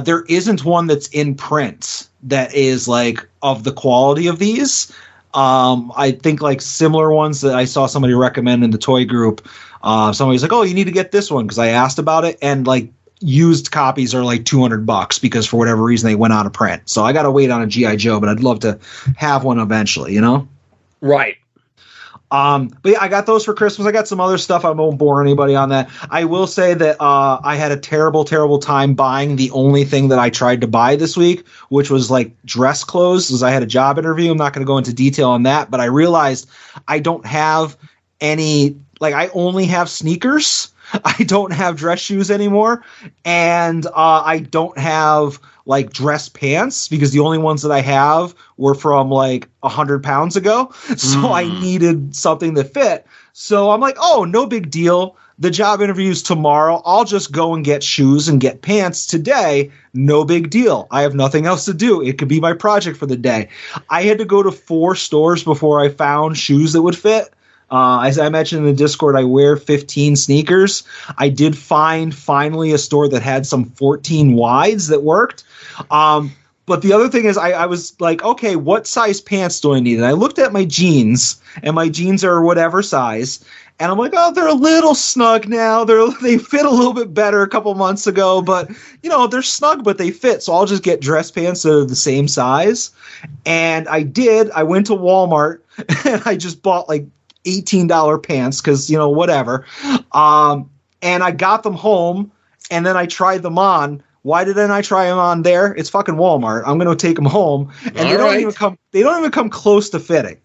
there isn't one that's in print that is of the quality of these. I think like similar ones that I saw somebody recommend in the toy group. Somebody's like, oh, you need to get this one because I asked about it, and like used copies are like $200 because for whatever reason they went out of print. So I got to wait on a G.I. Joe, but I'd love to have one eventually, you know? Right. But yeah, I got those for Christmas. I got some other stuff. I won't bore anybody on that. I will say that I had a terrible time buying the only thing that I tried to buy this week, which was like dress clothes, because I had a job interview. I'm not going to go into detail on that, but I realized I don't have any, like I only have sneakers. I don't have dress shoes anymore, and I don't have like dress pants because the only ones that I have were from like 100 pounds ago. So I needed something that fit. So I'm like, oh, no big deal. The job interview's tomorrow. I'll just go and get shoes and get pants today. No big deal. I have nothing else to do. It could be my project for the day. I had to go to 4 stores before I found shoes that would fit. As I mentioned in the Discord, I wear 15 sneakers. I did find finally a store that had some 14 wides that worked. But the other thing is I was like, okay, what size pants do I need? And I looked at my jeans, and my jeans are whatever size. And I'm like, oh, they're a little snug now. They fit a little bit better a couple months ago, but you know, they're snug, but they fit. So I'll just get dress pants that are the same size. And I did. I went to Walmart and I just bought like $18 pants because, you know, whatever. And I got them home and then I tried them on. Why didn't I try them on there? It's fucking Walmart. I'm going to take them home, and they don't even come close to fitting.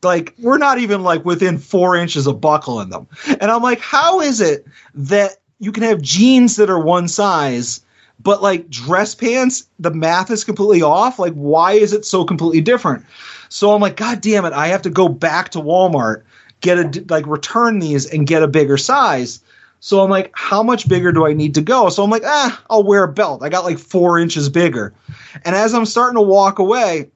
Like, we're not even like within 4 inches of buckling them. And I'm like, how is it that you can have jeans that are one size, but like dress pants, the math is completely off? Like, why is it so completely different? So I'm like, God damn it, I have to go back to Walmart, return these and get a bigger size. So I'm like, how much bigger do I need to go? So I'm like, I'll wear a belt. I got like 4 inches bigger. And as I'm starting to walk away,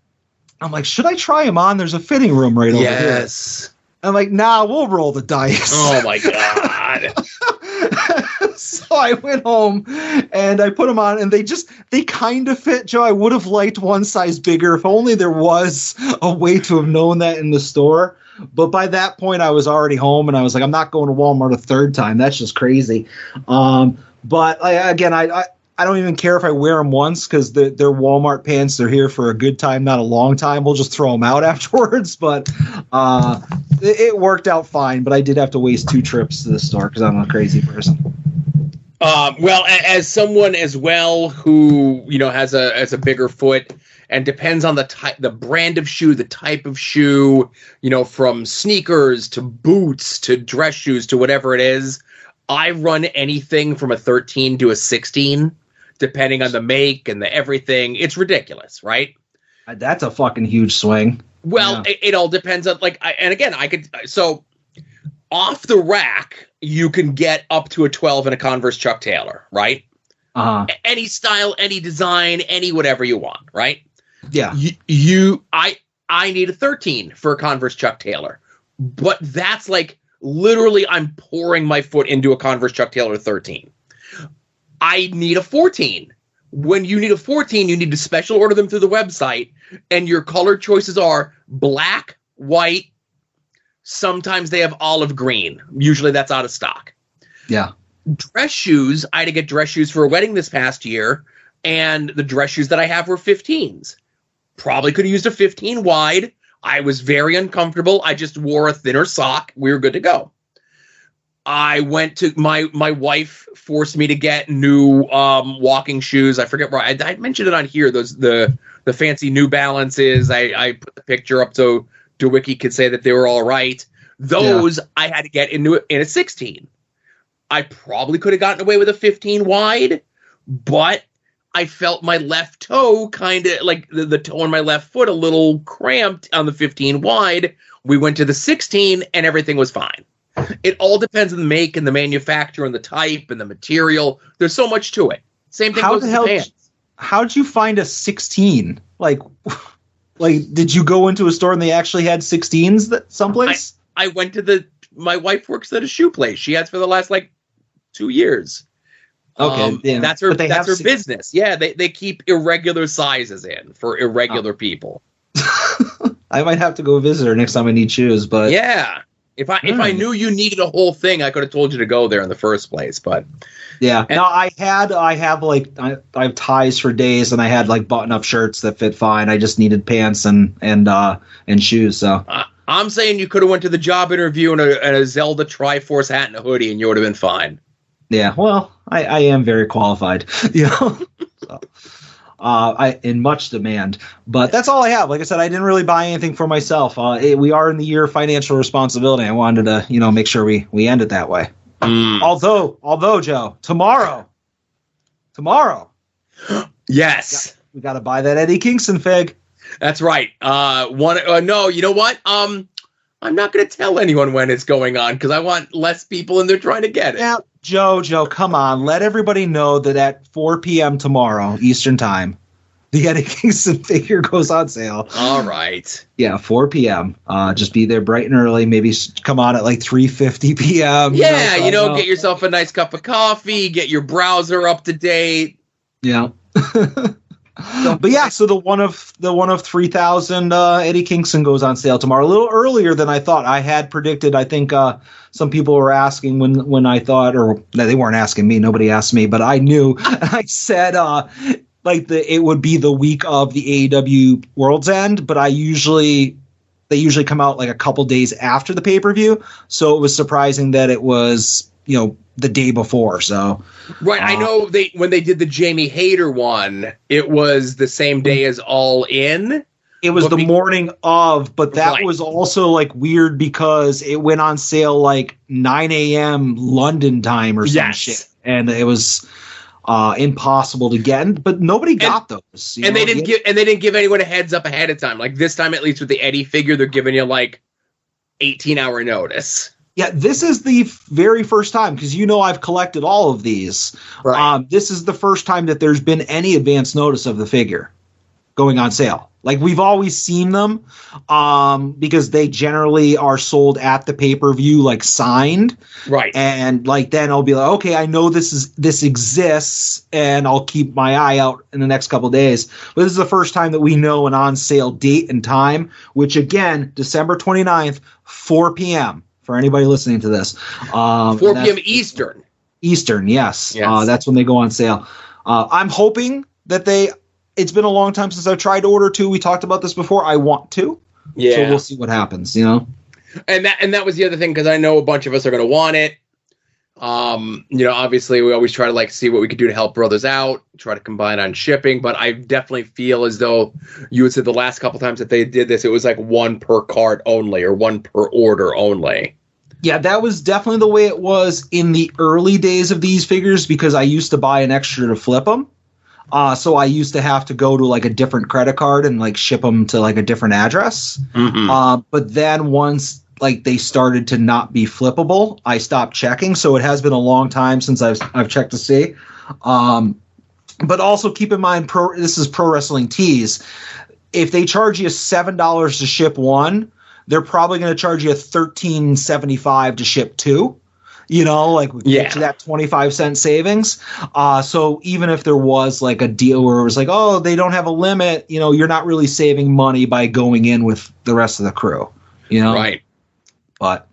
I'm like, should I try them on? There's a fitting room right over here. Yes. I'm like, nah, we'll roll the dice. Oh my God. So I went home and I put them on, and they kind of fit, Joe. I would have liked one size bigger if only there was a way to have known that in the store. But by that point, I was already home, and I was like, I'm not going to Walmart a third time. That's just crazy. But I don't even care if I wear them once because they're Walmart pants. They're here for a good time, not a long time. We'll just throw them out afterwards. But it worked out fine. But I did have to waste 2 trips to the store because I'm a crazy person. Well, as someone as well who, you know, has a bigger foot, and depends on the brand of shoe, the type of shoe, you know, from sneakers to boots to dress shoes to whatever it is, I run anything from a 13 to a 16, depending on the make and the everything. It's ridiculous, right? That's a fucking huge swing. Well, yeah. It all depends on so off the rack, you can get up to a 12 in a Converse Chuck Taylor, right? Uh-huh. Any style, any design, any whatever you want, right? Yeah. I need a 13 for a Converse Chuck Taylor, but that's like literally I'm pouring my foot into a Converse Chuck Taylor 13. I need a 14. When you need a 14, you need to special order them through the website, and your color choices are black, white. Sometimes they have olive green. Usually that's out of stock. Yeah. Dress shoes, I had to get dress shoes for a wedding this past year, and the dress shoes that I have were 15s. Probably could have used a 15 wide. I was very uncomfortable. I just wore a thinner sock. We were good to go. I went to my wife forced me to get new walking shoes. I forget where I mentioned it on here. Those the fancy New Balances. I put the picture up so DeWicki could say that they were all right. Those I had to get in a 16. I probably could have gotten away with a 15 wide, but I felt my left toe kind of like the toe on my left foot a little cramped on the 15 wide. We went to the 16 and everything was fine. It all depends on the make and the manufacturer and the type and the material. There's so much to it. Same thing goes with the pants. How'd you find a 16? Like, did you go into a store and they actually had 16s someplace? I went to my wife works at a shoe place. She has for the last 2 years. Okay, that's her business. Yeah, they keep irregular sizes in for irregular people. I might have to go visit her next time I need shoes. But yeah, if I knew you needed a whole thing, I could have told you to go there in the first place. But yeah, no, I have ties for days, and I had like button-up shirts that fit fine. I just needed pants and shoes. So I'm saying you could have went to the job interview in a Zelda Triforce hat and a hoodie, and you would have been fine. Yeah, well, I am very qualified, you know. So, I in much demand, but that's all I have. Like I said, I didn't really buy anything for myself. We are in the year of financial responsibility. I wanted to, make sure we end it that way. Although, Joe, tomorrow, yes, we got to buy that Eddie Kingston fig. That's right. No, you know what? I'm not going to tell anyone when it's going on because I want less people in there trying to get it. Yeah, Joe, come on. Let everybody know that at 4 p.m. tomorrow, Eastern time, the Eddie Kingston figure goes on sale. All right. Yeah, 4 p.m. Just be there bright and early. Maybe come on at like 3:50 p.m. Yeah, get yourself a nice cup of coffee, get your browser up to date. Yeah. But yeah, so the one of 3,000 Eddie Kingston goes on sale tomorrow, a little earlier than I thought. I had predicted. I think some people were asking when I thought, or no, they weren't asking me. Nobody asked me, but I knew. I said it would be the week of the AEW World's End, but they usually come out like a couple days after the pay-per-view. So it was surprising that it was the day before. So right, I know when they did the Jamie Hayter one, it was the same day as All In. It was the morning of, but that was also like weird because it went on sale like 9 a.m. London time or some shit, and it was impossible to get. But nobody got those, and they didn't give anyone a heads up ahead of time. Like this time, at least with the Eddie figure, they're giving you like 18-hour notice. Yeah, this is the very first time, because I've collected all of these. Right. This is the first time that there's been any advance notice of the figure going on sale. Like, we've always seen them because they generally are sold at the pay-per-view, like, signed. Right. And, like, then I'll be like, okay, I know this exists, and I'll keep my eye out in the next couple of days. But this is the first time that we know an on-sale date and time, which, again, December 29th, 4 p.m., for anybody listening to this. 4 p.m. Eastern. Eastern, yes. That's when they go on sale. I'm hoping that it's been a long time since I've tried to order two. We talked about this before. I want to. Yeah. So we'll see what happens, And that was the other thing, because I know a bunch of us are going to want it. Obviously we always try to see what we could do to help brothers out, try to combine on shipping, but I definitely feel as though you had said the last couple times that they did this, it was like one per cart only or one per order only. Yeah, that was definitely the way it was in the early days of these figures, because I used to buy an extra to flip them. So I used to have to go to like a different credit card and like ship them to like a different address. Mm-hmm. But then once they started to not be flippable, I stopped checking. So it has been a long time since I've checked to see. But also keep in mind, this is Pro Wrestling Tees. If they charge you $7 to ship one, they're probably going to charge you $13.75 to ship two. Get to that 25-cent savings. So even if there was like a deal where it was like, oh, they don't have a limit, you're not really saving money by going in with the rest of the crew. Right. But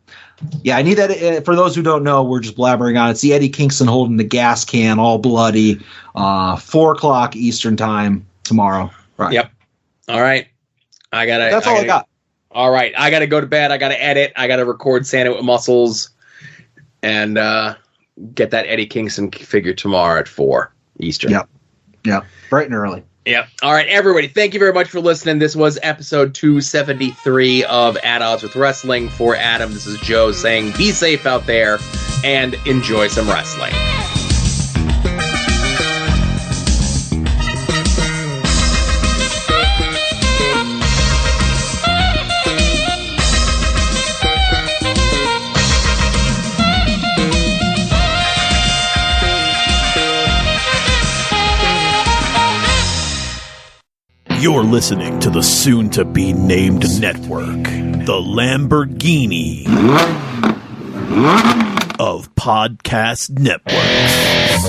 yeah, I need that. For those who don't know, we're just blabbering on. It's the Eddie Kingston holding the gas can, all bloody. 4:00 Eastern time tomorrow. Right. Yep. All right. That's all I got. All right. I got to go to bed. I got to edit. I got to record Santa with Muscles, and get that Eddie Kingston figure tomorrow at 4 Eastern. Yep. Bright and early. Yep. All right, everybody. Thank you very much for listening. This was episode 273 of At Odds with Wrestling. For Adam, this is Joe saying be safe out there and enjoy some wrestling. You're listening to the soon-to-be-named network, the Lamborghini of podcast networks.